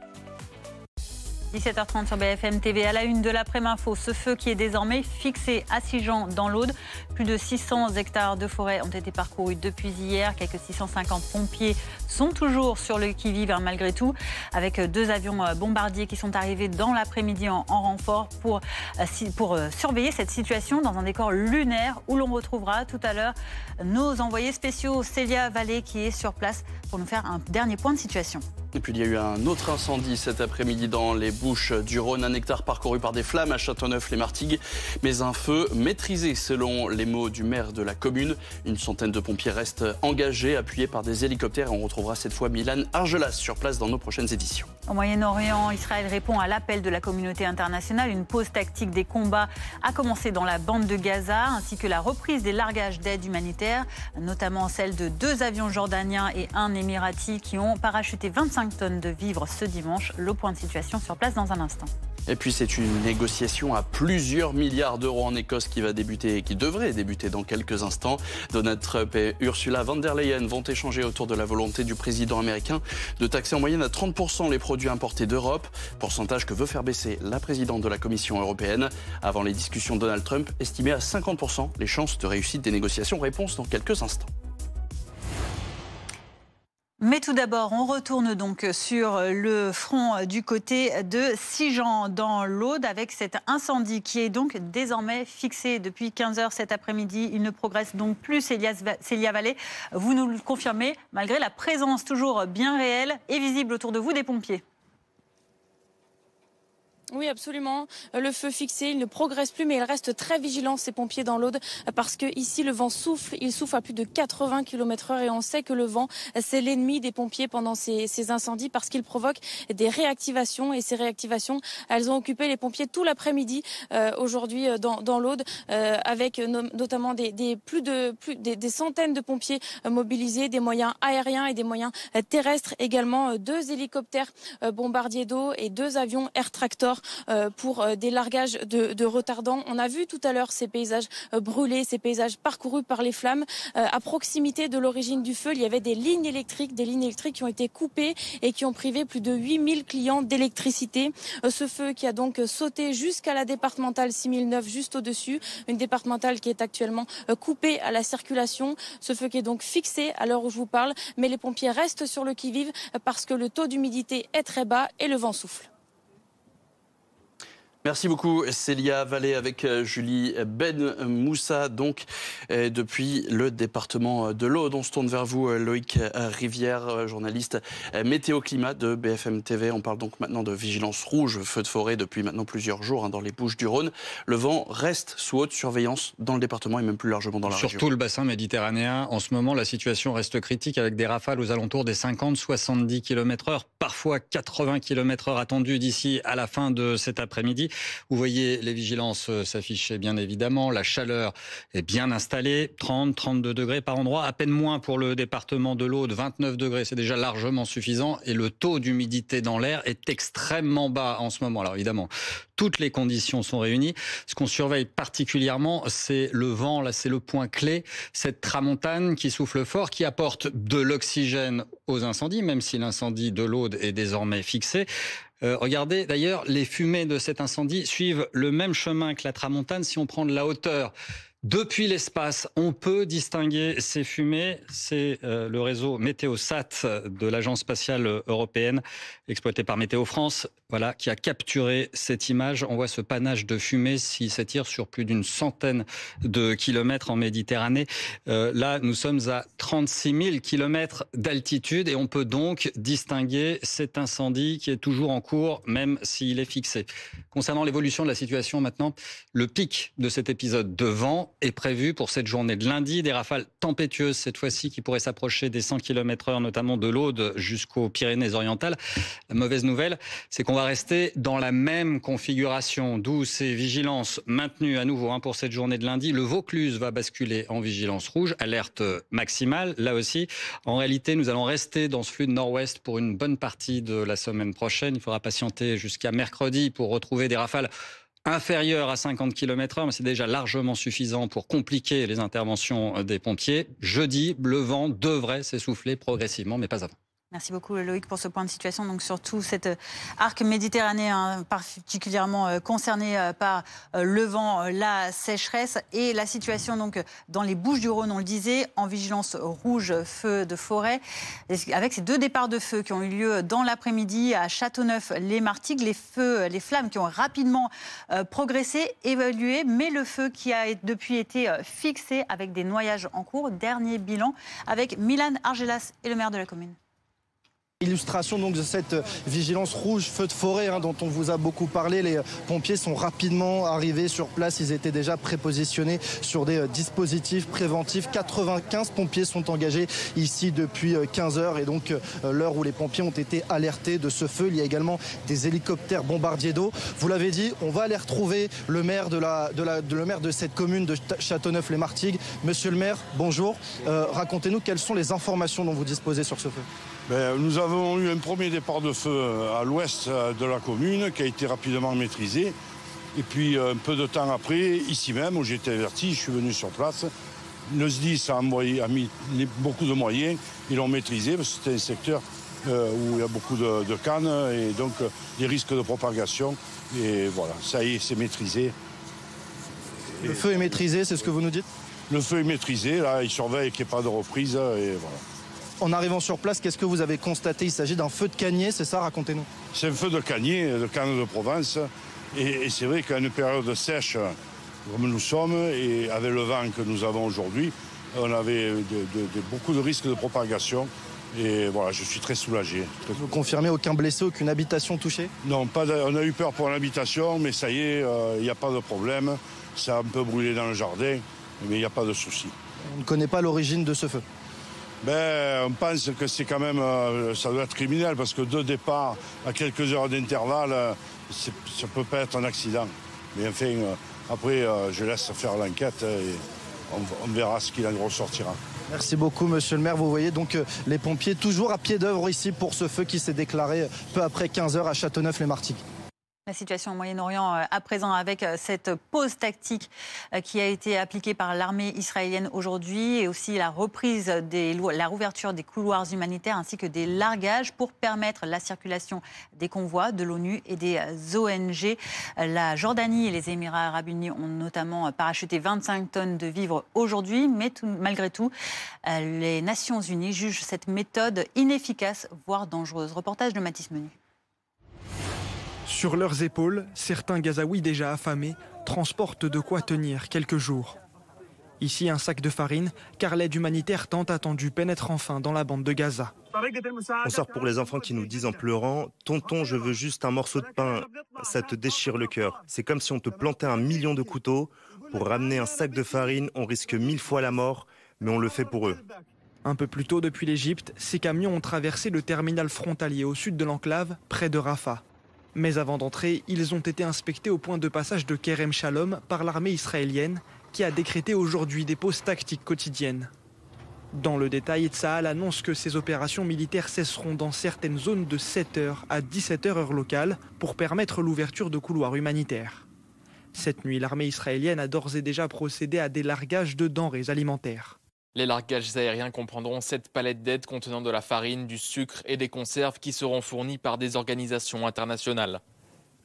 17h30 sur BFM TV. À la une de l'après-midi info, ce feu qui est désormais fixé à Sigean dans l'Aude. Plus de 600 hectares de forêt ont été parcourus depuis hier. Quelques 650 pompiers sont toujours sur le qui-vive malgré tout, avec 2 avions bombardiers qui sont arrivés dans l'après-midi en renfort pour surveiller cette situation dans un décor lunaire où l'on retrouvera tout à l'heure nos envoyés spéciaux, Célia Vallée qui est sur place pour nous faire un dernier point de situation. Et puis il y a eu un autre incendie cet après-midi dans les Bouches-du-Rhône. 1 hectare parcouru par des flammes à Châteauneuf-les-Martigues, mais un feu maîtrisé selon les mots du maire de la commune. Une centaine de pompiers restent engagés, appuyés par des hélicoptères. Et on retrouvera cette fois Milan Argelas sur place dans nos prochaines éditions. Au Moyen-Orient, Israël répond à l'appel de la communauté internationale. Une pause tactique des combats a commencé dans la bande de Gaza, ainsi que la reprise des largages d'aide humanitaire, notamment celle de 2 avions jordaniens et 1 émirati qui ont parachuté 25 tonnes de vivres ce dimanche. Le point de situation sur place dans un instant. Et puis c'est une négociation à plusieurs milliards d'euros en Écosse qui va débuter, qui devrait débuter dans quelques instants. Donald Trump et Ursula von der Leyen vont échanger autour de la volonté du président américain de taxer en moyenne à 30% les produits importés d'Europe, pourcentage que veut faire baisser la présidente de la Commission européenne. Avant les discussions, Donald Trump estimait à 50% les chances de réussite des négociations. Réponse dans quelques instants. Mais tout d'abord, on retourne donc sur le front du côté de Sigean dans l'Aude avec cet incendie qui est donc désormais fixé depuis 15h cet après-midi. Il ne progresse donc plus, Célia Vallée. Vous nous le confirmez, malgré la présence toujours bien réelle et visible autour de vous des pompiers. Oui, absolument. Le feu fixé, il ne progresse plus, mais il reste très vigilant, ces pompiers dans l'Aude, parce que ici, le vent souffle. Il souffle à plus de 80 km/h et on sait que le vent, c'est l'ennemi des pompiers pendant ces incendies parce qu'il provoque des réactivations. Et ces réactivations, elles ont occupé les pompiers tout l'après-midi aujourd'hui dans l'Aude, avec notamment des centaines de pompiers mobilisés, des moyens aériens et des moyens terrestres également, 2 hélicoptères bombardiers d'eau et 2 avions Air Tractor pour des largages de retardants. On a vu tout à l'heure ces paysages brûlés, ces paysages parcourus par les flammes. À proximité de l'origine du feu, il y avait des lignes électriques qui ont été coupées et qui ont privé plus de 8000 clients d'électricité. Ce feu qui a donc sauté jusqu'à la départementale 6009 juste au-dessus, une départementale qui est actuellement coupée à la circulation. Ce feu qui est donc fixé à l'heure où je vous parle, mais les pompiers restent sur le qui-vive parce que le taux d'humidité est très bas et le vent souffle. Merci beaucoup Célia Vallée avec Julie Ben Moussa, donc depuis le département de l'Aude. On se tourne vers vous Loïc Rivière, journaliste météo-climat de BFM TV. On parle donc maintenant de vigilance rouge, feu de forêt depuis maintenant plusieurs jours dans les Bouches-du-Rhône. Le vent reste sous haute surveillance dans le département et même plus largement dans la région. Surtout le bassin méditerranéen. En ce moment, la situation reste critique avec des rafales aux alentours des 50-70 km/h, parfois 80 km/h attendus d'ici à la fin de cet après-midi. Vous voyez, les vigilances s'affichaient bien évidemment. La chaleur est bien installée, 30-32 degrés par endroit, à peine moins pour le département de l'Aude, 29 degrés, c'est déjà largement suffisant. Et le taux d'humidité dans l'air est extrêmement bas en ce moment. Alors évidemment, toutes les conditions sont réunies. Ce qu'on surveille particulièrement, c'est le vent. Là, c'est le point clé. Cette tramontane qui souffle fort, qui apporte de l'oxygène aux incendies, même si l'incendie de l'Aude est désormais fixé. Regardez, d'ailleurs, les fumées de cet incendie suivent le même chemin que la tramontane. Si on prend de la hauteur depuis l'espace, on peut distinguer ces fumées. C'est le réseau Météosat de l'Agence spatiale européenne, exploité par Météo France, voilà, qui a capturé cette image. On voit ce panache de fumée qui s'étire sur plus d'une centaine de kilomètres en Méditerranée. Là, nous sommes à 36 000 kilomètres d'altitude et on peut donc distinguer cet incendie qui est toujours en cours, même s'il est fixé. Concernant l'évolution de la situation maintenant, le pic de cet épisode de vent est prévu pour cette journée de lundi. Des rafales tempétueuses cette fois-ci qui pourraient s'approcher des 100 km/h, notamment de l'Aude jusqu'aux Pyrénées-Orientales. La mauvaise nouvelle, c'est qu'on va rester dans la même configuration, d'où ces vigilances maintenues à nouveau pour cette journée de lundi. Le Vaucluse va basculer en vigilance rouge, alerte maximale. Là aussi, en réalité, nous allons rester dans ce flux de nord-ouest pour une bonne partie de la semaine prochaine. Il faudra patienter jusqu'à mercredi pour retrouver des rafales inférieur à 50 km/h, mais c'est déjà largement suffisant pour compliquer les interventions des pompiers. Jeudi, le vent devrait s'essouffler progressivement, mais pas avant. Merci beaucoup Loïc pour ce point de situation. Donc surtout cet arc méditerranéen particulièrement concerné par le vent, la sécheresse et la situation donc dans les Bouches-du-Rhône, on le disait, en vigilance rouge feu de forêt, avec ces 2 départs de feu qui ont eu lieu dans l'après-midi à Châteauneuf-les-Martigues. Les flammes qui ont rapidement progressé, évalué, mais le feu qui a depuis été fixé avec des noyages en cours. Dernier bilan avec Milan Argelas et le maire de la commune. Illustration donc de cette vigilance rouge feu de forêt dont on vous a beaucoup parlé. Les pompiers sont rapidement arrivés sur place. Ils étaient déjà prépositionnés sur des dispositifs préventifs. 95 pompiers sont engagés ici depuis 15 heures et donc l'heure où les pompiers ont été alertés de ce feu. Il y a également des hélicoptères bombardiers d'eau. Vous l'avez dit, on va aller retrouver le maire de cette commune de Châteauneuf-les-Martigues. Monsieur le maire, bonjour. Racontez-nous quelles sont les informations dont vous disposez sur ce feu. Nous avons eu un premier départ de feu à l'ouest de la commune qui a été rapidement maîtrisé. Et puis un peu de temps après, ici même où j'ai été averti, je suis venu sur place. Le SDIS a mis beaucoup de moyens, ils l'ont maîtrisé parce que c'était un secteur où il y a beaucoup de cannes et donc des risques de propagation. Et voilà, ça y est, c'est maîtrisé. Le feu est maîtrisé, c'est ce que vous nous dites? Le feu est maîtrisé, là, ils surveillent qu'il n'y ait pas de reprise et voilà. En arrivant sur place, qu'est-ce que vous avez constaté? Il s'agit d'un feu de canier, c'est ça? Racontez-nous. C'est un feu de canier, de canne de Provence. Et c'est vrai qu'à une période sèche, comme nous sommes, et avec le vent que nous avons aujourd'hui, on avait beaucoup de risques de propagation. Et voilà, je suis très soulagé. Vous confirmez aucun blessé, aucune habitation touchée? Non, on a eu peur pour l'habitation, mais ça y est, il n'y a pas de problème. Ça a un peu brûlé dans le jardin, mais il n'y a pas de souci. On ne connaît pas l'origine de ce feu? On pense que c'est quand même, ça doit être criminel parce que deux départs à quelques heures d'intervalle, ça peut pas être un accident. Mais enfin, après, je laisse faire l'enquête et on verra ce qu'il en ressortira. Merci beaucoup, monsieur le maire. Vous voyez donc les pompiers toujours à pied d'œuvre ici pour ce feu qui s'est déclaré peu après 15 heures à Châteauneuf-les-Martigues. La situation au Moyen-Orient à présent avec cette pause tactique qui a été appliquée par l'armée israélienne aujourd'hui et aussi la reprise, la rouverture des couloirs humanitaires ainsi que des largages pour permettre la circulation des convois de l'ONU et des ONG. La Jordanie et les Émirats arabes unis ont notamment parachuté 25 tonnes de vivres aujourd'hui, mais malgré tout, les Nations unies jugent cette méthode inefficace, voire dangereuse. Reportage de Mathis Menu. Sur leurs épaules, certains Gazaouis déjà affamés transportent de quoi tenir quelques jours. Ici, un sac de farine, car l'aide humanitaire tant attendue pénètre enfin dans la bande de Gaza. On sort pour les enfants qui nous disent en pleurant « Tonton, je veux juste un morceau de pain ». Ça te déchire le cœur. C'est comme si on te plantait 1 million de couteaux. Pour ramener un sac de farine, on risque 1000 fois la mort, mais on le fait pour eux. Un peu plus tôt, depuis l'Égypte, ces camions ont traversé le terminal frontalier au sud de l'enclave, près de Rafah. Mais avant d'entrer, ils ont été inspectés au point de passage de Kerem Shalom par l'armée israélienne qui a décrété aujourd'hui des pauses tactiques quotidiennes. Dans le détail, Tsahal annonce que ces opérations militaires cesseront dans certaines zones de 7h à 17h heure locale pour permettre l'ouverture de couloirs humanitaires. Cette nuit, l'armée israélienne a d'ores et déjà procédé à des largages de denrées alimentaires. Les largages aériens comprendront 7 palettes d'aide contenant de la farine, du sucre et des conserves qui seront fournies par des organisations internationales.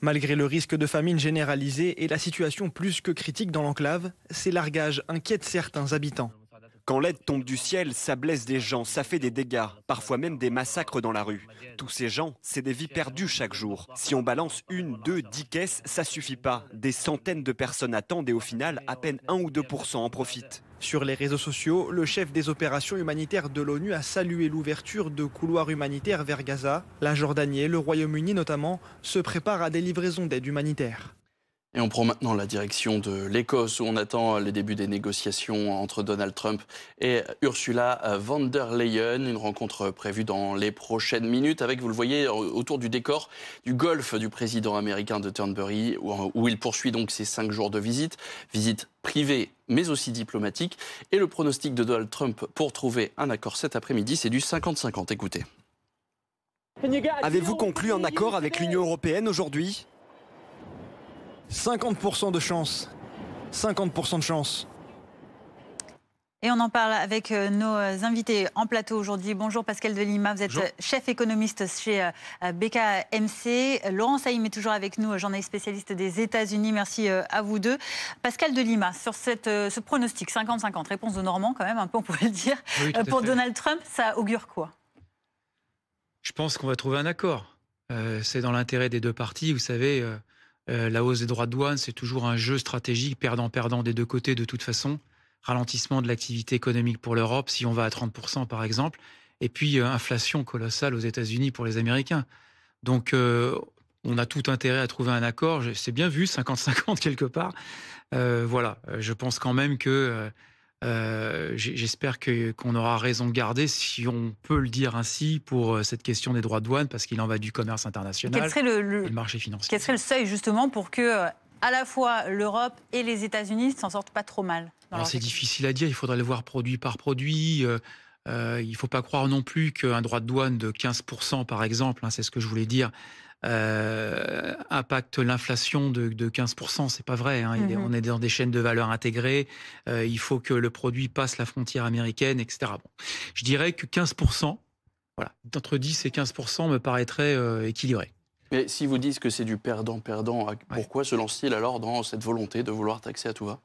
Malgré le risque de famine généralisée et la situation plus que critique dans l'enclave, ces largages inquiètent certains habitants. Quand l'aide tombe du ciel, ça blesse des gens, ça fait des dégâts, parfois même des massacres dans la rue. Tous ces gens, c'est des vies perdues chaque jour. Si on balance 1, 2, 10 caisses, ça suffit pas. Des centaines de personnes attendent et au final, à peine 1 ou 2% en profitent. Sur les réseaux sociaux, le chef des opérations humanitaires de l'ONU a salué l'ouverture de couloirs humanitaires vers Gaza. La Jordanie et le Royaume-Uni notamment se préparent à des livraisons d'aide humanitaire. Et on prend maintenant la direction de l'Écosse où on attend les débuts des négociations entre Donald Trump et Ursula von der Leyen. Une rencontre prévue dans les prochaines minutes avec, vous le voyez, autour du décor du golfe du président américain de Turnberry où il poursuit donc ses 5 jours de visite privée mais aussi diplomatique. Et le pronostic de Donald Trump pour trouver un accord cet après-midi, c'est du 50-50. Écoutez. Avez-vous conclu un accord avec l'Union européenne aujourd'hui ? 50% de chance. 50% de chance. Et on en parle avec nos invités en plateau aujourd'hui. Bonjour Pascal Delima, vous êtes chef économiste chez BKMC. Laurent Saïm est toujours avec nous, journaliste spécialiste des États-Unis. Merci à vous deux. Pascal Delima, sur ce pronostic 50-50, réponse de Normand quand même, un peu on pourrait le dire. Oui, pour Donald Trump, ça augure quoi? Je pense qu'on va trouver un accord. C'est dans l'intérêt des deux parties, vous savez... la hausse des droits de douane, c'est toujours un jeu stratégique, perdant-perdant des deux côtés de toute façon. Ralentissement de l'activité économique pour l'Europe, si on va à 30% par exemple. et puis inflation colossale aux États-Unis pour les Américains. Donc, on a tout intérêt à trouver un accord. C'est bien vu, 50-50 quelque part. Voilà, je pense quand même que j'espère qu'on aura raison de garder, si on peut le dire ainsi, pour cette question des droits de douane, parce qu'il en va du commerce international Quel serait et le marché financier. Quel serait le seuil justement pour que à la fois l'Europe et les États-Unis s'en sortent pas trop mal? C'est difficile à dire, il faudrait le voir produit par produit. Il ne faut pas croire non plus qu'un droit de douane de 15%, par exemple, c'est ce que je voulais dire, impacte l'inflation de 15%. C'est pas vrai. On est dans des chaînes de valeur intégrées. Il faut que le produit passe la frontière américaine, etc. Bon. Je dirais que 15%, voilà, d'entre 10 et 15% me paraîtrait équilibré. Mais si vous dites que c'est du perdant-perdant, pourquoi se lance-t-il alors dans cette volonté de vouloir taxer à tout va?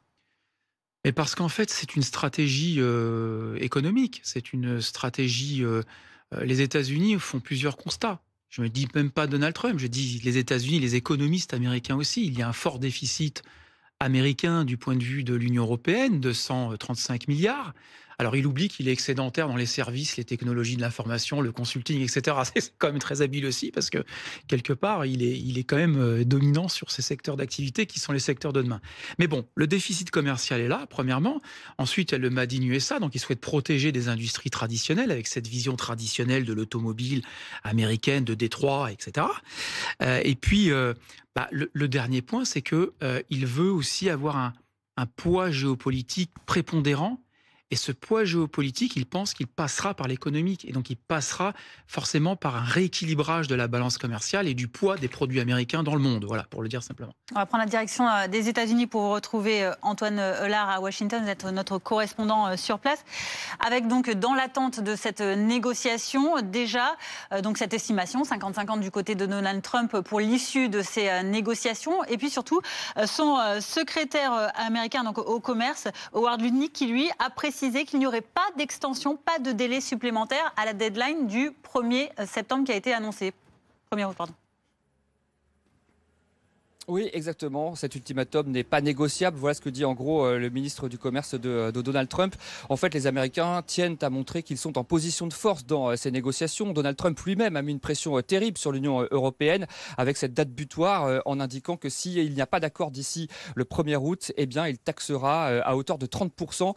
Mais parce qu'en fait, c'est une stratégie économique. C'est une stratégie... les États-Unis font plusieurs constats. Je ne me dis même pas Donald Trump, je dis les États-Unis, les économistes américains aussi. Il y a un fort déficit américain du point de vue de l'Union européenne, de 135 milliards. Alors, il oublie qu'il est excédentaire dans les services, les technologies de l'information, le consulting, etc. C'est quand même très habile aussi parce que, quelque part, il est quand même dominant sur ces secteurs d'activité qui sont les secteurs de demain. Mais bon, le déficit commercial est là, premièrement. Ensuite, il y a le Made in USA, donc il souhaite protéger des industries traditionnelles avec cette vision traditionnelle de l'automobile américaine, de Détroit, etc. Et puis, le dernier point, c'est qu'il veut aussi avoir un poids géopolitique prépondérant. Et ce poids géopolitique, il pense qu'il passera par l'économique. Et donc, il passera forcément par un rééquilibrage de la balance commerciale et du poids des produits américains dans le monde. Voilà, pour le dire simplement. On va prendre la direction des États-Unis pour vous retrouver Antoine Eulard à Washington. Vous êtes notre correspondant sur place. Avec donc, dans l'attente de cette négociation, déjà, donc cette estimation, 50-50 du côté de Donald Trump pour l'issue de ces négociations. Et puis surtout, son secrétaire américain donc, au commerce, Howard Lutnick, qui lui a précisé qu'il n'y aurait pas d'extension, pas de délai supplémentaire à la deadline du 1er septembre qui a été annoncée. 1er août, pardon. Oui, exactement. Cet ultimatum n'est pas négociable. Voilà ce que dit en gros le ministre du Commerce de Donald Trump. En fait, les Américains tiennent à montrer qu'ils sont en position de force dans ces négociations. Donald Trump lui-même a mis une pression terrible sur l'Union européenne avec cette date butoir en indiquant que s'il n'y a pas d'accord d'ici le 1er août, eh bien, il taxera à hauteur de 30%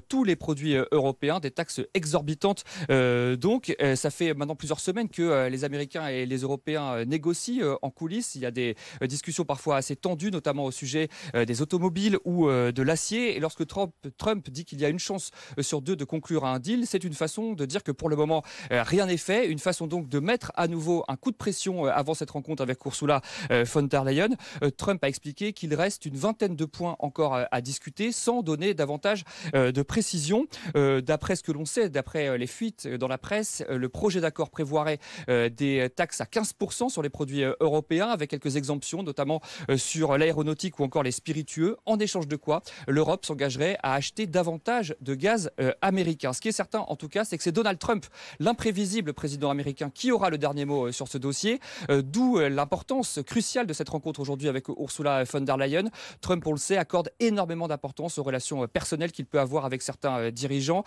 tous les produits européens, des taxes exorbitantes. Donc, ça fait maintenant plusieurs semaines que les Américains et les Européens négocient en coulisses. Il y a des discussions parfois assez tendues, notamment au sujet des automobiles ou de l'acier. Et lorsque Trump dit qu'il y a une chance sur deux de conclure un deal, c'est une façon de dire que pour le moment, rien n'est fait. Une façon donc de mettre à nouveau un coup de pression avant cette rencontre avec Ursula von der Leyen. Trump a expliqué qu'il reste une vingtaine de points encore à discuter sans donner davantage de précision. D'après ce que l'on sait, d'après les fuites dans la presse, le projet d'accord prévoirait des taxes à 15% sur les produits européens avec quelques exemptions, notamment sur l'aéronautique ou encore les spiritueux, en échange de quoi l'Europe s'engagerait à acheter davantage de gaz américain. Ce qui est certain en tout cas, c'est que c'est Donald Trump, l'imprévisible président américain, qui aura le dernier mot sur ce dossier, d'où l'importance cruciale de cette rencontre aujourd'hui avec Ursula von der Leyen. Trump, on le sait, accorde énormément d'importance aux relations personnelles qu'il peut avoir avec certains dirigeants.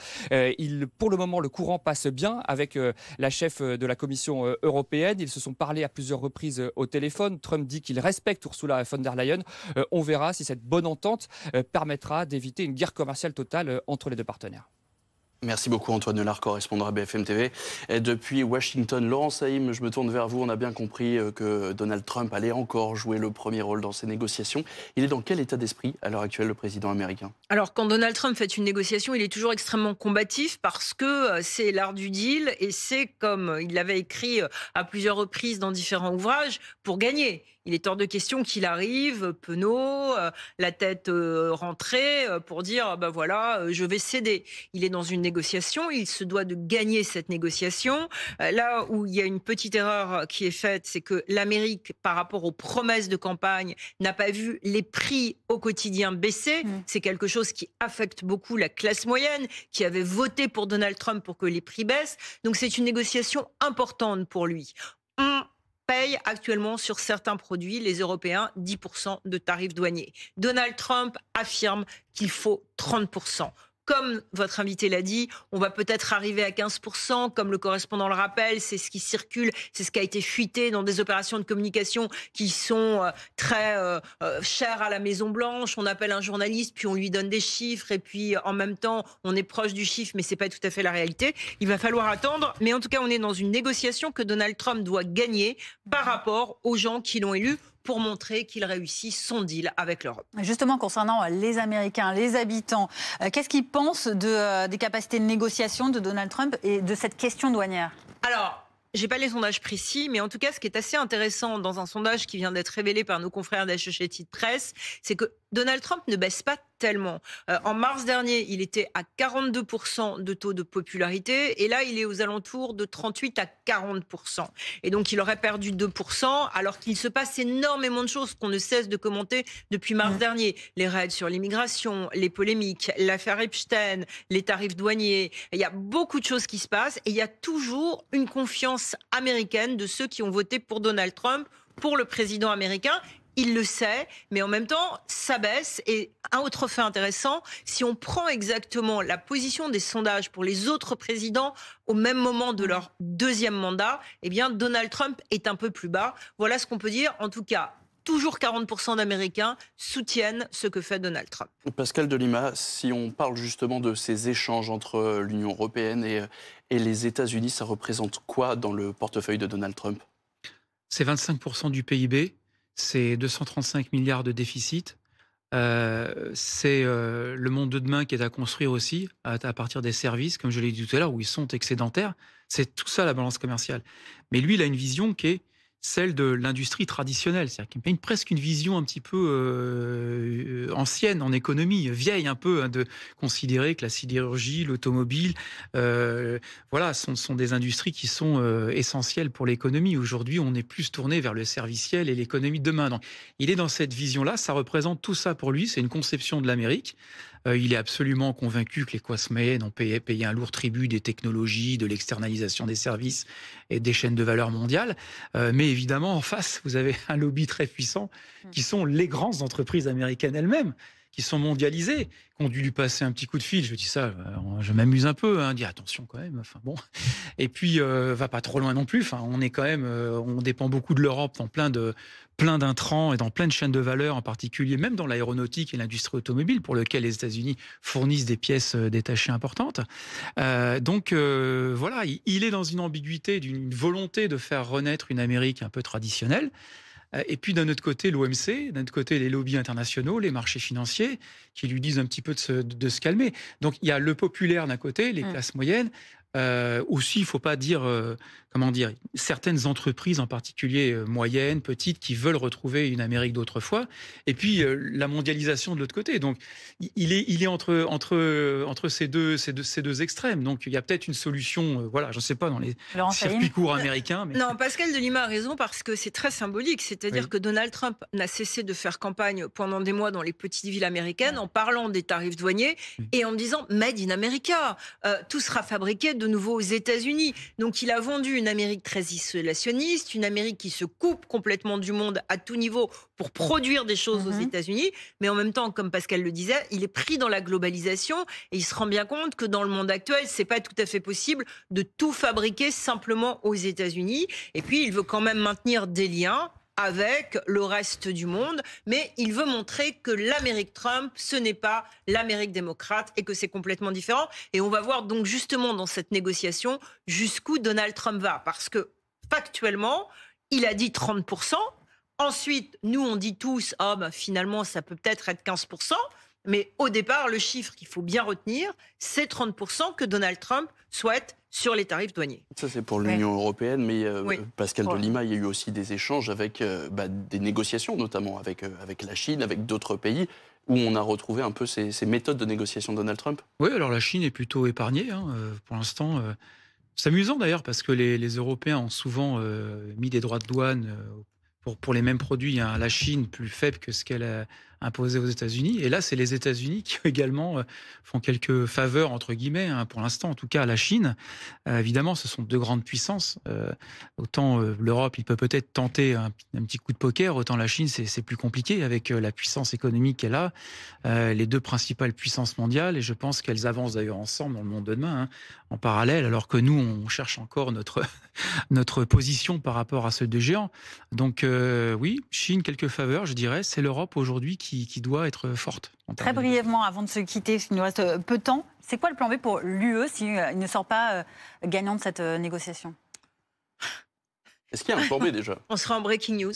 Pour le moment, le courant passe bien avec la chef de la Commission européenne. Ils se sont parlé à plusieurs reprises au téléphone. Trump dit qu'il respecte Ursula von der Leyen. On verra si cette bonne entente permettra d'éviter une guerre commerciale totale entre les deux partenaires. Merci beaucoup Antoine Eulard, correspondant à BFM TV. Et depuis Washington, Laurent Saïm, je me tourne vers vous. On a bien compris que Donald Trump allait encore jouer le premier rôle dans ces négociations. Il est dans quel état d'esprit à l'heure actuelle, le président américain? Alors quand Donald Trump fait une négociation, il est toujours extrêmement combatif parce que c'est l'art du deal et c'est comme il l'avait écrit à plusieurs reprises dans différents ouvrages, pour gagner. Il est hors de question qu'il arrive, penaud, la tête rentrée, pour dire voilà, je vais céder. Il est dans une négociation, il se doit de gagner cette négociation. Là où il y a une petite erreur qui est faite, c'est que l'Amérique, par rapport aux promesses de campagne, n'a pas vu les prix au quotidien baisser. C'est quelque chose qui affecte beaucoup la classe moyenne, qui avait voté pour Donald Trump pour que les prix baissent. Donc c'est une négociation importante pour lui. On paye actuellement sur certains produits, les Européens, 10% de tarifs douaniers. Donald Trump affirme qu'il faut 30%. Comme votre invité l'a dit, on va peut-être arriver à 15%, comme le correspondant le rappelle, c'est ce qui circule, c'est ce qui a été fuité dans des opérations de communication qui sont très chères à la Maison-Blanche. On appelle un journaliste, puis on lui donne des chiffres, et puis en même temps, on est proche du chiffre, mais c'est pas tout à fait la réalité. Il va falloir attendre, mais en tout cas, on est dans une négociation que Donald Trump doit gagner par rapport aux gens qui l'ont élu, pour montrer qu'il réussit son deal avec l'Europe. Justement, concernant les Américains, les habitants, qu'est-ce qu'ils pensent des capacités de négociation de Donald Trump et de cette question douanière? Alors, j'ai pas les sondages précis, mais en tout cas, ce qui est assez intéressant dans un sondage qui vient d'être révélé par nos confrères d'Associated Press, c'est que Donald Trump ne baisse pas tellement. En mars dernier, il était à 42% de taux de popularité, et là, il est aux alentours de 38 à 40%. Et donc, il aurait perdu 2%, alors qu'il se passe énormément de choses qu'on ne cesse de commenter depuis mars dernier. Les raids sur l'immigration, les polémiques, l'affaire Epstein, les tarifs douaniers. Il y a beaucoup de choses qui se passent, et il y a toujours une confiance américaine de ceux qui ont voté pour Donald Trump, pour le président américain. Il le sait, mais en même temps, ça baisse. Et un autre fait intéressant, si on prend exactement la position des sondages pour les autres présidents au même moment de leur deuxième mandat, eh bien, Donald Trump est un peu plus bas. Voilà ce qu'on peut dire. En tout cas, toujours 40% d'Américains soutiennent ce que fait Donald Trump. Pascal de Lima, si on parle justement de ces échanges entre l'Union européenne et les États-Unis, ça représente quoi dans le portefeuille de Donald Trump? C'est 25% du PIB. C'est 235 milliards de déficit. C'est le monde de demain qui est à construire aussi, à partir des services, comme je l'ai dit tout à l'heure, où ils sont excédentaires. C'est tout ça, la balance commerciale. Mais lui, il a une vision qui est celle de l'industrie traditionnelle, c'est-à-dire qu'il a presque une vision un petit peu ancienne en économie, vieille un peu, hein, de considérer que la sidérurgie, l'automobile, voilà, sont des industries qui sont essentielles pour l'économie. Aujourd'hui, on est plus tourné vers le serviciel et l'économie de demain. Donc, il est dans cette vision-là, ça représente tout ça pour lui, c'est une conception de l'Amérique. Il est absolument convaincu que les classes moyennes ont payé un lourd tribut des technologies, de l'externalisation des services et des chaînes de valeur mondiales. Mais évidemment, en face, vous avez un lobby très puissant qui sont les grandes entreprises américaines elles-mêmes, qui sont mondialisées, qui ont dû lui passer un petit coup de fil. Je dis ça, je m'amuse un peu, hein, dire attention quand même. Enfin bon. Et puis va pas trop loin non plus. Enfin, on est quand même, on dépend beaucoup de l'Europe dans plein d'intrants et dans plein de chaînes de valeur, en particulier même dans l'aéronautique et l'industrie automobile, pour lequel les États-Unis fournissent des pièces détachées importantes. Donc voilà, il est dans une ambiguïté, d'une volonté de faire renaître une Amérique un peu traditionnelle. Et puis d'un autre côté, l'OMC, d'un autre côté, les lobbies internationaux, les marchés financiers, qui lui disent un petit peu de se calmer. Donc il y a le populaire d'un côté, les classes moyennes. Aussi, il ne faut pas dire, certaines entreprises, en particulier moyennes, petites, qui veulent retrouver une Amérique d'autrefois. Et puis la mondialisation de l'autre côté. Donc, il est entre ces deux extrêmes. Donc, il y a peut-être une solution, je ne sais pas, dans les circuits courts américains. Mais... Non, Pascal de Lima a raison parce que c'est très symbolique. C'est-à-dire que Donald Trump n'a cessé de faire campagne pendant des mois dans les petites villes américaines en parlant des tarifs douaniers et en disant « Made in America ». Tout sera fabriqué de nouveau aux États-Unis. Donc il a vendu une Amérique très isolationniste, une Amérique qui se coupe complètement du monde à tout niveau pour produire des choses aux États-Unis. Mais en même temps, comme Pascal le disait, il est pris dans la globalisation et il se rend bien compte que dans le monde actuel, c'est pas tout à fait possible de tout fabriquer simplement aux États-Unis. Et puis il veut quand même maintenir des liens avec le reste du monde, mais il veut montrer que l'Amérique Trump, ce n'est pas l'Amérique démocrate et que c'est complètement différent. Et on va voir donc justement dans cette négociation jusqu'où Donald Trump va, parce que factuellement, il a dit 30%. Ensuite, nous, on dit tous, finalement, ça peut peut-être être 15%. Mais au départ, le chiffre qu'il faut bien retenir, c'est 30% que Donald Trump souhaite sur les tarifs douaniers. Ça, c'est pour l'Union européenne, mais Pascal de Lima, il y a eu aussi des échanges avec des négociations, notamment avec la Chine, avec d'autres pays, où on a retrouvé un peu ces méthodes de négociation de Donald Trump. Oui, alors la Chine est plutôt épargnée, pour l'instant. C'est amusant d'ailleurs, parce que les Européens ont souvent mis des droits de douane pour les mêmes produits à la Chine plus faibles que ce qu'elle imposée aux États-Unis. Et là, c'est les États-Unis qui également font quelques faveurs, entre guillemets, pour l'instant, en tout cas à la Chine. Évidemment, ce sont deux grandes puissances. Autant l'Europe, il peut peut-être tenter un petit coup de poker, autant la Chine, c'est plus compliqué avec la puissance économique qu'elle a, les deux principales puissances mondiales. Et je pense qu'elles avancent d'ailleurs ensemble dans le monde de demain, en parallèle, alors que nous, on cherche encore notre position par rapport à ceux de géants. Donc oui, Chine, quelques faveurs, je dirais. C'est l'Europe aujourd'hui qui doit être forte. Très brièvement, avant de se quitter, parce qu'il nous reste peu de temps, c'est quoi le plan B pour l'UE s'il ne sort pas gagnant de cette négociation ? Est-ce qu'il y a un plan B déjà ? On sera en breaking news.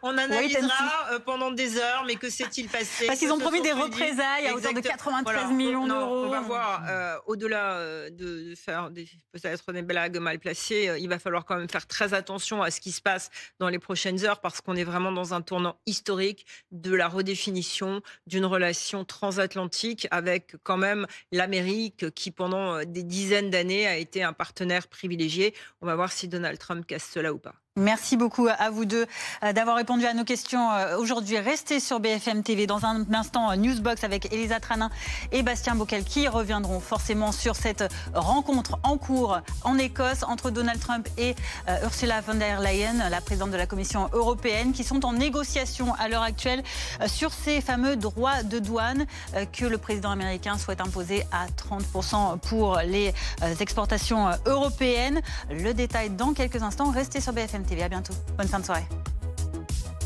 On analysera pendant des heures, mais que s'est-il passé ? Parce qu'ils ont promis des représailles à hauteur de 93 millions d'euros. On va voir, au-delà de faire peut-être des blagues mal placées, il va falloir quand même faire très attention à ce qui se passe dans les prochaines heures, parce qu'on est vraiment dans un tournant historique de la redéfinition d'une relation transatlantique avec quand même l'Amérique qui, pendant des dizaines d'années, a été un partenaire privilégié. On va voir si Donald Trump casse cela ou pas. Merci beaucoup à vous deux d'avoir répondu à nos questions aujourd'hui. Restez sur BFM TV. Dans un instant, Newsbox avec Elisa Tranin et Bastien Bockel qui reviendront forcément sur cette rencontre en cours en Écosse entre Donald Trump et Ursula von der Leyen, la présidente de la Commission européenne, qui sont en négociation à l'heure actuelle sur ces fameux droits de douane que le président américain souhaite imposer à 30% pour les exportations européennes. Le détail dans quelques instants. Restez sur BFM TV. À bientôt. Bonne fin de soirée.